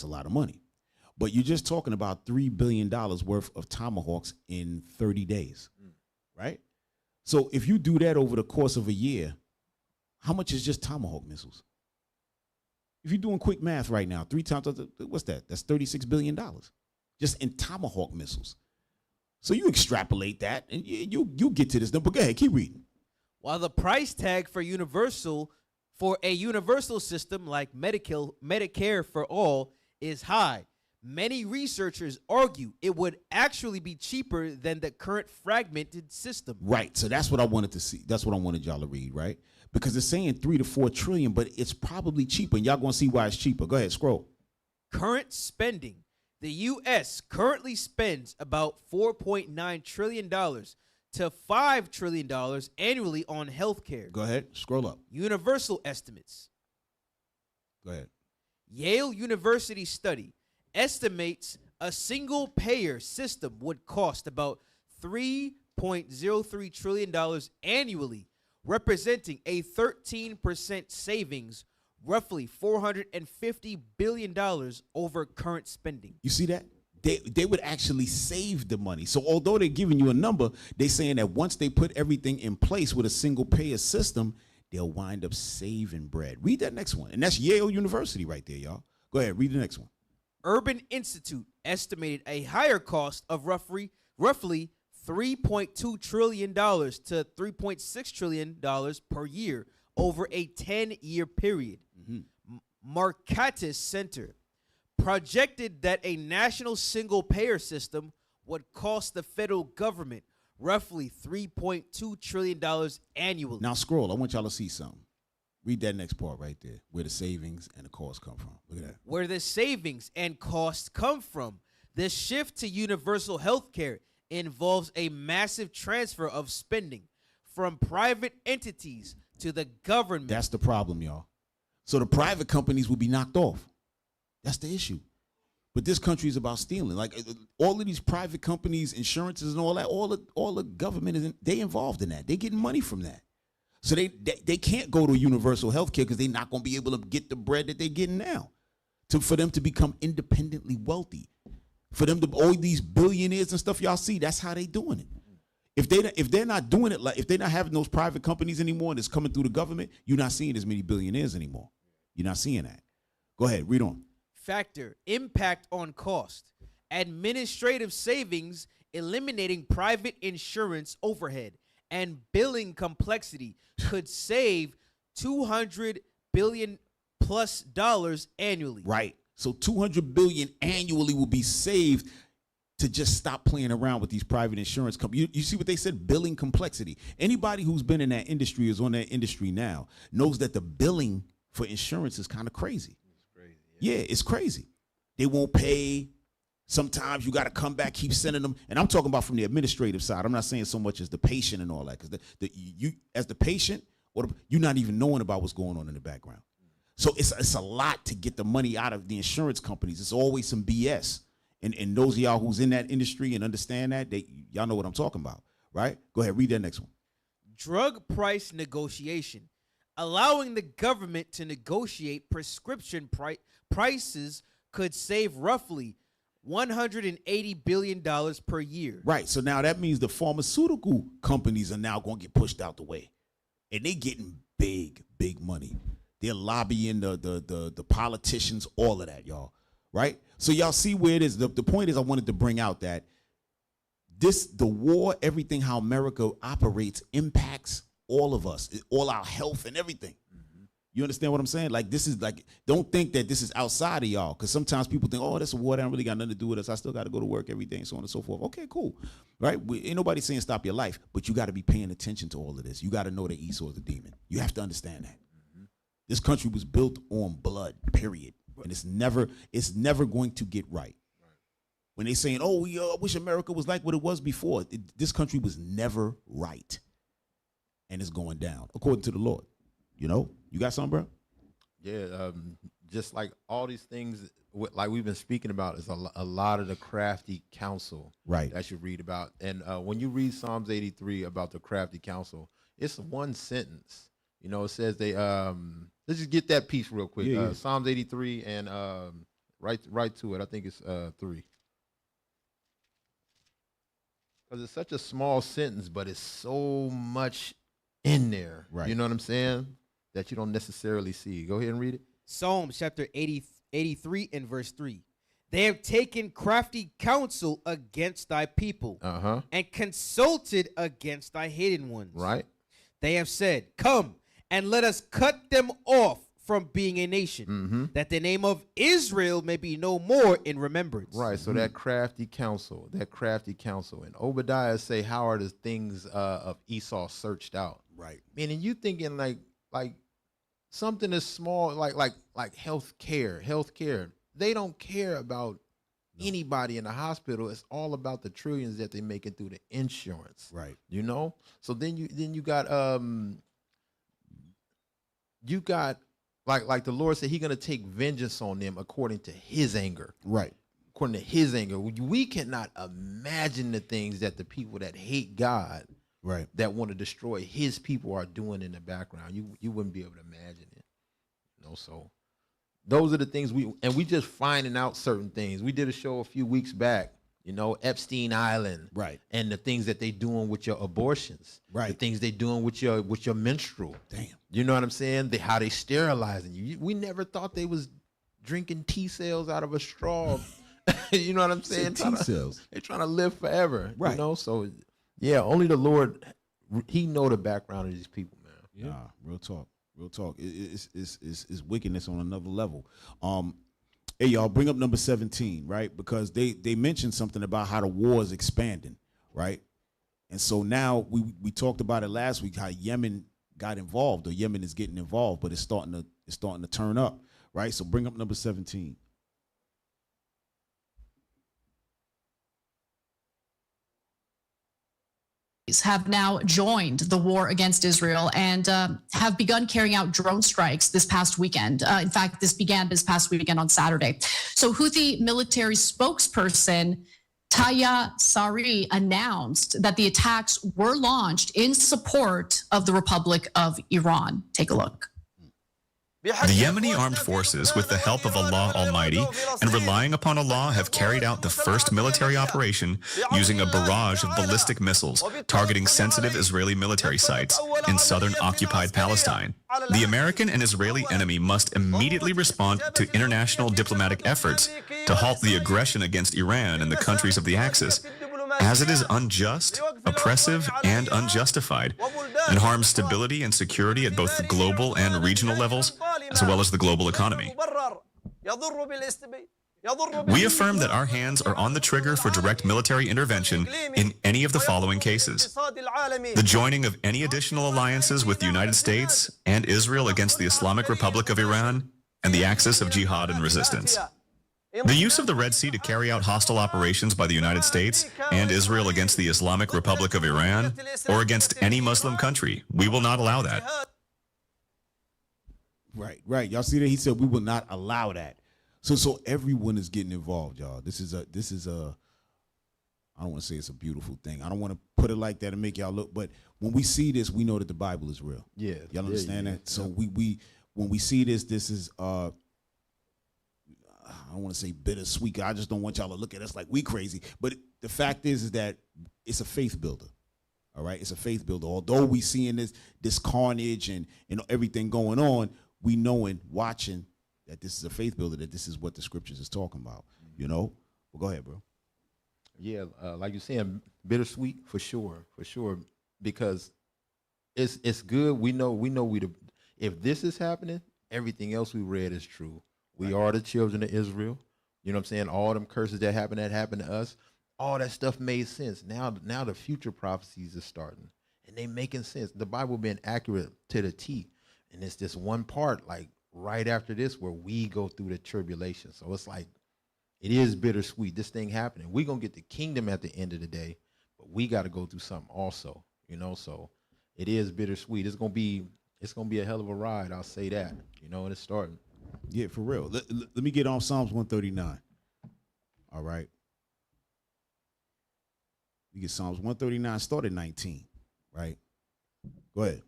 a lot of money. But you're just talking about $3 billion worth of Tomahawks in 30 days. Right? So if you do that over the course of a year, how much is just Tomahawk missiles? If you're doing quick math right now, 3 times, what's that? That's $36 billion just in Tomahawk missiles. So you extrapolate that and you get to this number. Go ahead, keep reading. While the price tag for a universal system like Medicare for all is high, many researchers argue it would actually be cheaper than the current fragmented system. Right. So that's what I wanted to see. That's what I wanted y'all to read, right? Because it's saying 3 to 4 trillion, but it's probably cheaper. And y'all going to see why it's cheaper. Go ahead, scroll. Current spending. The U.S. currently spends about $4.9 trillion to $5 trillion annually on health care. Go ahead, scroll up. Universal estimates. Go ahead. Yale University study estimates a single-payer system would cost about $3.03 trillion annually, representing a 13% savings, roughly $450 billion over current spending. You see that? They would actually save the money. So although they're giving you a number, they're saying that once they put everything in place with a single payer system, they'll wind up saving bread. Read that next one. And that's Yale University right there, y'all. Go ahead, read the next one. Urban Institute estimated a higher cost of roughly $3.2 trillion to $3.6 trillion per year over a 10-year period. Marcatus Center projected that a national single-payer system would cost the federal government roughly $3.2 trillion annually. Now scroll. I want y'all to see something. Read that next part right there, where the savings and the costs come from. Look at that. Where the savings and costs come from. The shift to universal health care involves a massive transfer of spending from private entities to the government. That's the problem, y'all. So the private companies will be knocked off. That's the issue. But this country is about stealing. Like all of these private companies, insurances and all that, all the government, they involved in that. They're getting money from that. So they can't go to universal health care because they're not going to be able to get the bread that they're getting now. For them to become independently wealthy. For them to, all these billionaires and stuff y'all see, that's how they doing it. If they're not doing it, like if they're not having those private companies anymore and it's coming through the government, you're not seeing as many billionaires anymore. You're not seeing that. Go ahead, read on. Factor, impact on cost, administrative savings, eliminating private insurance overhead, and billing complexity could save $200 billion plus annually. Right. So $200 billion annually will be saved to just stop playing around with these private insurance companies. You see what they said? Billing complexity. Anybody who's been in that industry, is on that industry now, knows that the billing for insurance is kind of crazy. It's crazy. Yeah, it's crazy. They won't pay. Sometimes you got to come back, keep sending them. And I'm talking about from the administrative side. I'm not saying so much as the patient and all that, because you as the patient, you're not even knowing about what's going on in the background. So it's a lot to get the money out of the insurance companies. It's always some BS. And those of y'all who's in that industry and understand that, y'all know what I'm talking about, right? Go ahead, read that next one. Drug price negotiation, allowing the government to negotiate prescription prices could save roughly $180 billion per year. Right, so now that means the pharmaceutical companies are now going to get pushed out the way. And they getting big money. They're lobbying the politicians, all of that, y'all. Right? So y'all see where it is. The point is I wanted to bring out that the war, everything, how America operates impacts all of us, all our health and everything. You understand what I'm saying? Like, this is like, don't think that this is outside of y'all, because sometimes people think, oh, that's a war that don't really got nothing to do with us. I still got to go to work every day and so on and so forth. Okay, cool. Right? Ain't nobody saying stop your life, but you got to be paying attention to all of this. You got to know that Esau is a demon. You have to understand that. This country was built on blood, period. And it's never going to get right. When they saying, oh, I wish America was like what it was before. This country was never right. And it's going down, according to the Lord. You know? You got something, bro? Yeah, just like all these things, like we've been speaking about, is a lot of the crafty counsel that you read about. And when you read Psalms 83 about the crafty counsel, it's one sentence. You know, it says they let's just get that piece real quick. Yeah. Psalms 83 and right to it. I think it's 3. Because it's such a small sentence, but it's so much in there. Right. You know what I'm saying? That you don't necessarily see. Go ahead and read it. Psalms chapter 83 and verse 3. They have taken crafty counsel against thy people and consulted against thy hidden ones. Right. They have said, come and let us cut them off from being a nation, that the name of Israel may be no more in remembrance. Right, so that crafty counsel. And Obadiah say, how are the things of Esau searched out? Right. Meaning you thinking like something as small, like health care. They don't care about anybody in the hospital. It's all about the trillions that they're making through the insurance. Right. You know? So then you got like the Lord said, He's gonna take vengeance on them according to His anger. Right. According to His anger. We cannot imagine the things that the people that hate God right, that want to destroy his people are doing in the background. You wouldn't be able to imagine it. So those are the things we just finding out certain things. We did a show a few weeks back, Epstein Island, right, and the things that they doing with your abortions, right, the things they doing with your menstrual. Damn, you know what I'm saying? How they sterilizing you. We never thought they was drinking T cells out of a straw. You know what I'm saying? T cells. They're trying to live forever, right? So yeah, only the Lord, He know the background of these people, man. Yeah, real talk. Real talk. It's wickedness on another level. Hey, y'all, bring up number 17, right? Because they mentioned something about how the war is expanding, right? And so now we talked about it last week, how Yemen got involved, or Yemen is getting involved, but it's starting to turn up, right? So bring up number 17. Have now joined the war against Israel and have begun carrying out drone strikes this past weekend. In fact, this began this past weekend on Saturday. So Houthi military spokesperson Taya Sari announced that the attacks were launched in support of the Republic of Iran. Take a look. The Yemeni armed forces, with the help of Allah Almighty and relying upon Allah, have carried out the first military operation using a barrage of ballistic missiles targeting sensitive Israeli military sites in southern occupied Palestine. The American and Israeli enemy must immediately respond to international diplomatic efforts to halt the aggression against Iran and the countries of the Axis, as it is unjust, oppressive, and unjustified, and harms stability and security at both the global and regional levels, as well as the global economy. We affirm that our hands are on the trigger for direct military intervention in any of the following cases: the joining of any additional alliances with the United States and Israel against the Islamic Republic of Iran and the axis of jihad and resistance; the use of the Red Sea to carry out hostile operations by the United States and Israel against the Islamic Republic of Iran or against any Muslim country. We will not allow that. Right. Y'all see that? He said we will not allow that. So everyone is getting involved, y'all. This is a I don't want to say it's a beautiful thing. I don't want to put it like that and make y'all look, but when we see this, we know that the Bible is real. Yeah. Y'all understand that? So we when we see this is I don't want to say bittersweet. I just don't want y'all to look at us like we crazy. But the fact is that it's a faith builder. All right, it's a faith builder. Although we seeing this carnage and everything going on, we knowing, watching that this is a faith builder, that this is what the scriptures is talking about. Well, go ahead, bro. Yeah, like you're saying, bittersweet for sure, because it's good. We know if this is happening, everything else we read is true. We are the children of Israel. You know what I'm saying? All them curses that happened to us, all that stuff made sense. Now the future prophecies are starting, and they making sense. The Bible being accurate to the T, and it's this one part, like right after this, where we go through the tribulation. So it's like, it is bittersweet. This thing happening. We're gonna get the kingdom at the end of the day, but we got to go through something also. So it is bittersweet. It's gonna be a hell of a ride. I'll say that. And it's starting. Yeah, for real. Let me get on Psalms 139. All right. We get Psalms 139, start at 19, right? Go ahead.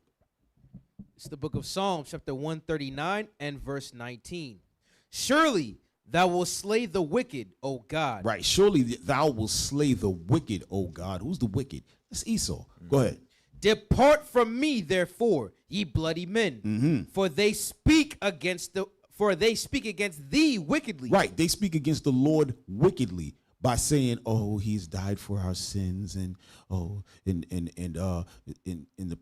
It's the book of Psalms, chapter 139 and verse 19. Surely thou wilt slay the wicked, O God. Right. Surely thou wilt slay the wicked, O God. Who's the wicked? That's Esau. Go ahead. Depart from me, therefore, ye bloody men, for they speak against thee wickedly. Right. They speak against the Lord wickedly by saying, "Oh, he's died for our sins," and the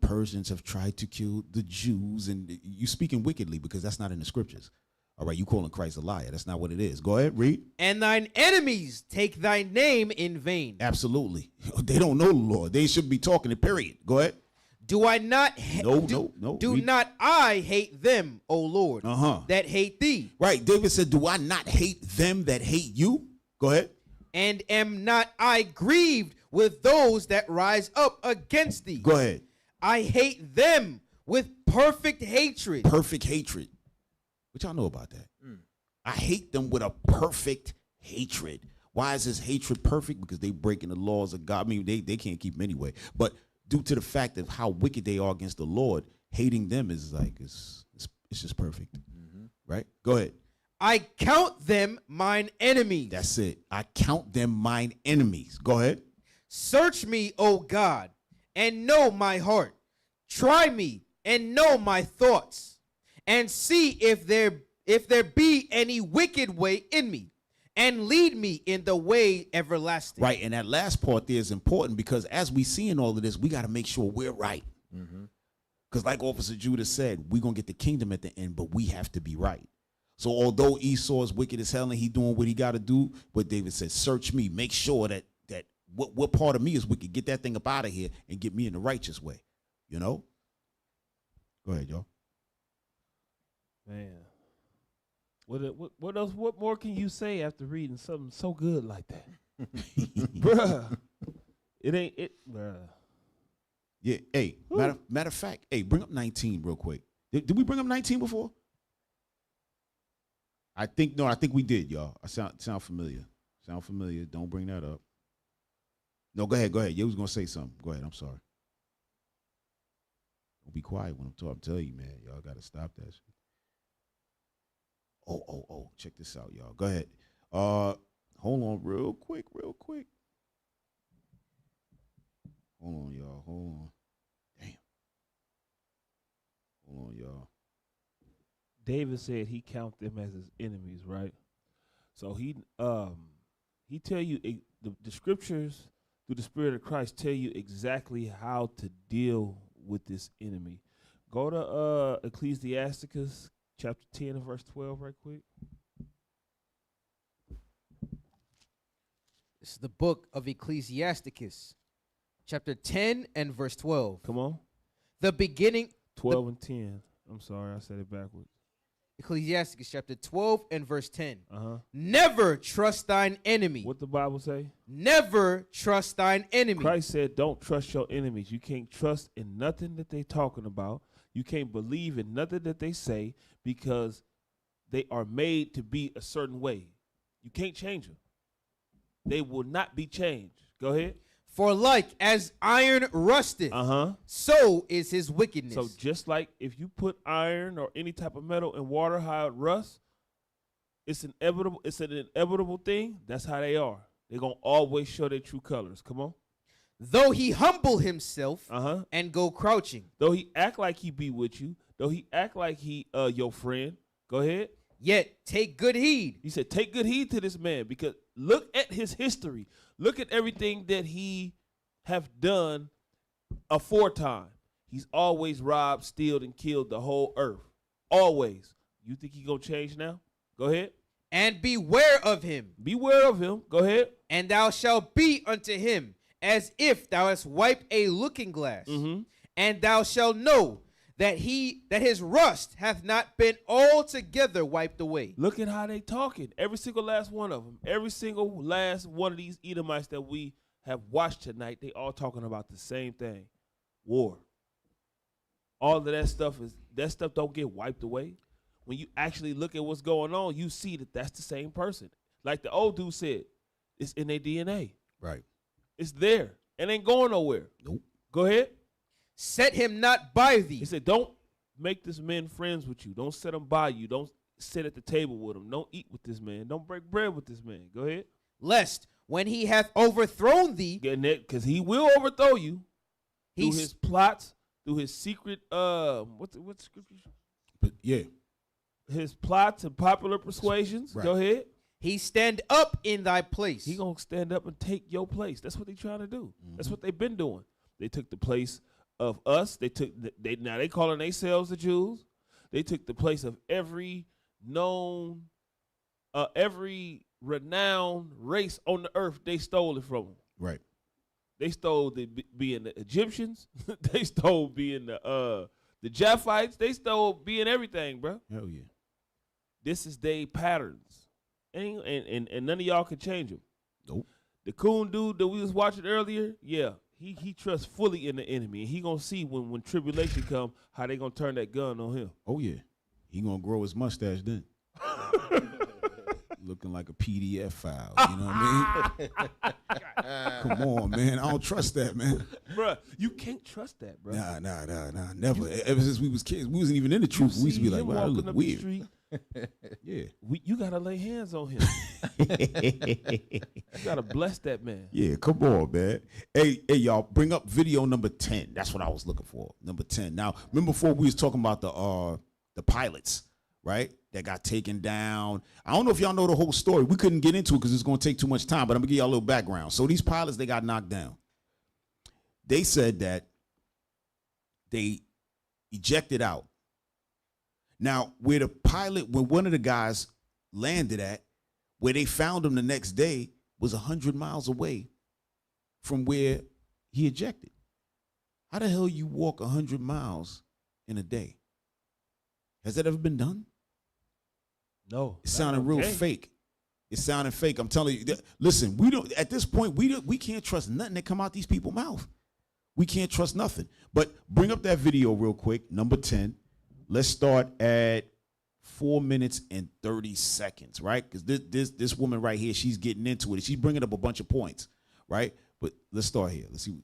Persians have tried to kill the Jews, and you speaking wickedly because that's not in the scriptures. All right, you calling Christ a liar. That's not what it is. Go ahead, read. And thine enemies take thy name in vain. Absolutely. They don't know the Lord. They should be talking it, period. Go ahead. Do I not No. Do not I hate them, O Lord, that hate thee? Right. David said, do I not hate them that hate you? Go ahead. And am not I grieved with those that rise up against thee? Go ahead. I hate them with perfect hatred. Perfect hatred. What y'all know about that? I hate them with a perfect hatred. Why is this hatred perfect? Because they breaking the laws of God. I mean, they can't keep them anyway. But due to the fact of how wicked they are against the Lord, hating them is like it's just perfect. Right? Go ahead. I count them mine enemies. That's it. I count them mine enemies. Go ahead. Search me, O God, and know my heart. Try me and know my thoughts, and see if there be any wicked way in me, and lead me in the way everlasting. Right, and that last part there is important because as we see in all of this, we got to make sure we're right. Because like Officer Judah said, we're going to get the kingdom at the end, but we have to be right. So although Esau is wicked as hell and he doing what he got to do, but David said, search me, make sure that what part of me is wicked, get that thing up out of here and get me in the righteous way, you know? Go ahead, y'all. Man. What else? What more can you say after reading something so good like that, bruh? It ain't it, bruh. Yeah. Hey, matter of fact, hey, bring up 19 real quick. Did we bring up 19 before? I think we did, y'all. I sound familiar. Sound familiar? Don't bring that up. No, go ahead. You was gonna say something. Go ahead. I'm sorry. Don't be quiet when I'm talking. I'm telling you, man. Y'all gotta stop that shit. Oh, check this out, y'all. Go ahead. Hold on real quick. Hold on, y'all. Hold on. Damn. Hold on, y'all. David said he count them as his enemies, right? So he tell you the scriptures through the Spirit of Christ tell you exactly how to deal with this enemy. Go to Ecclesiasticus chapter 10 and verse 12 right quick. This is the book of Ecclesiasticus, chapter 10 and verse 12. Come on. The beginning. 12 and 10. I'm sorry, I said it backwards. Ecclesiasticus chapter 12 and verse 10. Never trust thine enemy. What the Bible say? Never trust thine enemy. Christ said, don't trust your enemies. You can't trust in nothing that they talking about. You can't believe in nothing that they say because they are made to be a certain way. You can't change them. They will not be changed. Go ahead. For like as iron rusteth, so is his wickedness. So just like if you put iron or any type of metal in water, how it rusts, it's an inevitable thing. That's how they are. They're gonna always show their true colors. Come on. Though he humble himself and go crouching. Though he act like he be with you, though he act like he your friend. Go ahead. Yet take good heed. He said, take good heed to this man because look at his history. Look at everything that he have done aforetime. He's always robbed, stealed, and killed the whole earth. Always. You think he gonna change now? Go ahead. And beware of him. Beware of him. Go ahead. And thou shalt be unto him as if thou hast wiped a looking glass. And thou shalt know that his rust hath not been altogether wiped away. Look at how they talking. Every single last one of them. Every single last one of these Edomites that we have watched tonight, they all talking about the same thing. War. All of that stuff don't get wiped away. When you actually look at what's going on, you see that that's the same person. Like the old dude said, it's in their DNA. Right. It's there. It ain't going nowhere. Nope. Go ahead. Set him not by thee. He said, don't make this man friends with you. Don't set him by you. Don't sit at the table with him. Don't eat with this man. Don't break bread with this man. Go ahead. Lest when he hath overthrown thee. Because he will overthrow you through his plots, through his secret, what's scripture? Yeah. His plots and popular persuasions. Right. Go ahead. He stand up in thy place. He gonna stand up and take your place. That's what they trying to do. That's what they've been doing. They took the place of us. Now they calling themselves the Jews. They took the place of every known, every renowned race on the earth. They stole it from them. Right. They stole being the Egyptians. They stole being the Japhites. They stole being everything, bro. Hell yeah. This is their patterns, and none of y'all can change them. Nope. The coon dude that we was watching earlier, yeah. He trusts fully in the enemy, and he gonna see when tribulation come how they gonna turn that gun on him. Oh yeah, he gonna grow his mustache then. looking like a PDF file. You know what I mean? Come on, man. I don't trust that, man. Bruh, you can't trust that, bro. Nah, never. Ever since we was kids, we wasn't even in the truth. We used to be like, wow, that look weird. Yeah. You got to lay hands on him. You got to bless that man. Yeah, come on, man. Hey, y'all, bring up video number 10. That's what I was looking for. Number 10. Now, remember before we was talking about the pilots, right? That got taken down. I don't know if y'all know the whole story. We couldn't get into it because it's going to take too much time, but I'm going to give y'all a little background. So these pilots, they got knocked down. They said that they ejected out. Now, where the pilot, when one of the guys landed at, where they found him the next day was 100 miles away from where he ejected. How the hell you walk 100 miles in a day? Has that ever been done? No. It sounded real fake. It sounded fake. I'm telling you. Listen, we don't. At this point, we can't trust nothing that come out these people's mouth. We can't trust nothing. But bring up that video real quick, number 10. Let's start at 4 minutes and 30 seconds, right? Because this woman right here, she's getting into it. She's bringing up a bunch of points, right? But let's start here. Let's see.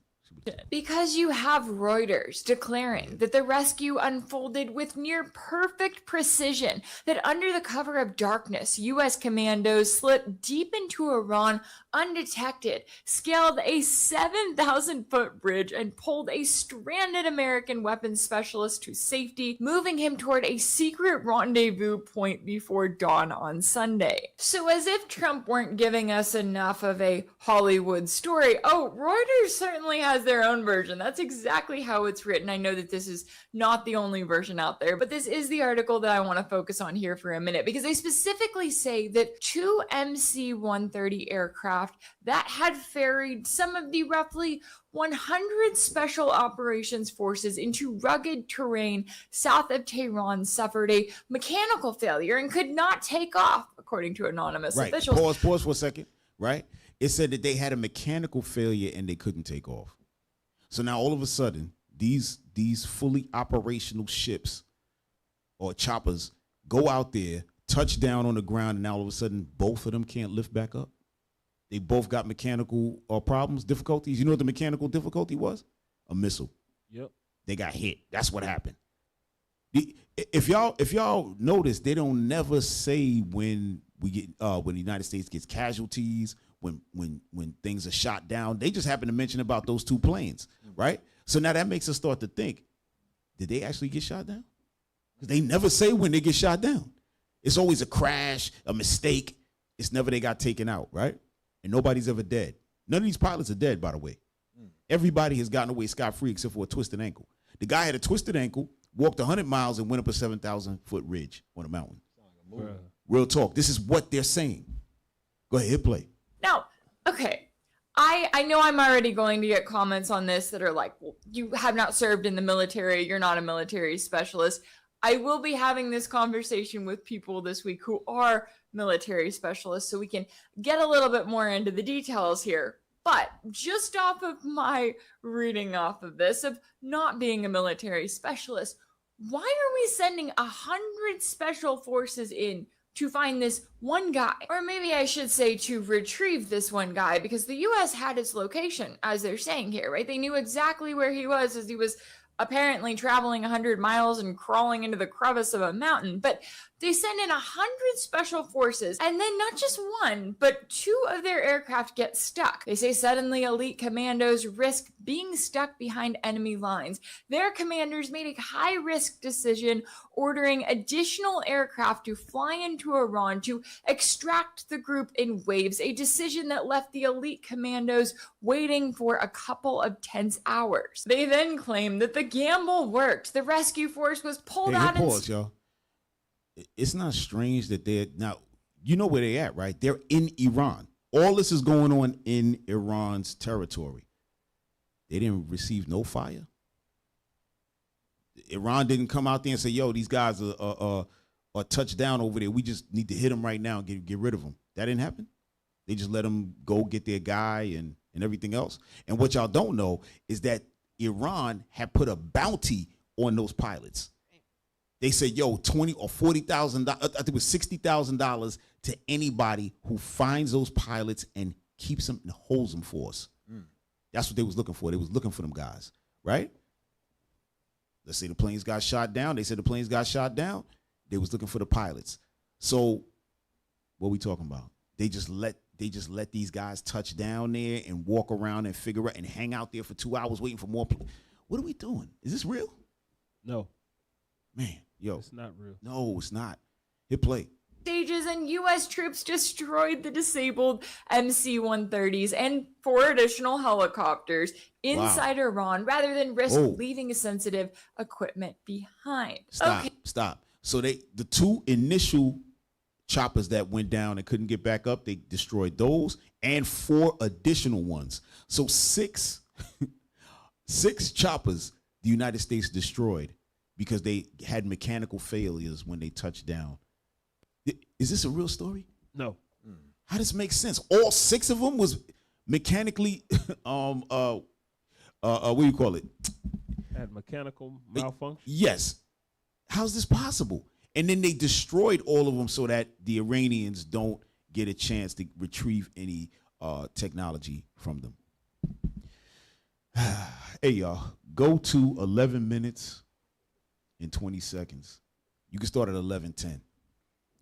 Because you have Reuters declaring that the rescue unfolded with near perfect precision, that under the cover of darkness, U.S. commandos slipped deep into Iran undetected, scaled a 7,000-foot bridge, and pulled a stranded American weapons specialist to safety, moving him toward a secret rendezvous point before dawn on Sunday. So as if Trump weren't giving us enough of a Hollywood story, oh, Reuters certainly has their own version. That's exactly how it's written. I know that this is not the only version out there, but this is the article that I want to focus on here for a minute, because they specifically say that 2 MC-130 aircraft that had ferried some of the roughly 100 special operations forces into rugged terrain south of Tehran suffered a mechanical failure and could not take off, according to anonymous officials. Pause for a second, right? It said that they had a mechanical failure and they couldn't take off. So now all of a sudden, these fully operational ships or choppers go out there, touch down on the ground, and now all of a sudden, both of them can't lift back up. They both got mechanical problems, difficulties. You know what the mechanical difficulty was? A missile. Yep. They got hit. That's what happened. If y'all notice, they don't never say when the United States gets casualties, when things are shot down. They just happen to mention about those 2 planes, right? So now that makes us start to think, did they actually get shot down? Because they never say when they get shot down. It's always a crash, a mistake. It's never they got taken out, right? And nobody's ever dead. None of these pilots are dead, by the way. Everybody has gotten away scot-free except for a twisted ankle. The guy had a twisted ankle, walked 100 miles, and went up a 7,000-foot ridge on a mountain. Real talk. This is what they're saying. Go ahead, hit play. Now, okay, I know I'm already going to get comments on this that are like, well, you have not served in the military, you're not a military specialist. I will be having this conversation with people this week who are military specialists, so we can get a little bit more into the details here. But just off of my reading off of this, of not being a military specialist, why are we sending 100 special forces in to find this one guy? Or maybe I should say to retrieve this one guy, because the U.S. had its location, as they're saying here, right? They knew exactly where he was as he was apparently traveling 100 miles and crawling into the crevice of a mountain. But they send in 100 special forces, and then not just one, but 2 of their aircraft get stuck. They say suddenly elite commandos risk being stuck behind enemy lines. Their commanders made a high-risk decision, ordering additional aircraft to fly into Iran to extract the group in waves, a decision that left the elite commandos waiting for a couple of tense hours. They then claim that the gamble worked. The rescue force was pulled out and... Pause, y'all. It's not strange that they're now, you know where they're at, right? They're in Iran. All this is going on in Iran's territory. They didn't receive no fire. Iran didn't come out there and say, yo, these guys are touched down over there. We just need to hit them right now and get rid of them. That didn't happen. They just let them go get their guy and everything else. And what y'all don't know is that Iran had put a bounty on those pilots. They said, yo, $20,000 or $40,000, I think it was $60,000 to anybody who finds those pilots and keeps them and holds them for us. That's what they was looking for. They was looking for them guys, right? Let's say the planes got shot down. They said the planes got shot down. They was looking for the pilots. So what we talking about? They just let these guys touch down there and walk around and figure out and hang out there for 2 hours waiting for more. What are we doing? Is this real? No. Man, yo. It's not real. No, it's not. Hit play. Stages and U.S. troops destroyed the disabled MC-130s and 4 additional helicopters inside Iran rather than risk leaving sensitive equipment behind. Stop. So the 2 initial choppers that went down and couldn't get back up, they destroyed those and 4 additional ones. So 6 choppers the United States destroyed because they had mechanical failures when they touched down. Is this a real story? No. How does this make sense? All 6 of them was mechanically what do you call it? Had mechanical malfunction? Yes. How's this possible? And then they destroyed all of them so that the Iranians don't get a chance to retrieve any technology from them. Hey, y'all, go to 11 minutes and 20 seconds. You can start at 11:10.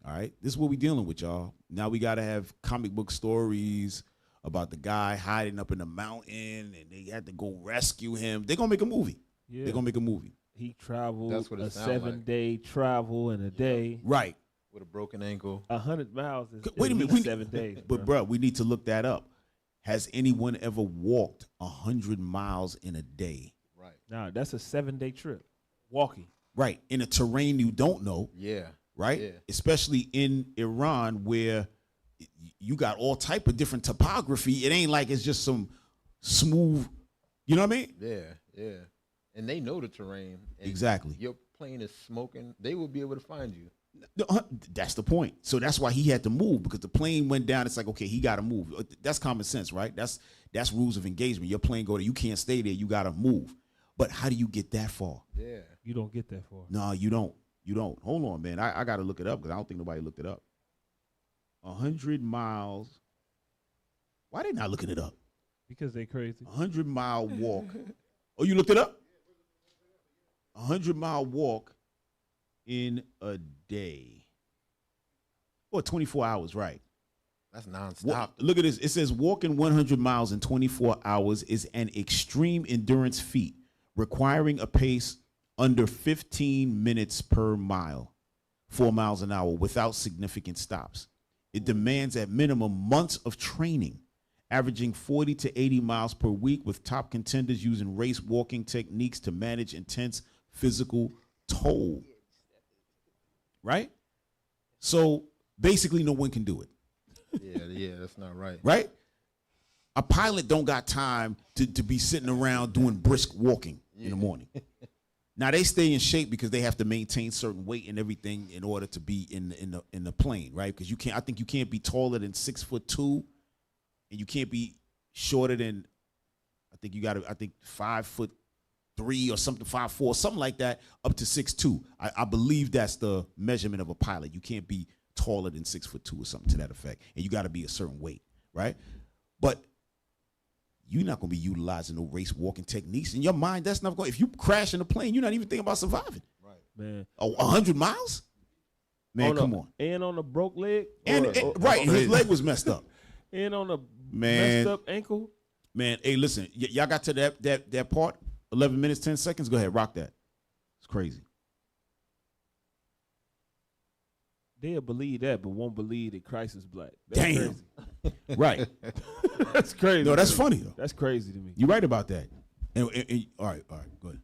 All right, this is what we're dealing with, y'all. Now we got to have comic book stories about the guy hiding up in the mountain and they had to go rescue him. They're going to make a movie. Yeah. They're going to make a movie. He traveled That's what it a sound 7-day travel in a day. Right. With a broken ankle. 100 miles is Wait a minute. 7 days. But, bro, we need to look that up. Has anyone ever walked 100 miles in a day? Right. Nah, that's a 7-day trip. Walking. Right. In a terrain you don't know. Yeah. Right? Yeah. Especially in Iran where you got all type of different topography. It ain't like it's just some smooth, you know what I mean? Yeah. And they know the terrain. And exactly. Your plane is smoking. They will be able to find you. That's the point. So that's why he had to move because the plane went down. It's like, okay, he got to move. That's common sense, right? That's rules of engagement. Your plane go there. You can't stay there. You got to move. But how do you get that far? Yeah. You don't get that far. No, you don't. Hold on, man. I got to look it up because I don't think nobody looked it up. 100 miles. Why they not looking it up? Because they crazy. 100-mile walk. Oh, you looked it up? 100-mile walk in a day. Or 24 hours, right? That's nonstop. Look at this. It says walking 100 miles in 24 hours is an extreme endurance feat requiring a pace under 15 minutes per mile, 4 miles an hour without significant stops. It demands at minimum months of training, averaging 40 to 80 miles per week, with top contenders using race walking techniques to manage intense physical toll. Right? So basically no one can do it. Yeah, that's not right. Right? A pilot don't got time to be sitting around doing brisk walking in the morning. Now they stay in shape because they have to maintain certain weight and everything in order to be in the plane, right? Because I think you can't be taller than 6'2", and you can't be shorter than I think 5'3" or something, 5'4", something like that, up to 6'2". I believe that's the measurement of a pilot. You can't be taller than 6'2" or something to that effect, and you got to be a certain weight, right? But you're not going to be utilizing no race walking techniques in your mind. That's not going. If you crash in a plane, you're not even thinking about surviving. Right, man. Oh, 100 miles, man, come on. And on a broke leg, right, his leg was messed up. And on a man, messed up ankle. Man, hey, listen, y'all got to that part. 11 minutes 10 seconds. Go ahead, rock that. It's crazy. They'll believe that, but won't believe that Christ is black. That's Damn. crazy. Right. That's crazy. No, that's funny though. That's crazy to me. You're right about that. And all right, go ahead.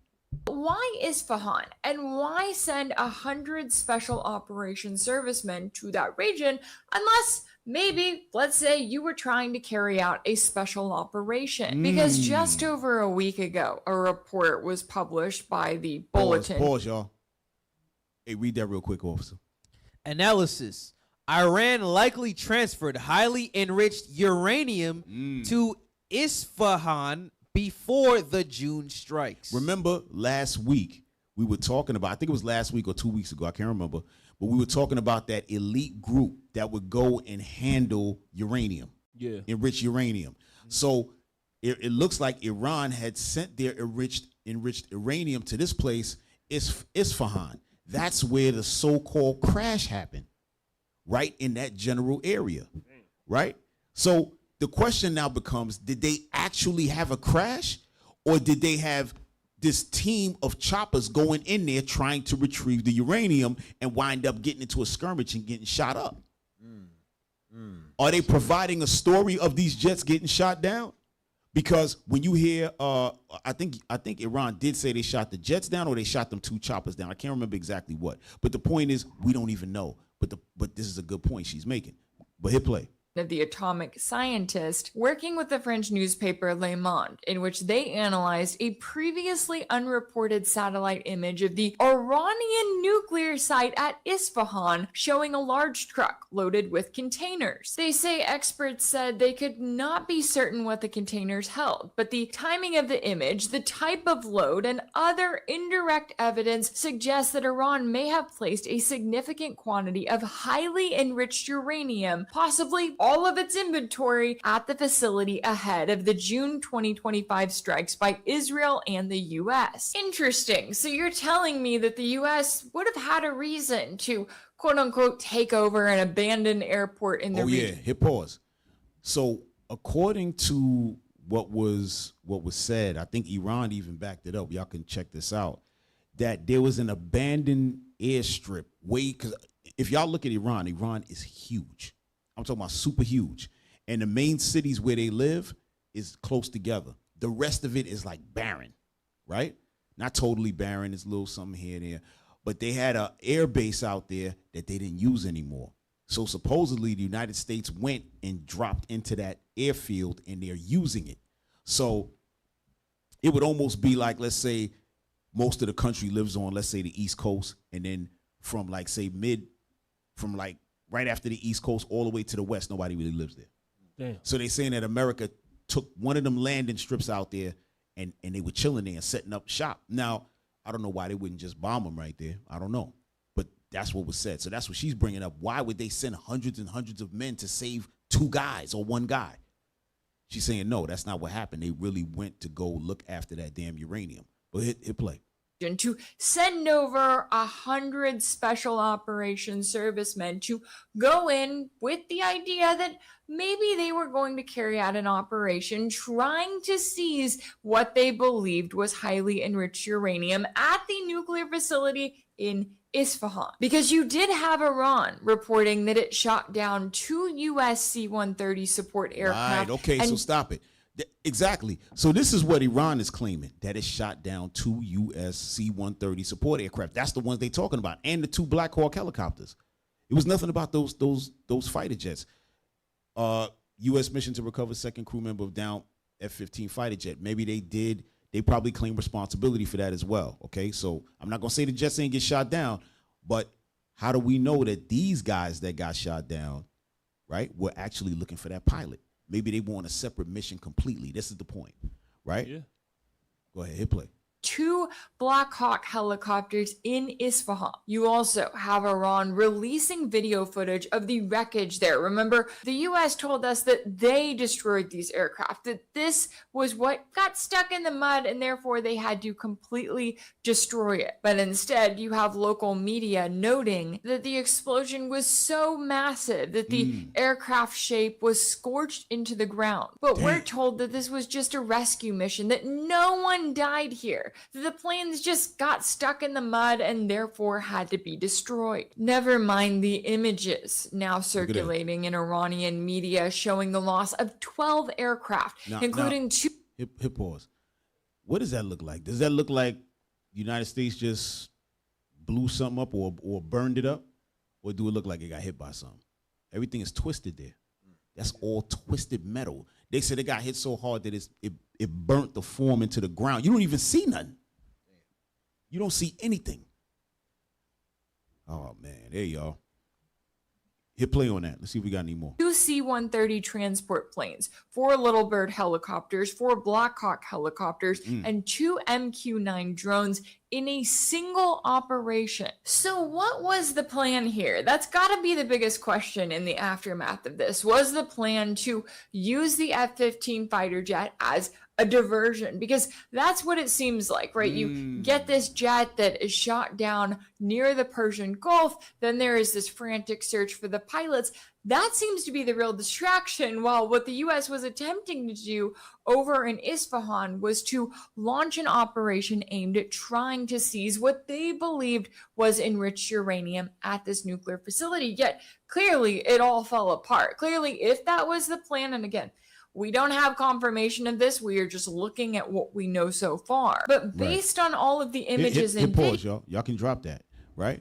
Why Isfahan, and why send 100 special operations servicemen to that region unless maybe, let's say, you were trying to carry out a special operation? Because just over a week ago, a report was published by the Bulletin. Pause, y'all. Hey, read that real quick, officer. Analysis. Iran likely transferred highly enriched uranium to Isfahan before the June strikes. Remember last week we were talking about, I think it was last week or 2 weeks ago, I can't remember, but we were talking about that elite group that would go and handle uranium, enriched uranium. So it looks like Iran had sent their enriched uranium to this place, Isfahan. That's where the so-called crash happened, right in that general area, right? So the question now becomes, did they actually have a crash, or did they have this team of choppers going in there trying to retrieve the uranium and wind up getting into a skirmish and getting shot up? Are they providing a story of these jets getting shot down? Because when you hear, I think Iran did say they shot the jets down, or they shot them 2 choppers down. I can't remember exactly what. But the point is, we don't even know. But this is a good point she's making. But hit play. Of the atomic scientist working with the French newspaper Le Monde, in which they analyzed a previously unreported satellite image of the Iranian nuclear site at Isfahan, showing a large truck loaded with containers. They say experts said they could not be certain what the containers held, but the timing of the image, the type of load, and other indirect evidence suggests that Iran may have placed a significant quantity of highly enriched uranium, possibly all of its inventory, at the facility ahead of the June 2025 strikes by Israel and the U.S. Interesting. So you're telling me that the U.S. would have had a reason to, quote unquote, take over an abandoned airport in the region? Oh yeah, hit pause. So according to what was said, I think Iran even backed it up. Y'all can check this out. That there was an abandoned airstrip because if y'all look at Iran is huge. I'm talking about super huge. And the main cities where they live is close together. The rest of it is like barren, right? Not totally barren. There's a little something here and there. But they had an air base out there that they didn't use anymore. So supposedly the United States went and dropped into that airfield and they're using it. So it would almost be like, let's say, most of the country lives on, let's say, the East Coast. And then from like, say, right after the East Coast all the way to the West, nobody really lives there. Damn. So they're saying that America took one of them landing strips out there and they were chilling there and setting up shop. Now, I don't know why they wouldn't just bomb them right there. I don't know. But that's what was said. So that's what she's bringing up. Why would they send hundreds and hundreds of men to save 2 guys or 1 guy? She's saying, no, that's not what happened. They really went to go look after that damn uranium. But hit play. To send over 100 special operations servicemen to go in with the idea that maybe they were going to carry out an operation trying to seize what they believed was highly enriched uranium at the nuclear facility in Isfahan. Because you did have Iran reporting that it shot down 2 U.S. C-130 support aircraft. Right, okay, so stop it. Exactly. So this is what Iran is claiming, that it shot down 2 U.S. C-130 support aircraft. That's the ones they're talking about, and the 2 Black Hawk helicopters. It was nothing about those fighter jets. U.S. mission to recover second crew member of down F-15 fighter jet. Maybe they did. They probably claim responsibility for that as well. Okay, so I'm not gonna say the jets ain't get shot down, but how do we know that these guys that got shot down, right, were actually looking for that pilot? Maybe they were on a separate mission completely. This is the point, right? Yeah. Go ahead, hit play. 2 Black Hawk helicopters in Isfahan. You also have Iran releasing video footage of the wreckage there. Remember, the U.S. told us that they destroyed these aircraft, that this was what got stuck in the mud and therefore they had to completely destroy it. But instead, you have local media noting that the explosion was so massive that the aircraft shape was scorched into the ground. But we're told that this was just a rescue mission, that no one died here. The planes just got stuck in the mud and therefore had to be destroyed. Never mind the images now circulating in Iranian media showing the loss of 12 aircraft, including 2. Hit pause. What does that look like? Does that look like the United States just blew something up or burned it up? Or do it look like it got hit by something? Everything is twisted there. That's all twisted metal. They said it got hit so hard that it burnt the form into the ground. You don't even see nothing. You don't see anything. Oh, man. There you go. Hit play on that. Let's see if we got any more. 2 C-130 transport planes, 4 Little Bird helicopters, 4 Black Hawk helicopters, and 2 MQ-9 drones in a single operation. So what was the plan here? That's got to be the biggest question in the aftermath of this. Was the plan to use the F-15 fighter jet as a diversion? Because that's what it seems like, right? You get this jet that is shot down near the Persian Gulf, then there is this frantic search for the pilots. That seems to be the real distraction, while what the U.S. was attempting to do over in Isfahan was to launch an operation aimed at trying to seize what they believed was enriched uranium at this nuclear facility. Yet, clearly, it all fell apart. Clearly, if that was the plan, and again, we don't have confirmation of this. We are just looking at what we know so far. But based on all of the images and pause, y'all. Y'all can drop that, right?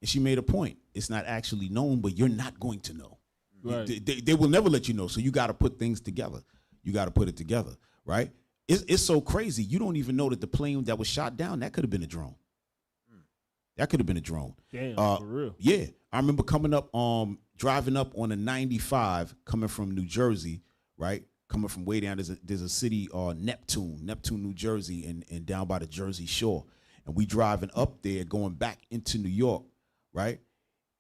And she made a point. It's not actually known, but you're not going to know. Right. They will never let you know. So you got to put things together. You got to put it together, right? It's so crazy. You don't even know that the plane that was shot down, that could have been a drone. That could have been a drone. Damn, for real. Yeah. I remember coming up, driving up on a 95 coming from New Jersey, right? Coming from way down, there's a city, Neptune, New Jersey, and down by the Jersey Shore. And we driving up there, going back into New York, right?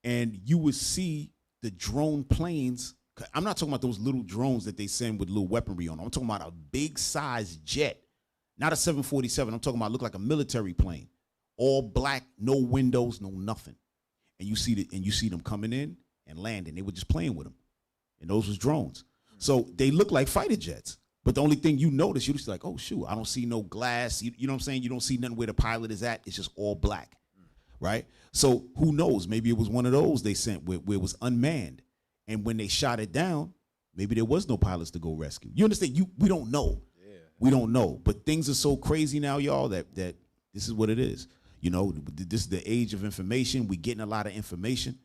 And you would see the drone planes. I'm not talking about those little drones that they send with little weaponry on. I'm talking about a big size jet, not a 747. I'm talking about look like a military plane, all black, no windows, no nothing. And you see them coming in and landing. They were just playing with them, and those was drones. So they look like fighter jets. But the only thing you notice, you're just like, oh shoot, I don't see no glass. You know what I'm saying? You don't see nothing where the pilot is at. It's just all black. Right? So who knows? Maybe it was one of those they sent where it was unmanned. And when they shot it down, maybe there was no pilots to go rescue. You understand? We don't know. Yeah. We don't know. But things are so crazy now, y'all, that this is what it is. You know, this is the age of information. We getting a lot of information.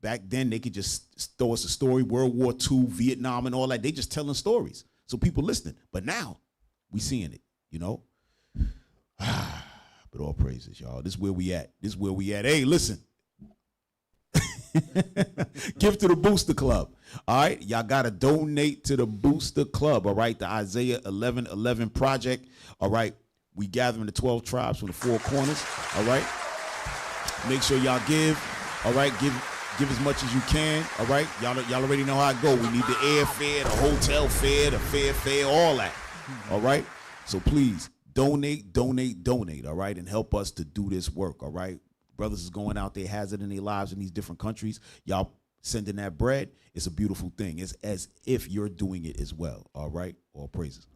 Back then, they could just throw us a story, World War II, Vietnam, and all that. They just telling stories. So people listening. But now, we seeing it, you know? But all praises, y'all. This is where we at. Hey, listen. Give to the Booster Club. All right. Y'all got to donate to the Booster Club. All right. The Isaiah 11:11 project. All right. We gathering the 12 tribes from the 4 corners. All right. Make sure y'all give. All right. Give as much as you can. All right. Y'all already know how it go. We need the airfare, the hotel fare, the fare, all that. All right. So please. Donate, all right, and help us to do this work, all right? Brothers is going out there, hazarding their lives in these different countries. Y'all sending that bread, it's a beautiful thing. It's as if you're doing it as well, all right? All praises.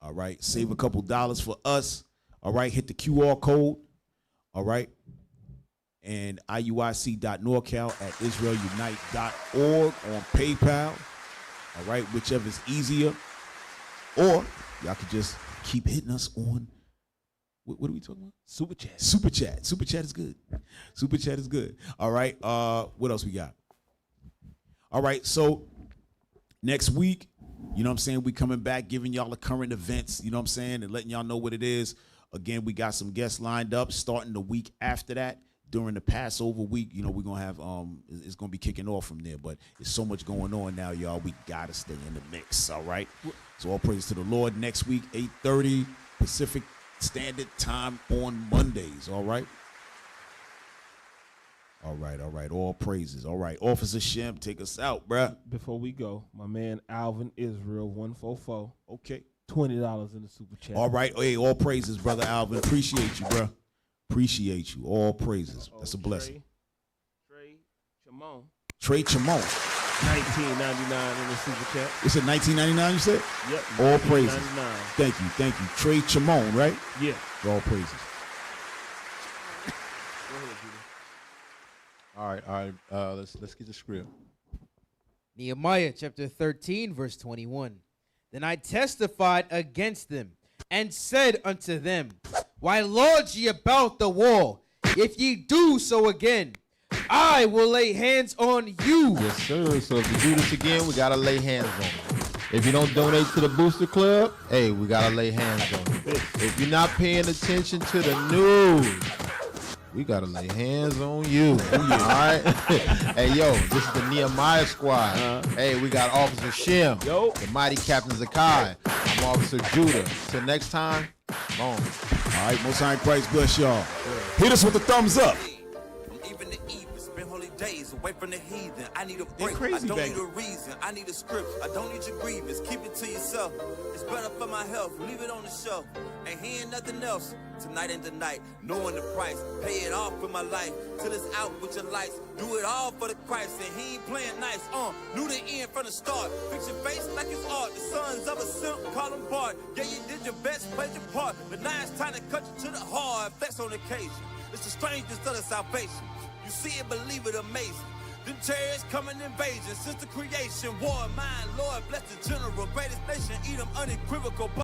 All right, save a couple dollars for us, all right? Hit the QR code, all right? And iuic.norcal@israelunite.org on PayPal, all right? Whichever is easier. Or y'all could just keep hitting us on, what are we talking about? Super Chat. Super Chat is good. Super Chat is good. All right. What else we got? All right. So next week, you know what I'm saying? We coming back, giving y'all the current events, you know what I'm saying? And letting y'all know what it is. Again, we got some guests lined up starting the week after that. During the Passover week, you know, we're going to have, it's going to be kicking off from there. But there's so much going on now, y'all. We got to stay in the mix, all right? So all praise to the Lord. Next week, 8:30 Pacific Standard Time on Mondays, all right? All right. All praises. All right. Officer Shem, take us out, bruh. Before we go, my man Alvin Israel 144. Okay. $20 in the Super Chat. All right. Hey, all praises, brother Alvin. Appreciate you, bruh. Appreciate you. All praises. That's a blessing. Trey Chamon. $19.99 in the Super Chat. It's at $19.99, you said? Yep. All praises. Thank you. Trey Chamon, right? Yeah. All praises. All right. Let's get the script. Nehemiah chapter 13, verse 21. Then I testified against them and said unto them, why lodge ye about the wall? If ye do so again, I will lay hands on you. Yes, sir. So if you do this again, we got to lay hands on you. If you don't donate to the Booster Club, hey, we got to lay hands on you. If you're not paying attention to the news, We gotta lay hands on you. All right. Hey, yo, this is the Nehemiah squad. Hey, we got Officer Shem, the mighty Captain Zakai. I'm Officer Judah. Till next time, long. All right, Most High Christ bless y'all. Hit us with the thumbs up. Even the evil, spend holy days away from the heathen. I need a break. Crazy, I don't baby. need a reason. I need a script. I don't need your grievance. Keep it to yourself. It's better for my health. Leave it on the shelf. Ain't hearing nothing else. Tonight and tonight, knowing the price. Pay it off for my life. Till it's out with your lights. Do it all for the Christ. And he ain't playing nice. Knew the end from the start. Fix your face like it's art. The sons of a simp, call them Bart. Yeah, you did your best, played your part. But now it's time to cut you to the heart. Flex on occasion. It's the strangest of the salvation. You see it, believe it, amazing. Them chariots coming invasion since the creation. War, mine, Lord, bless the general. Greatest nation, eat them unequivocal.